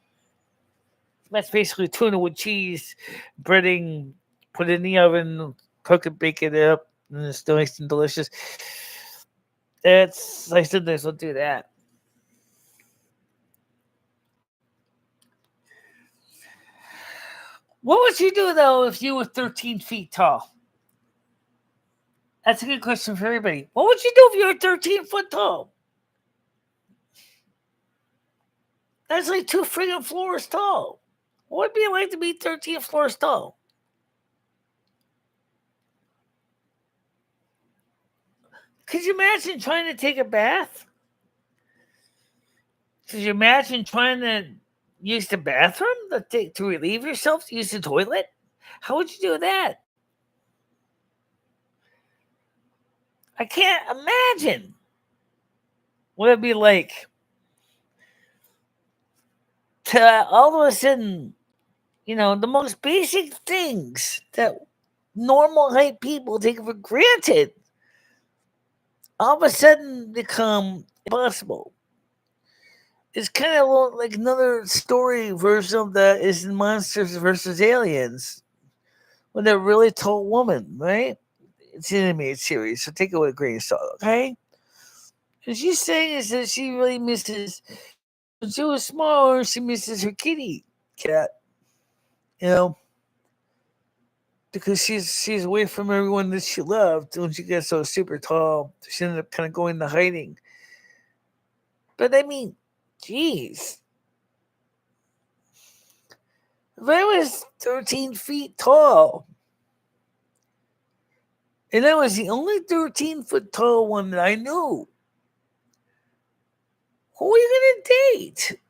That's basically tuna with cheese, breading, put it in the oven, cook it, bake it up, and it's nice and delicious. I sometimes will do that. What would you do though if you were 13 feet tall? That's a good question for everybody. What would you do if you were 13 foot tall? That's like 2 friggin' floors tall. What would it be like to be 13 floors tall? Could you imagine trying to take a bath? Could you imagine trying to use the bathroom to relieve yourself, to use the toilet? How would you do that? I can't imagine what it'd be like to all of a sudden, the most basic things that normal height people take for granted all of a sudden become impossible. It's kind of like another story version of that is in Monsters versus Aliens, with a really tall woman, right? It's an animated series, so take it with a grain of salt, okay? And she's saying is that she really misses, when she was smaller, she misses her kitty cat, you know, because she's away from everyone that she loved when she gets so super tall. She ended up kind of going into hiding. But I mean, geez. If I was 13 feet tall, and I was the only 13-foot tall one that I knew, who are you going to date?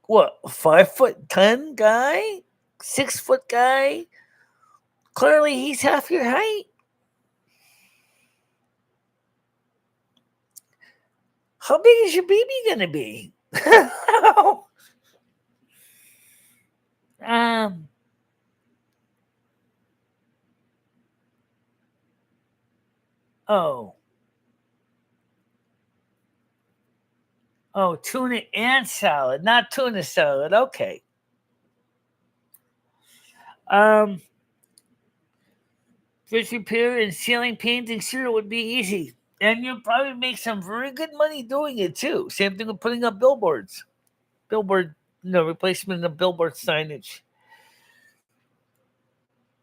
What, a 5'10" guy? 6-foot guy? Clearly, he's half your height. How big is your baby going to be? um, oh. Oh, tuna and salad, not tuna salad. Okay. Um, fish repair and ceiling painting sure would be easy. And you'll probably make some very good money doing it too. Same thing with putting up billboards. Replacement of billboard signage.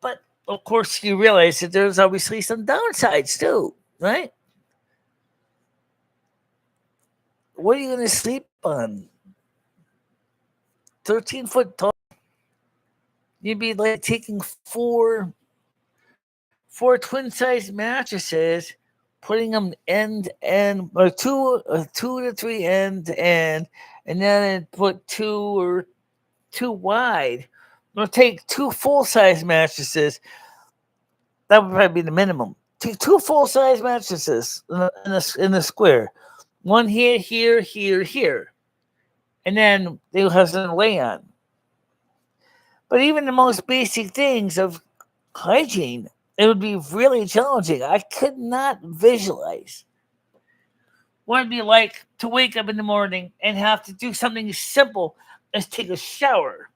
But of course, you realize that there's obviously some downsides too, right? What are you going to sleep on? 13-foot tall. You'd be like taking four twin size mattresses, putting them end to end, or two to three end to end, and then put two wide. Or take two full size mattresses. That would probably be the minimum. Take two full size mattresses in a square, One here. And then they'll have something to lay on. But even the most basic things of hygiene, it would be really challenging. I could not visualize what it'd be like to wake up in the morning and have to do something as simple as take a shower.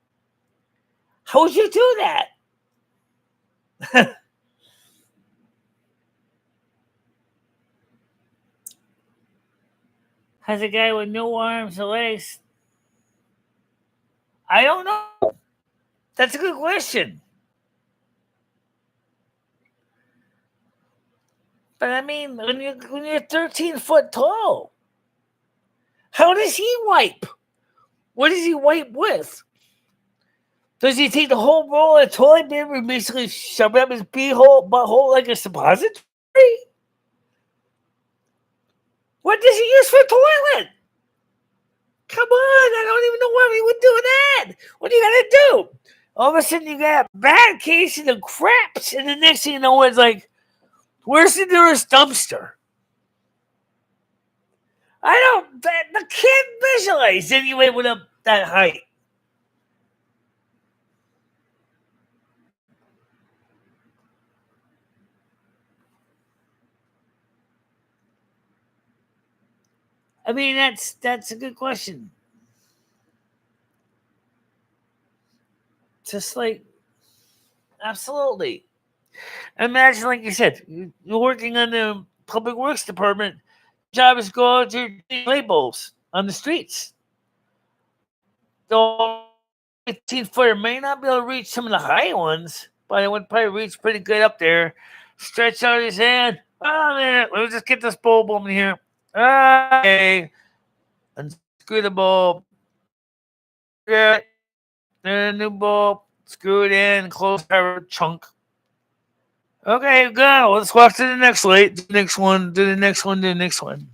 How would you do that? Has a guy with no arms or legs? I don't know. That's a good question. But I mean, when you're 13 foot tall, how does he wipe? What does he wipe with? Does he take the whole roll of toilet paper and basically shove it up his butthole like a suppository? What does he use for a toilet? Come on, I don't even know why we would do that. What do you gotta do? All of a sudden you got a bad case of the craps, and the next thing you know, it's like, where's the nearest dumpster? I can't visualize anyway with that height. I mean, that's a good question. Just like, absolutely. Imagine, like you said, you're working on the public works department. Job is go out to labels on the streets. The 18-footer may not be able to reach some of the high ones, but it would probably reach pretty good up there. Stretch out his hand. Oh, man, let me just get this bulb in here. Okay. Unscrew the bulb. Get a new bulb. Screw it in. Close the chunk. Okay, go. Let's walk to the next light. Do the next one. Do the next one. Do the next one.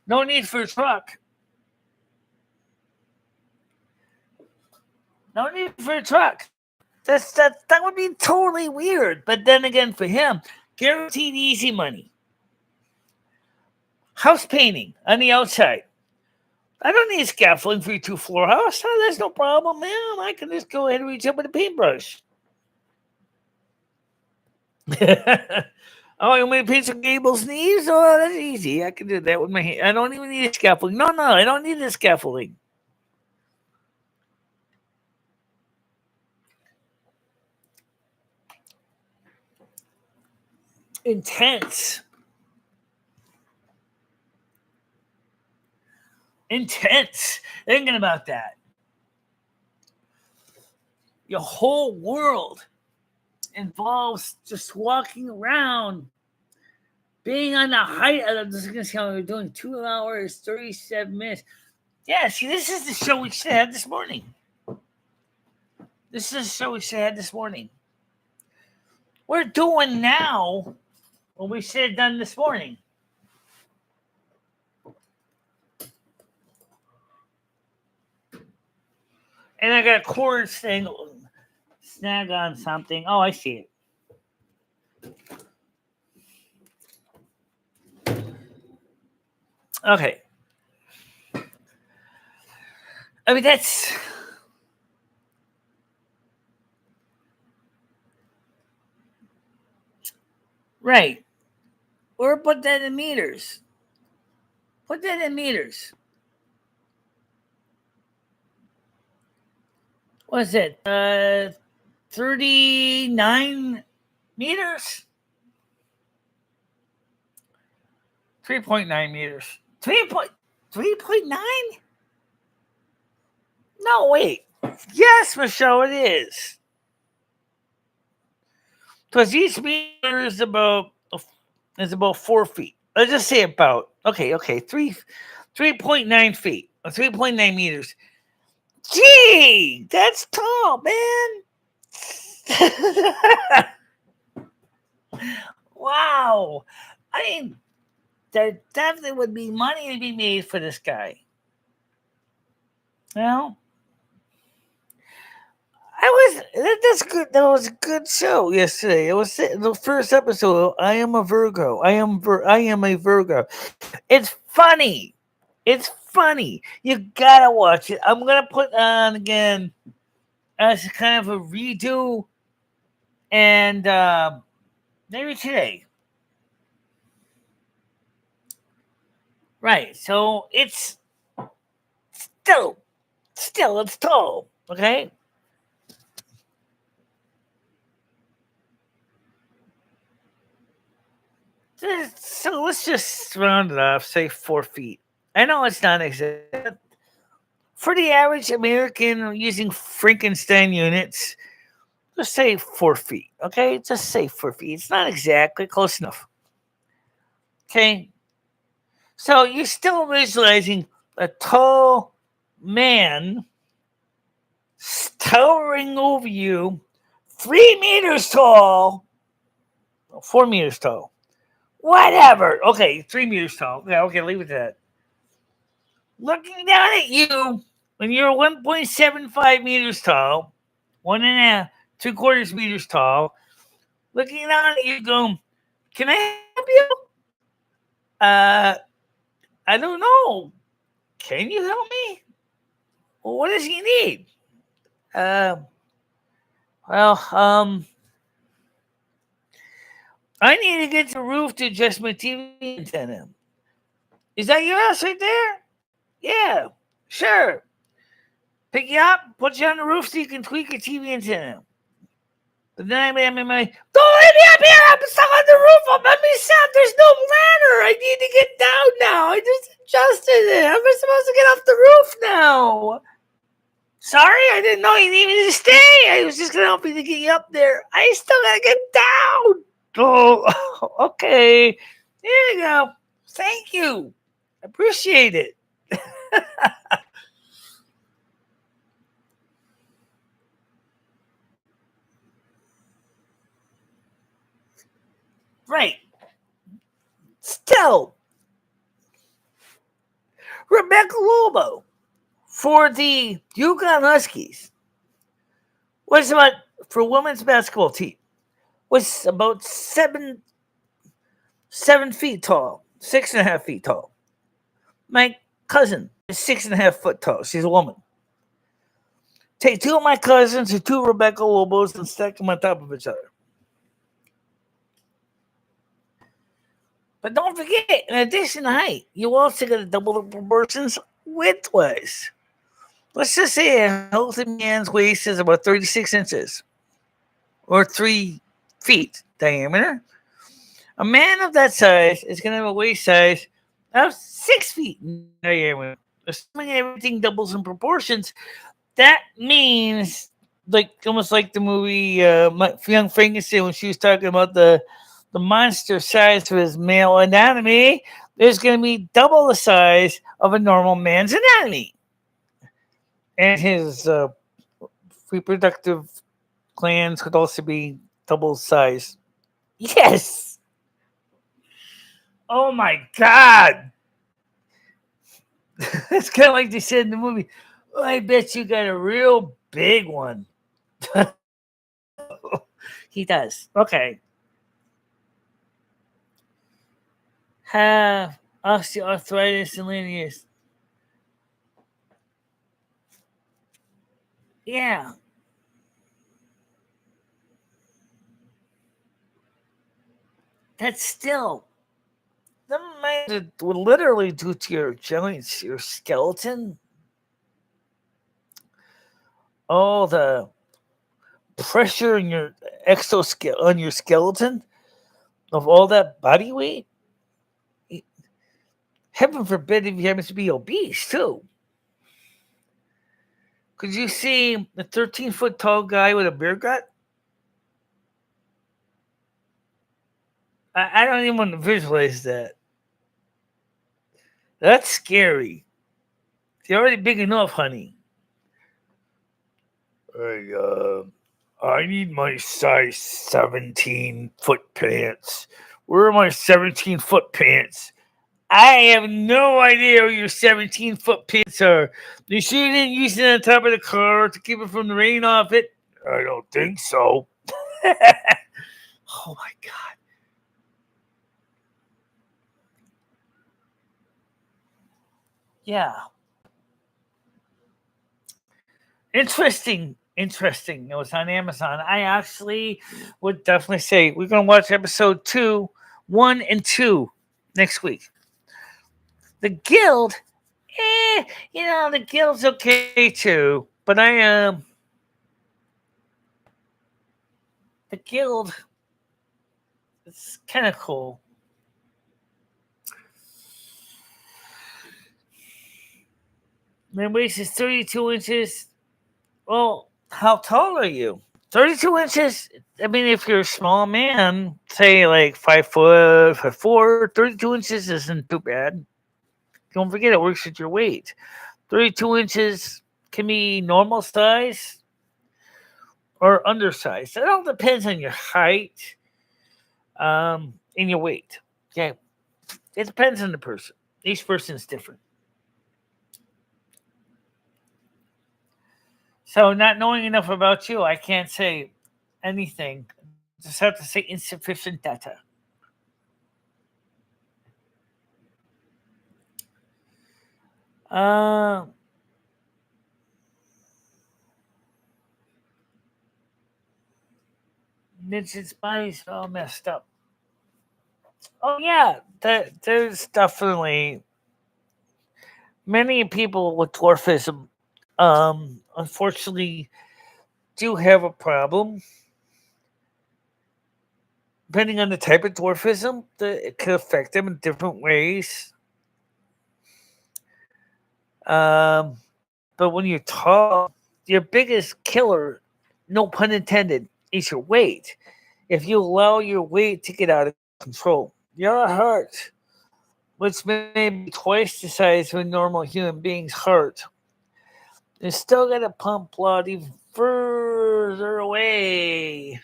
No need for a truck. No need for a truck. That would be totally weird. But then again, for him, guaranteed easy money. House painting on the outside. I don't need scaffolding for your 2-floor house. Oh, that's no problem, man. I can just go ahead and reach up with a paintbrush. Oh, you want me to paint some gables knees? Oh, that's easy. I can do that with my hand. I don't even need a scaffolding. No, I don't need a scaffolding. Intense. Thinking about that. Your whole world involves just walking around, being on the height of this is going to see how we're doing 2 hours, 37 minutes. Yeah, see, this is the show we should have this morning. We're doing now what we should have done this morning. And I got a cord thing snag on something. Oh, I see it. Okay. I mean, that's... Right. Or put that in meters. What is it? 39 meters? 3.9 meters. 3.9? No, wait. Yes, Michelle, it is. Because each meter is about 4 feet. Let's just say about 3.9 feet or 3.9 meters. Gee, that's tall, man. Wow. I mean, there definitely would be money to be made for this guy. Well, That's good. That was a good show yesterday. It was the first episode. I am a Virgo. I am a Virgo. It's funny. It's funny. You gotta watch it. I'm gonna put on again as kind of a redo, and maybe today. Right. So it's still it's tall. Okay. So let's just round it off. Say 4 feet. I know it's not exact. For the average American using Frankenstein units, just say 4 feet. Okay, just say 4 feet. It's not exactly close enough. Okay. So you're still visualizing a tall man towering over you, 3 meters tall, 4 meters tall, whatever. Okay, 3 meters tall. Yeah, okay, leave it at that. Looking down at you when you're 1.75 meters tall, 1.75 meters tall, looking down at you, going, "Can I help you? Uh, I don't know. Can you help me? Well, what does he need? Uh, well, I need to get to the roof to adjust my TV antenna. Is that your house right there? Yeah, sure. Pick you up, put you on the roof so you can tweak your TV antenna. But then I'm in my, don't let me up here. I'm stuck on the roof. I'm on me set. There's no ladder. I need to get down now. I just adjusted it. How am I supposed to get off the roof now? Sorry, I didn't know you needed to stay. I was just going to help you to get you up there. I still got to get down. Oh, okay. There you go. Thank you. Appreciate it. Right. Still, Rebecca Lobo for the Yukon Huskies was about, for women's basketball team, was about 7 feet tall, 6.5 feet tall. My cousin is 6.5 foot tall. She's a woman. Take two of my cousins or two Rebecca Lobos and stack them on top of each other. But don't forget, in addition to height, you also got to double the proportions widthwise. Let's just say a healthy man's waist is about 36 inches or 3 feet diameter. A man of that size is going to have a waist size of 6 feet diameter. Assuming everything doubles in proportions, that means, like almost like the movie Young Frankenstein when she was talking about the monster size of his male anatomy, there's going to be double the size of a normal man's anatomy. And his reproductive glands could also be double size. Yes! Oh my God! It's kind of like they said in the movie, oh, I bet you got a real big one. He does. Okay. Have osteoarthritis and linears. Yeah. That's still, that might would literally do to your joints, your skeleton. All the pressure in your exoskeleton, on your skeleton, of all that body weight. Heaven forbid if you happen to be obese too. Could you see a 13-foot tall guy with a beer gut? I don't even want to visualize that. That's scary. You're already big enough, honey. Hey, I need my size 17-foot pants. Where are my 17-foot pants? I have no idea where your 17-foot pants are. You sure you didn't use it on top of the car to keep it from the rain off it? I don't think so. Oh my God. Yeah. Interesting. It was on Amazon. I actually would definitely say we're going to watch episode 1 and 2 next week. The Guild, the Guild's okay too, but the Guild, it's kind of cool. My waist is 32 inches. Well, how tall are you? 32 inches. I mean, if you're a small man, say like 5'4", 32 inches isn't too bad. Don't forget it works with your weight. 32 inches can be normal size or undersized. It all depends on your height and your weight. Okay. It depends on the person. Each person's different. So, not knowing enough about you, I can't say anything. Just have to say insufficient data. Uh, Midget's body's all messed up. Oh yeah, there's definitely many people with dwarfism. Unfortunately, do have a problem. Depending on the type of dwarfism, it could affect them in different ways. But when you're tall, your biggest killer, no pun intended, is your weight. If you allow your weight to get out of control, your heart, which may be twice the size of a normal human being's heart, is still going to pump blood even further away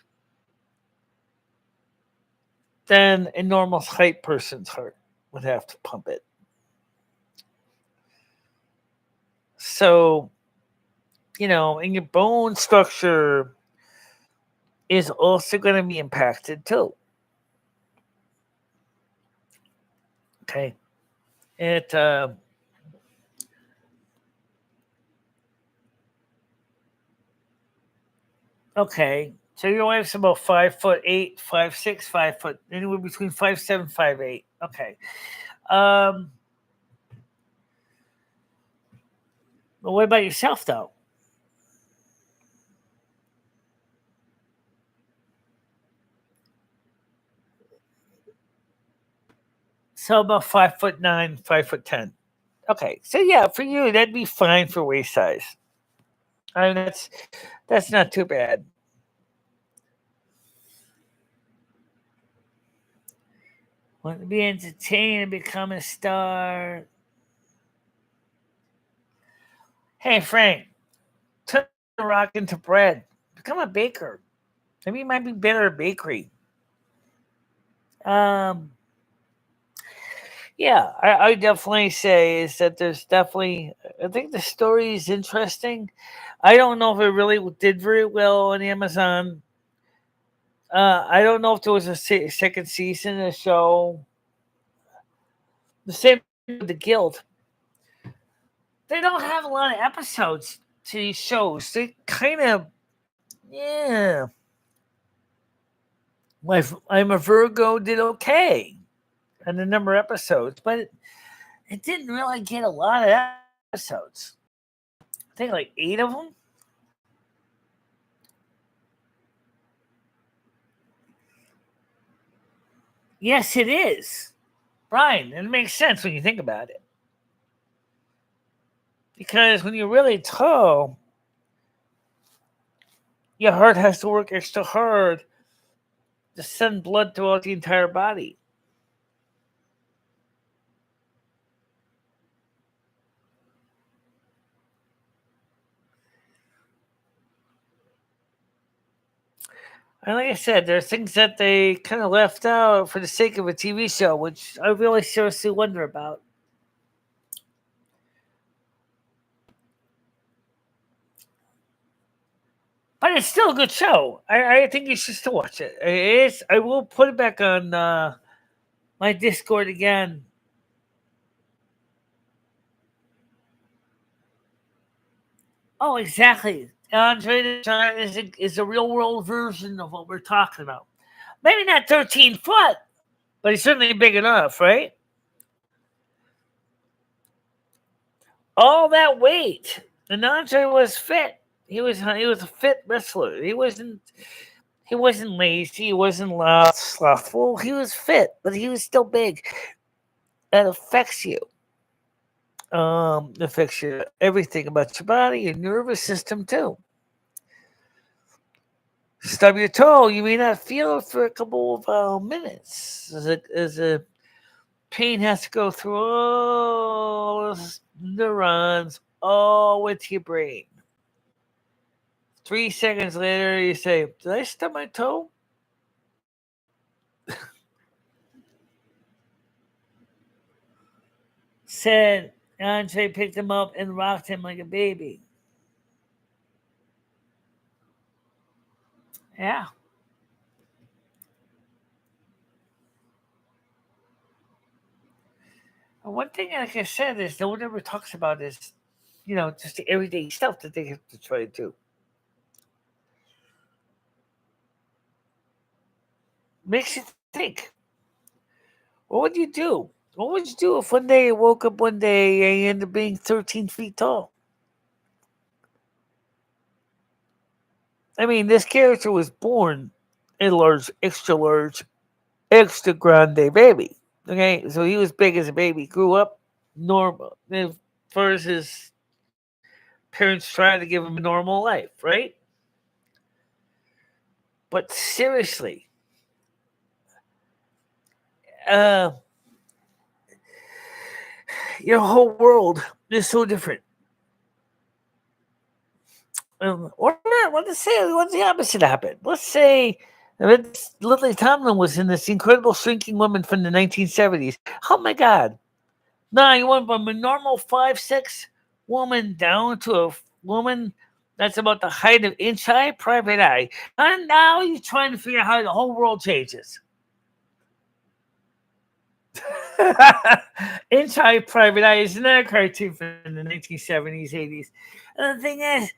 than a normal height person's heart would have to pump it. So, and your bone structure is also going to be impacted too. Okay. Okay. So your wife's about 5'8", 5'6", 5', anywhere between 5'7", 5'8". Okay. But what about yourself though? So about 5'9", 5'10". Okay. So yeah, for you that'd be fine for waist size. I mean that's not too bad. Want to be entertained and become a star. Hey Frank, turn the rock into bread. Become a baker. Maybe you might be better at bakery. Um, yeah, I definitely say is that there's definitely. I think the story is interesting. I don't know if it really did very well on Amazon. I don't know if there was a second season of the show. The same with the Guild. They don't have a lot of episodes to these shows. They kind of, yeah. I'm a Virgo did okay on the number of episodes, but it didn't really get a lot of episodes. I think like 8 of them. Yes, it is. Brian, it makes sense when you think about it. Because when you're really tall, your heart has to work extra hard to send blood throughout the entire body. And like I said, there's things that they kind of left out for the sake of a TV show, which I really seriously wonder about. But it's still a good show. I think you should still watch it. It is. I will put it back on my Discord again. Oh, exactly. Andre the Giant is a real world version of what we're talking about. Maybe not 13 foot, but he's certainly big enough, right? All that weight. And Andre was fit. He was a fit wrestler. He wasn't lazy. He wasn't slothful. He was fit, but he was still big. That affects you. Affects your everything about your body, your nervous system too. Stub your toe, you may not feel it for a couple of minutes as a pain has to go through all those neurons all into your brain. 3 seconds later, you say, "Did I stub my toe?" Said Andre picked him up and rocked him like a baby. Yeah. And one thing, like I said, is no one ever talks about is, just the everyday stuff that they have to try to do. Makes you think. What would you do? What would you do if one day you woke up one day and you ended up being 13 feet tall? I mean, this character was born a large, extra grande baby. Okay, so he was big as a baby, grew up normal. As far as his parents tried to give him a normal life, right? But seriously, uh, your whole world is so different. Or not. Let's the opposite happen. Let's say Lily Tomlin was in this incredible shrinking woman from the 1970s. Oh my God. Now you went from a normal 5'6" woman down to a woman that's about the height of inch high private eye. And now you're trying to figure out how the whole world changes. Inch high private eye is another cartoon from the 1970s, 80s. And the thing is,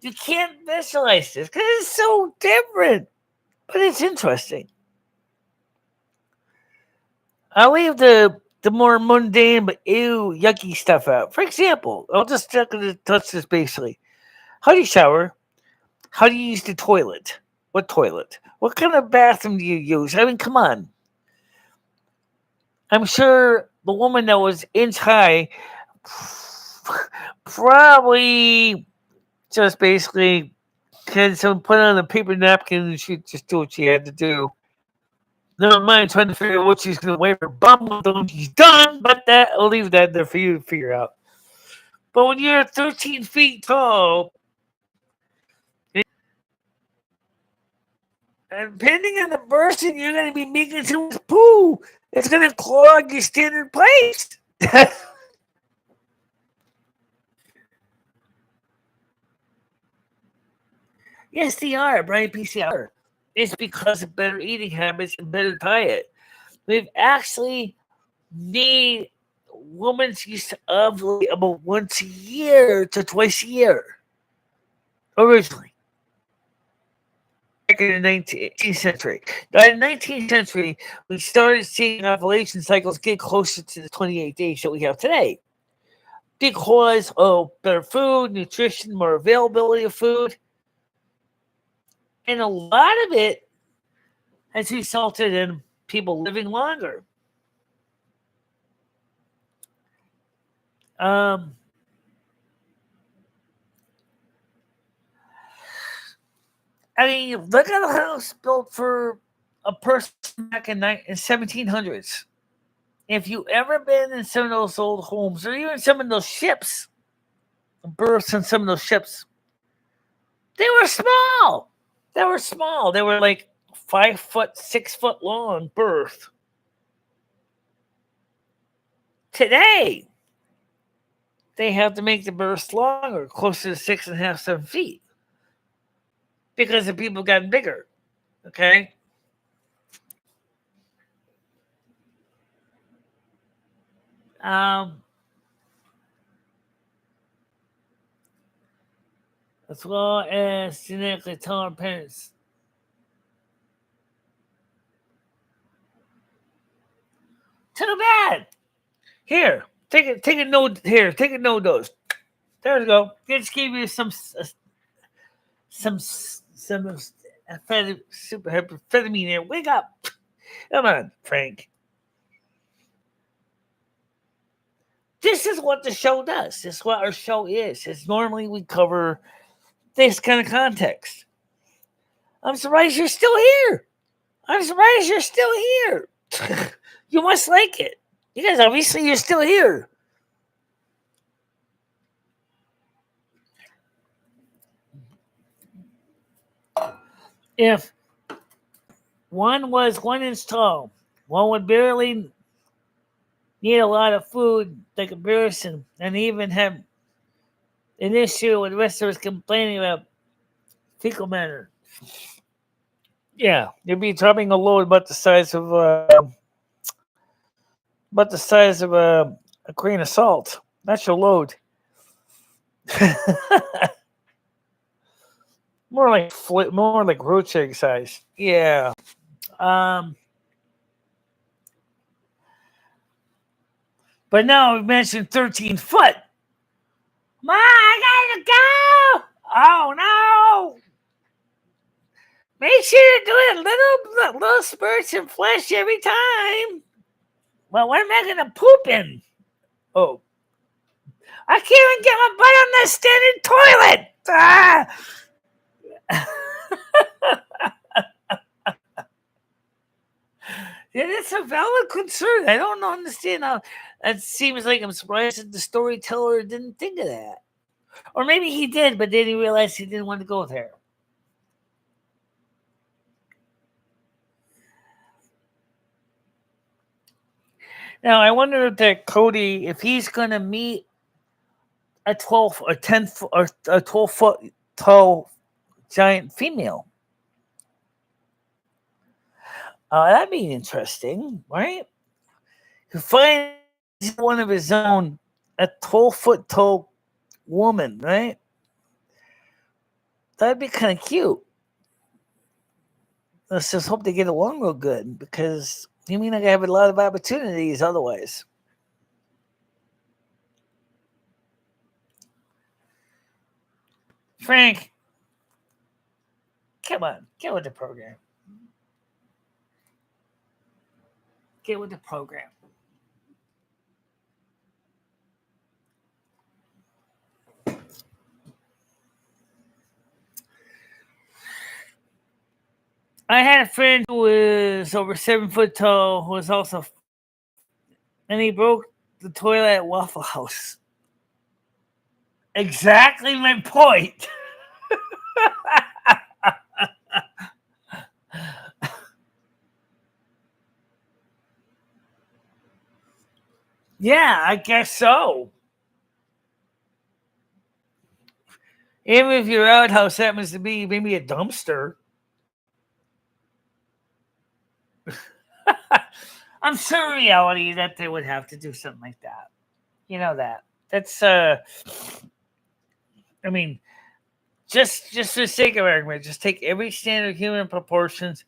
you can't visualize this because it's so different. But it's interesting. I'll leave the more mundane but ew yucky stuff out. For example, I'll just touch this basically. How do you shower? How do you use the toilet? What toilet? What kind of bathroom do you use? I mean, come on. I'm sure the woman that was inch high probably just basically had someone put on a paper napkin and she just do what she had to do. Never mind trying to figure out what she's going to wear her bum when she's done, but I'll leave that there for you to figure out. But when you're 13 feet tall, and depending on the person you're going to be making to poo, it's going to clog your standard place. Yes, they are, Brian PCR. It's because of better eating habits and better diet. We've actually made women's use of about once a year to twice a year. Originally. Back in the 19th century. Now, in the 19th century, we started seeing ovulation cycles get closer to the 28 days that we have today because of better food, nutrition, more availability of food. And a lot of it has resulted in people living longer. Um, I mean, look at a house built for a person back in 1700s. If you ever been in some of those old homes, or even some of those ships, berths on some of those ships, they were small. They were small. They were like 5 foot, 6 foot long berth. Today, they have to make the berths longer, closer to 6.5, 7 feet. because the people got bigger. Okay. Um, as well as genetically tolerant parents. Too bad. Here, take a note. Here, take a note. Those. There we go. Just give you some super amphetamine here. Wake up. Come on, Frank. This is what the show does. This is what our show is. It's normally we cover this kind of context. I'm surprised you're still here. I'm surprised you're still here. You must like it. You guys, obviously, you're still here. If one was 1 inch tall, one would barely need a lot of food by comparison, and even have an issue with the rest of us complaining about fecal matter. Yeah, you'd be dropping a load about the size of a grain of salt. That's your load. more like roach egg size. Yeah. But now we mentioned 13 foot. Ma, I gotta go. Oh no. Make sure to do it little spurts of flesh every time. Well, what am I gonna poop in? Oh. I can't even get my butt on that standard toilet. Yeah, it's a valid concern. I don't understand how it seems like I'm surprised that the storyteller didn't think of that. Or maybe he did, but then he realized he didn't want to go there. Now, I wonder if that Cody, if he's going to meet a 12 or 10 or a 12-foot tall giant female. That'd be interesting, right? To find one of his own, a 12-foot tall woman, right? That'd be kind of cute. Let's just hope they get along real good, because you mean I have a lot of opportunities otherwise. Frank, come on, get with the program. Get with the program. I had a friend who was over 7 foot tall, who was also, and he broke the toilet at Waffle House. Exactly my point. Yeah, I guess so. Even if your outhouse happens to be maybe a dumpster. I'm sure in reality that they would have to do something like that. You know that. That's I mean, just for the sake of argument, just take every standard human proportions.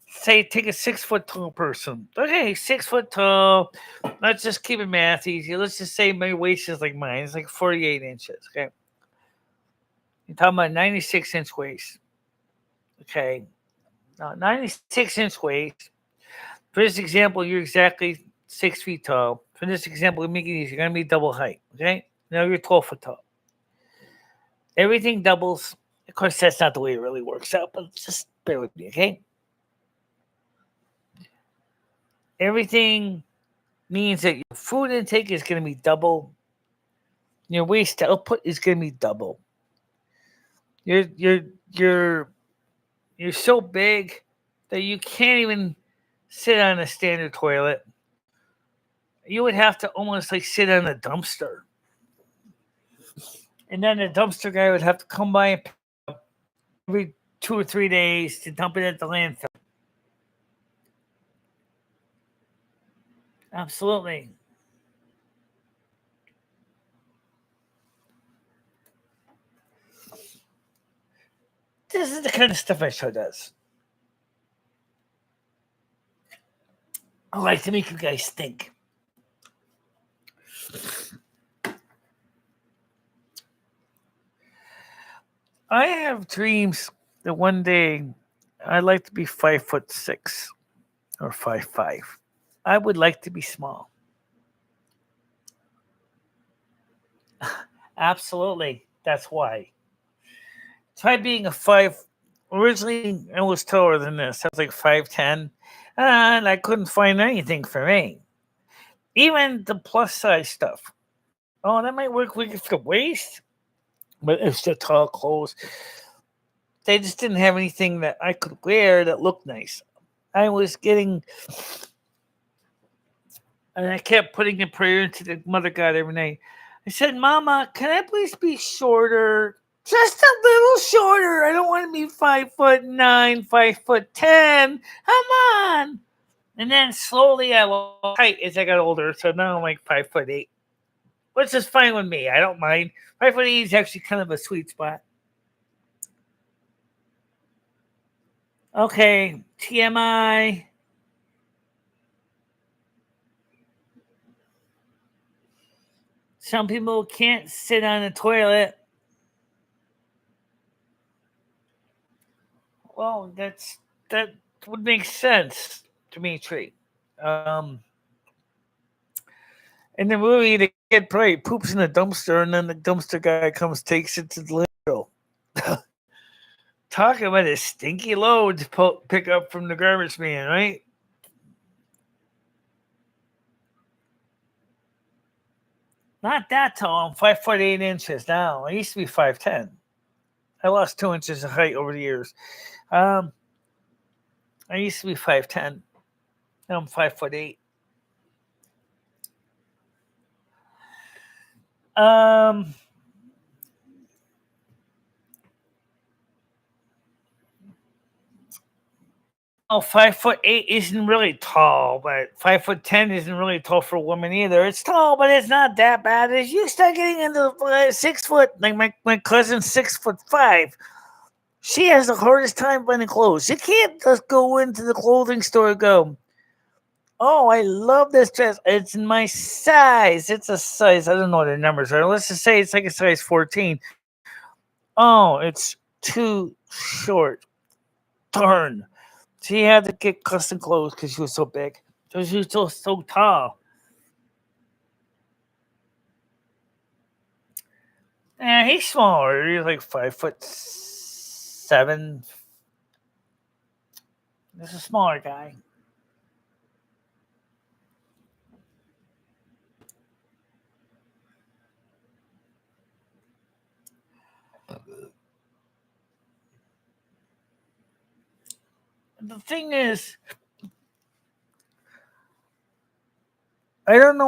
Say take a 6 foot tall person. Okay, 6 foot tall. Let's just keep it math easy. Let's just say my waist is like mine. It's like 48 inches. Okay. You're talking about 96-inch waist. Okay. Now 96-inch waist. For this example, you're exactly 6 feet tall. For this example, make it easy. You're gonna be double height. Okay. Now you're 12 foot tall. Everything doubles. Of course, that's not the way it really works out, but just bear with me, okay? Everything means that your food intake is going to be double. Your waste output is going to be double. You're you're so big that you can't even sit on a standard toilet. You would have to almost like sit on a dumpster, and then the dumpster guy would have to come by and pick up, every 2 or 3 days to dump it at the landfill. Absolutely. This is the kind of stuff my show does. I like to make you guys think. I have dreams that one day I'd like to be 5'6" or 5'5". I would like to be small. Absolutely. That's why. Try being a 5. Originally, I was taller than this. I was like 5'10", and I couldn't find anything for me. Even the plus size stuff. Oh, that might work for the waist, but it's the tall clothes. They just didn't have anything that I could wear that looked nice. I was getting, and I kept putting a prayer into the Mother God every night. I said, Mama, can I please be shorter? Just a little shorter. I don't want to be 5'9", 5'10". Come on. And then slowly I lost height as I got older. So now I'm like 5'8", which is fine with me. I don't mind. 5'8" is actually kind of a sweet spot. Okay, TMI. Some people can't sit on the toilet. Well, that would make sense, Dimitri. In the movie, the kid probably poops in a dumpster, and then the dumpster guy comes, takes it to the landfill. Talk about a stinky load to pick up from the garbage man, right? Not that tall. I'm 5'8" now. I used to be 5'10". I lost 2 inches of height over the years. I used to be 5'10". Now I'm 5'8". Oh, 5'8" isn't really tall, but 5'10" isn't really tall for a woman either. It's tall, but it's not that bad. As you start getting into 6 foot, like my cousin's 6'5", she has the hardest time finding clothes. She can't just go into the clothing store and go, oh, I love this dress. It's in my size. It's a size. I don't know what the numbers are. Let's just say it's like a size 14. Oh, it's too short. Darn. She had to get custom clothes because she was so big. So she was so tall. Yeah, he's smaller. He's like 5'7". This is a smaller guy. The thing is, I don't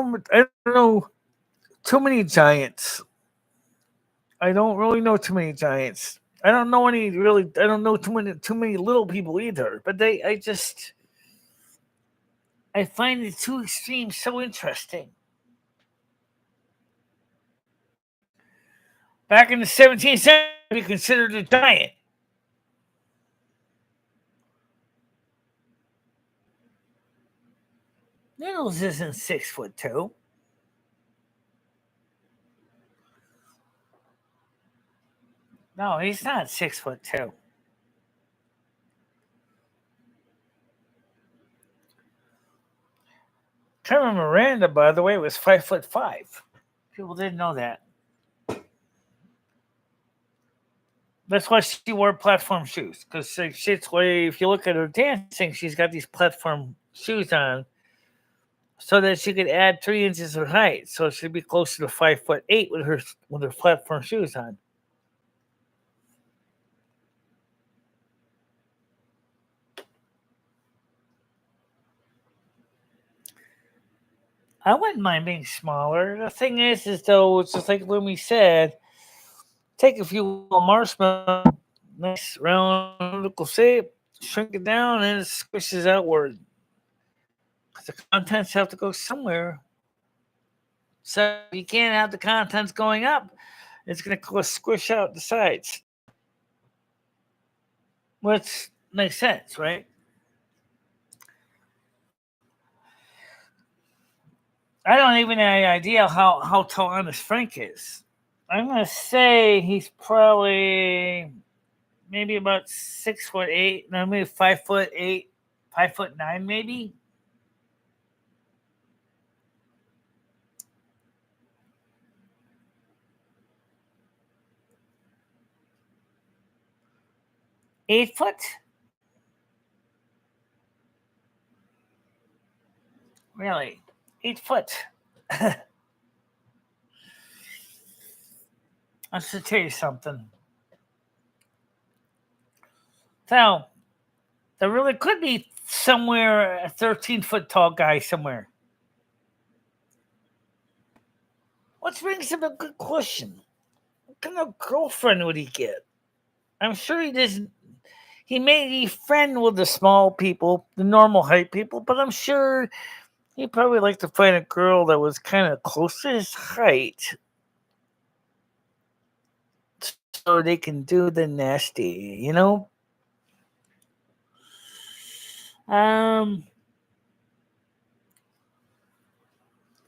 know too many giants. I don't really know too many giants. I don't know any really. I don't know too many little people either. But I find the two extremes so interesting. Back in the 17th century, be considered a giant. Needles isn't 6'2". No, he's not 6'2". Carmen Miranda, by the way, was 5'5". People didn't know that. That's why she wore platform shoes. Because shit's way, if you look at her dancing, she's got these platform shoes on, so that she could add 3 inches of height. So she'd be closer to 5'8" with her platform shoes on. I wouldn't mind being smaller. The thing is though, it's just like Lumi said, take a few marshmallows, nice round vertical shape. Shrink it down and it squishes outward. Because the contents have to go somewhere. So you can't have the contents going up. It's going to squish out the sides. Which makes sense, right? I don't even have any idea how tall Honest Frank is. I'm going to say he's probably maybe about 6'8". No, maybe 5'8", 5'9", maybe. Eight foot? Really? 8 foot. I should tell you something. So, there really could be somewhere a 13-foot tall guy somewhere. Which brings up a good question. What kind of girlfriend would he get? I'm sure he doesn't. He may be friend with the small people, the normal height people, but I'm sure he'd probably like to find a girl that was kind of close to his height so they can do the nasty, you know?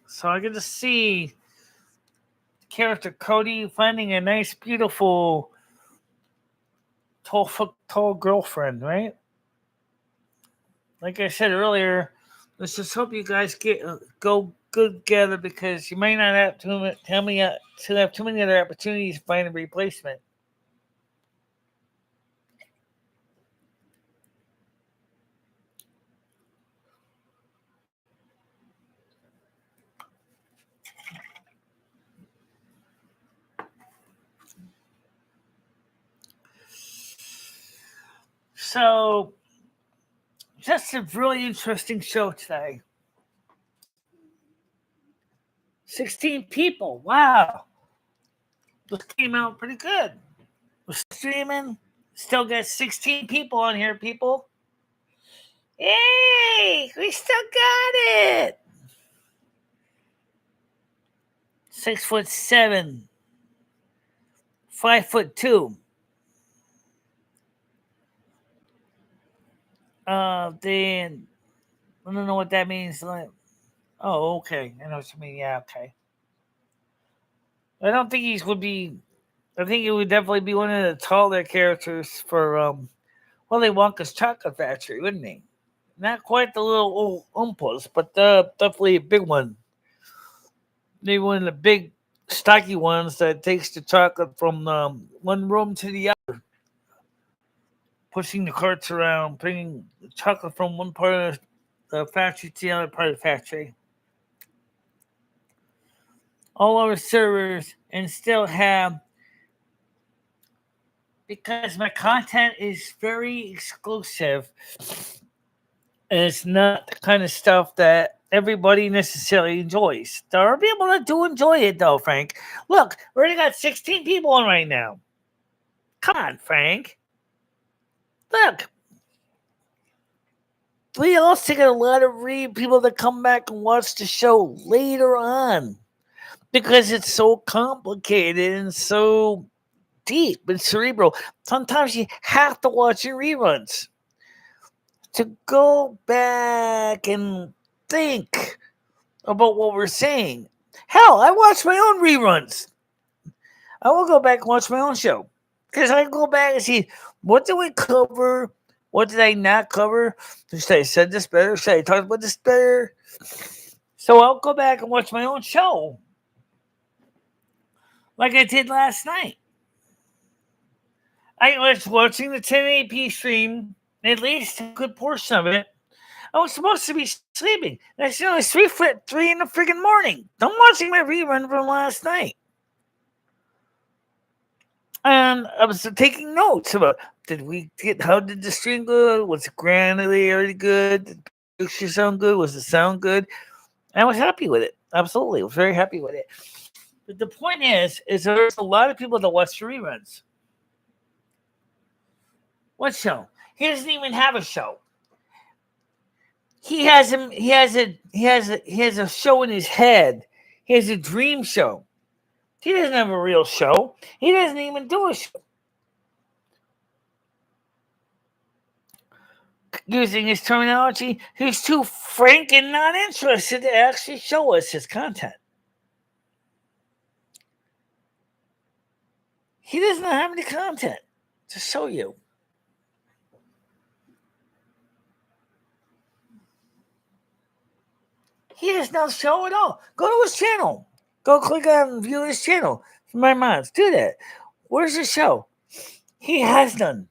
So I get to see the character Cody finding a nice, beautiful, tall girlfriend, right? Like I said earlier, let's just hope you guys go good together because you might not have to have too many other opportunities to find a replacement. So, just a really interesting show today. 16 people. Wow. This came out pretty good. We're streaming. Still got 16 people on here, people. Yay! We still got it. 6'7", 5'2". Then I don't know what that means. Oh, okay. I know what you mean. Yeah, okay. I don't think he would be. I think he would definitely be one of the taller characters for Willy Wonka's Chocolate Factory, wouldn't he? Not quite the little old Oompas, but definitely a big one. Maybe one of the big, stocky ones that takes the chocolate from one room to the other, pushing the carts around, bringing the chocolate from one part of the factory to the other part of the factory. All our servers and still have, because my content is very exclusive and it's not the kind of stuff that everybody necessarily enjoys. There are people that do enjoy it though, Frank. Look, we already got 16 people on right now. Come on, Frank. Look. We also get a lot of people that come back and watch the show later on because it's so complicated and so deep and cerebral. Sometimes you have to watch your reruns to go back and think about what we're saying. Hell, I watch my own reruns. I will go back and watch my own show because I go back and see what did we cover, what did I not cover. Should I said this better? Should I talk about this better? So I'll go back and watch my own show like I did last night. I was watching the 1080p stream, at least a good portion of it. I was supposed to be sleeping. It's only 3 in the freaking morning. I'm watching my rerun from last night. And I was taking notes about how did the stream go? Was the granularity good? Did the picture sound good? Was the sound good? And I was happy with it. Absolutely. I was very happy with it. But the point is there's a lot of people that watch the reruns. What show? He doesn't even have a show. He has a show in his head. He has a dream show. He doesn't have a real show. He doesn't even do a show. Using his terminology, he's too frank and not interested to actually show us his content. He doesn't have any content to show you. He has no show at all. Go to his channel. Go click on view his channel. My mods, do that. Where's his show? He has none.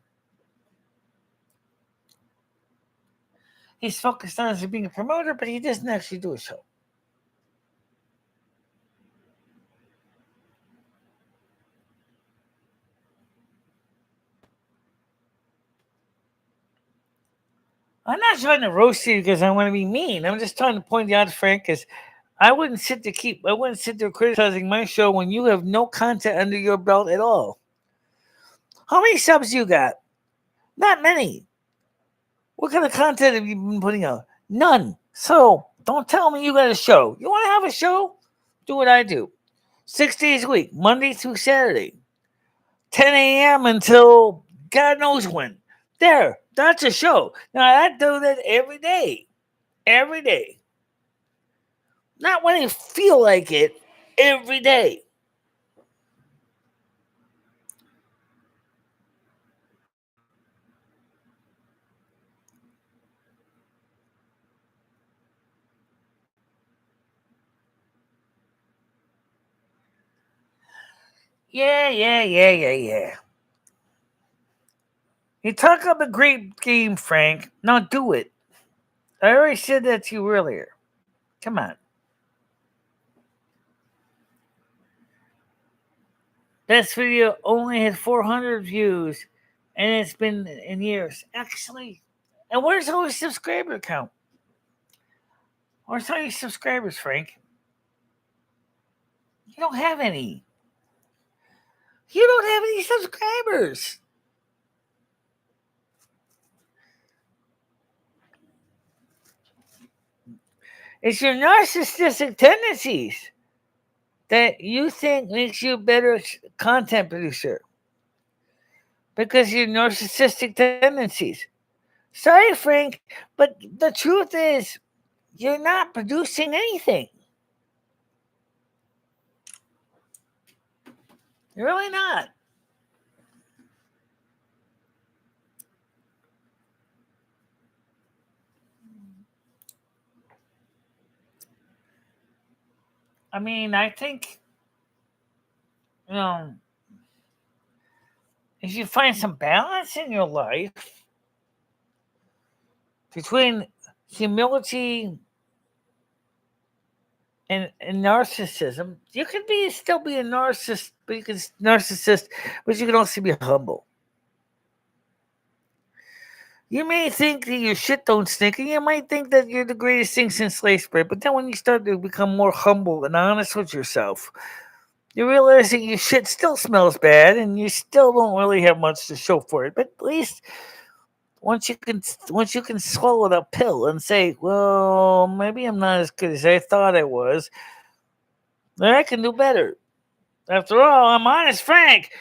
He's focused on as being a promoter, but he doesn't actually do a show. I'm not trying to roast you because I want to be mean. I'm just trying to point out, Frank, because I wouldn't sit there criticizing my show when you have no content under your belt at all. How many subs you got? Not many. What kind of content have you been putting out? None. So don't tell me you got a show. You want to have a show? Do what I do. 6 days a week, Monday through Saturday. 10 a.m. until God knows when. There, that's a show. Now, I do that every day. Every day. Not when I feel like it, every day. Yeah. You talk up a great game, Frank. Now do it. I already said that to you earlier. Come on. This video only had 400 views, and it's been in years. Actually, and where's all your subscriber count? Where's all your subscribers, Frank? You don't have any. You don't have any subscribers. It's your narcissistic tendencies that you think makes you a better content producer because your narcissistic tendencies. Sorry, Frank, but the truth is you're not producing anything. You're really not. I mean, I think, you know, if you find some balance in your life between humility and narcissism, you can still be a narcissist, but you can also be humble. You may think that your shit don't stink, and you might think that you're the greatest thing since sliced bread, but then when you start to become more humble and honest with yourself, you realize that your shit still smells bad, and you still don't really have much to show for it. But at least once you can swallow that pill and say, well, maybe I'm not as good as I thought I was, then I can do better. After all, I'm honest Frank.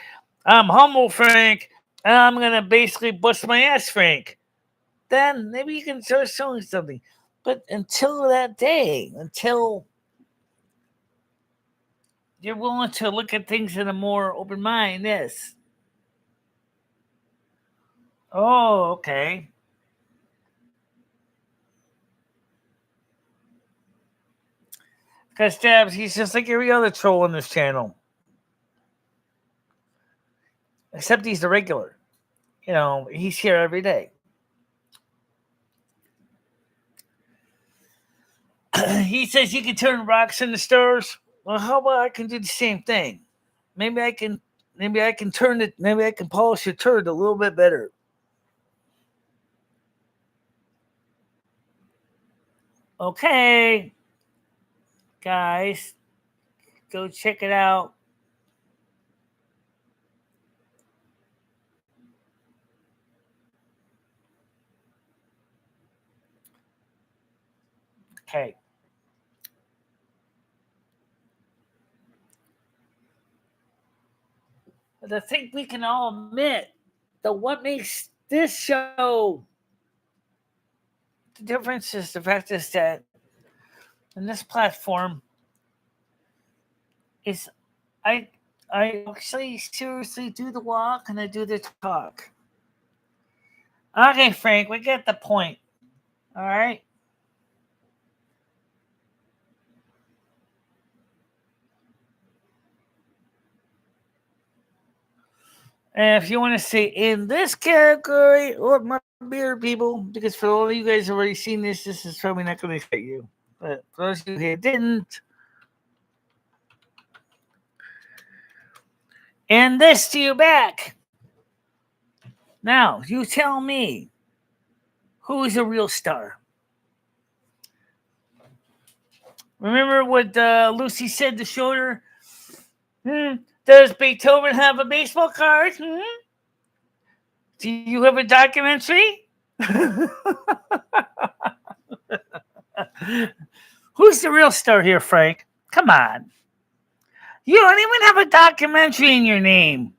I'm humble Frank. And I'm going to basically bust my ass Frank. Then maybe you can start showing something. But until that day, until you're willing to look at things in a more open mind, yes. Oh, okay. Because Stabs, he's just like every other troll on this channel. Except he's the regular. You know, he's here every day. He says you can turn rocks into stars. Well, how about I can do the same thing? Maybe I can turn it, maybe I can polish your turd a little bit better. Okay, guys, go check it out. Okay. But I think we can all admit that what makes this show the difference is the fact is that in this platform is I I actually seriously do the walk and I do the talk. Okay, Frank, we get the point. All right. And if you want to say in this category, or my beer people, because for all of you guys already seen this, this is probably not going to excite you. But for those of you who didn't, and this to you back. Now, you tell me, who is a real star? Remember what Lucy said to Schroeder? Does Beethoven have a baseball card? Do you have a documentary? Who's the real star here, Frank? Come on. You don't even have a documentary in your name.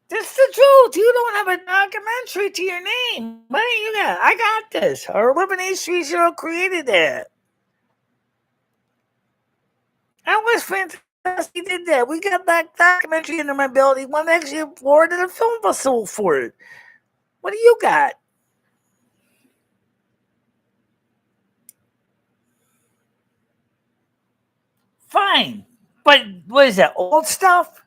That's the truth. You don't have a documentary to your name. What do you got? I got this. Our 11830 created that. That was fantastic. He did that. We got that documentary under my belt. He won actually awarded a film festival for it. What do you got? Fine. But what is that? Old stuff?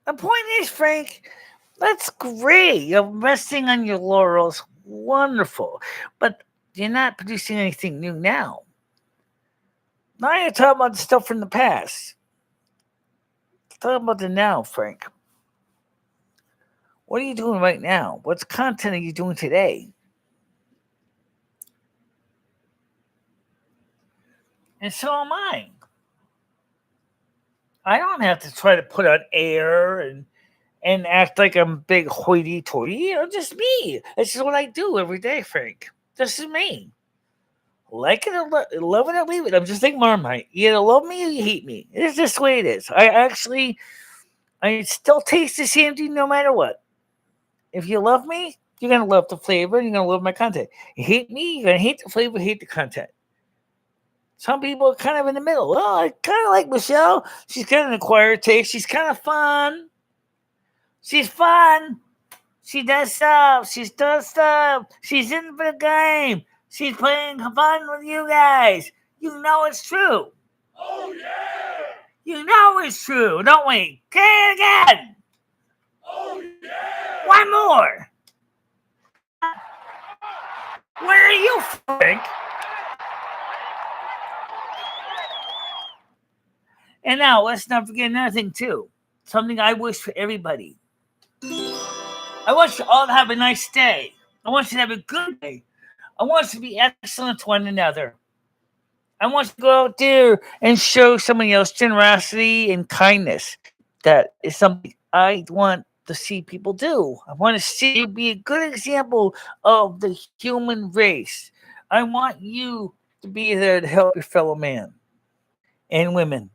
The point is, Frank, that's great. You're resting on your laurels. Wonderful. But you're not producing anything new now. Now you're talking about the stuff from the past. Talk about the now, Frank. What are you doing right now? What content are you doing today? And so am I. I don't have to try to put on air and act like I'm big hoity toity. I'm just me. This is what I do every day, Frank. This is me. Like it or love it or leave it. I'm just like Marmite. You either love me or you hate me. It's just the way it is. I still taste the same thing no matter what. If you love me, you're gonna love the flavor. You're gonna love my content. You hate me, you're gonna hate the flavor, hate the content. Some people are kind of in the middle. Well, I kind of like Michelle. She's kind of an acquired taste. She's kind of fun. She's fun. She does stuff. She does stuff. She's in for the game. She's playing fun with you guys. You know it's true. Oh yeah! You know it's true, don't we? Say it again. Oh yeah! One more. Where are you, Frank? And now let's not forget another thing too. Something I wish for everybody. I want you all to have a nice day. I want you to have a good day. I want you to be excellent to one another. I want you to go out there and show somebody else generosity and kindness. That is something I want to see people do. I want to see you be a good example of the human race. I want you to be there to help your fellow man and women.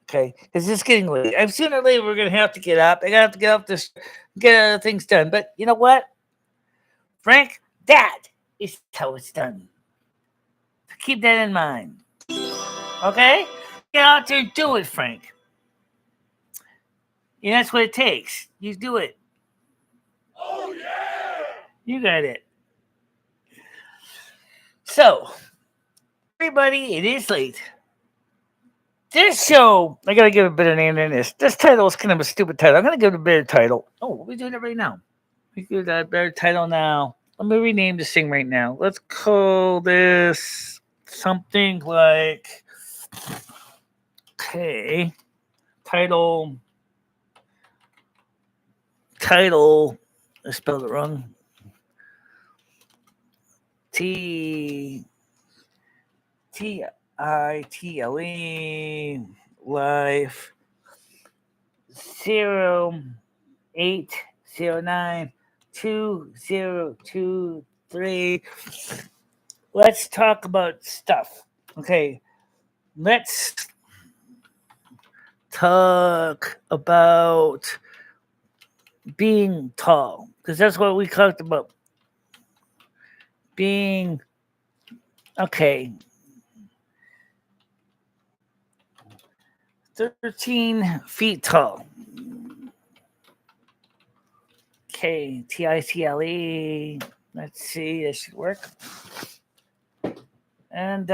Okay, because it's getting late. I'm sooner or later we're gonna have to get up. I gotta have to get up this, get other things done. But you know what, Frank? That is how it's done. Keep that in mind. Okay, get out there and do it, Frank. Yeah, that's what it takes. You do it. Oh yeah! You got it. So, everybody, it is late. This show, I gotta give it a better name than this. This title is kind of a stupid title. I'm gonna give it a better title. Oh, we're doing it right now. We give that a better title now. Let me rename this thing right now. Let's call this something like, okay, title. I spelled it wrong. T I T L E live 08092023. Let's talk about stuff. Okay, let's talk about being tall, because that's what we talked about. Being okay. 13 feet tall. Okay, TICLE. Let's see, this should work. And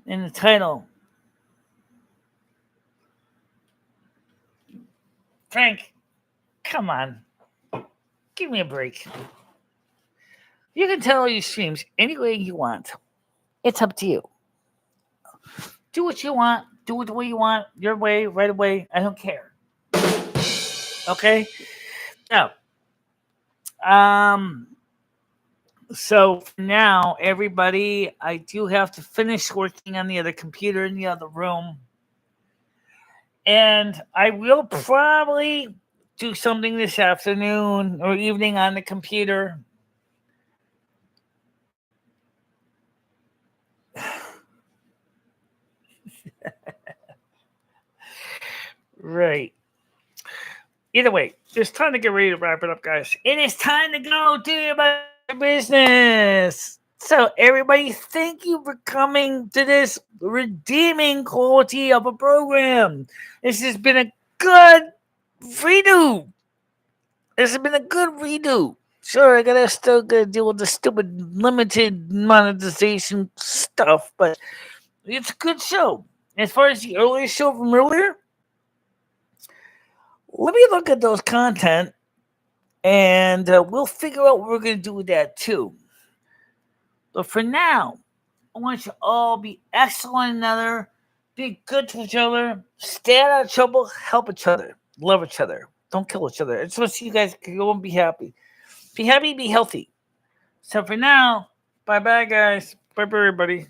in the title, Frank, come on. Give me a break. You can tell your streams any way you want. It's up to you. Do what you want. Do it the way you want. Your way, right away. I don't care. Okay? Now, so for now, everybody, I do have to finish working on the other computer in the other room. And I will probably do something this afternoon or evening on the computer. Right. Either way, it's time to get ready to wrap it up, guys. It is time to go do your business. So, everybody, thank you for coming to this redeeming quality of a program. This has been a good redo. Sure, I gotta still gotta deal with the stupid limited monetization stuff, but it's a good show. As far as the earlier show from earlier, let me look at those content, and we'll figure out what we're gonna do with that too. But for now, I want you all to be excellent to another, be good to each other, stay out of trouble, help each other, love each other, don't kill each other. I just want to see you guys go and be happy. Be happy, be healthy. So for now, bye-bye, guys. Bye-bye, everybody.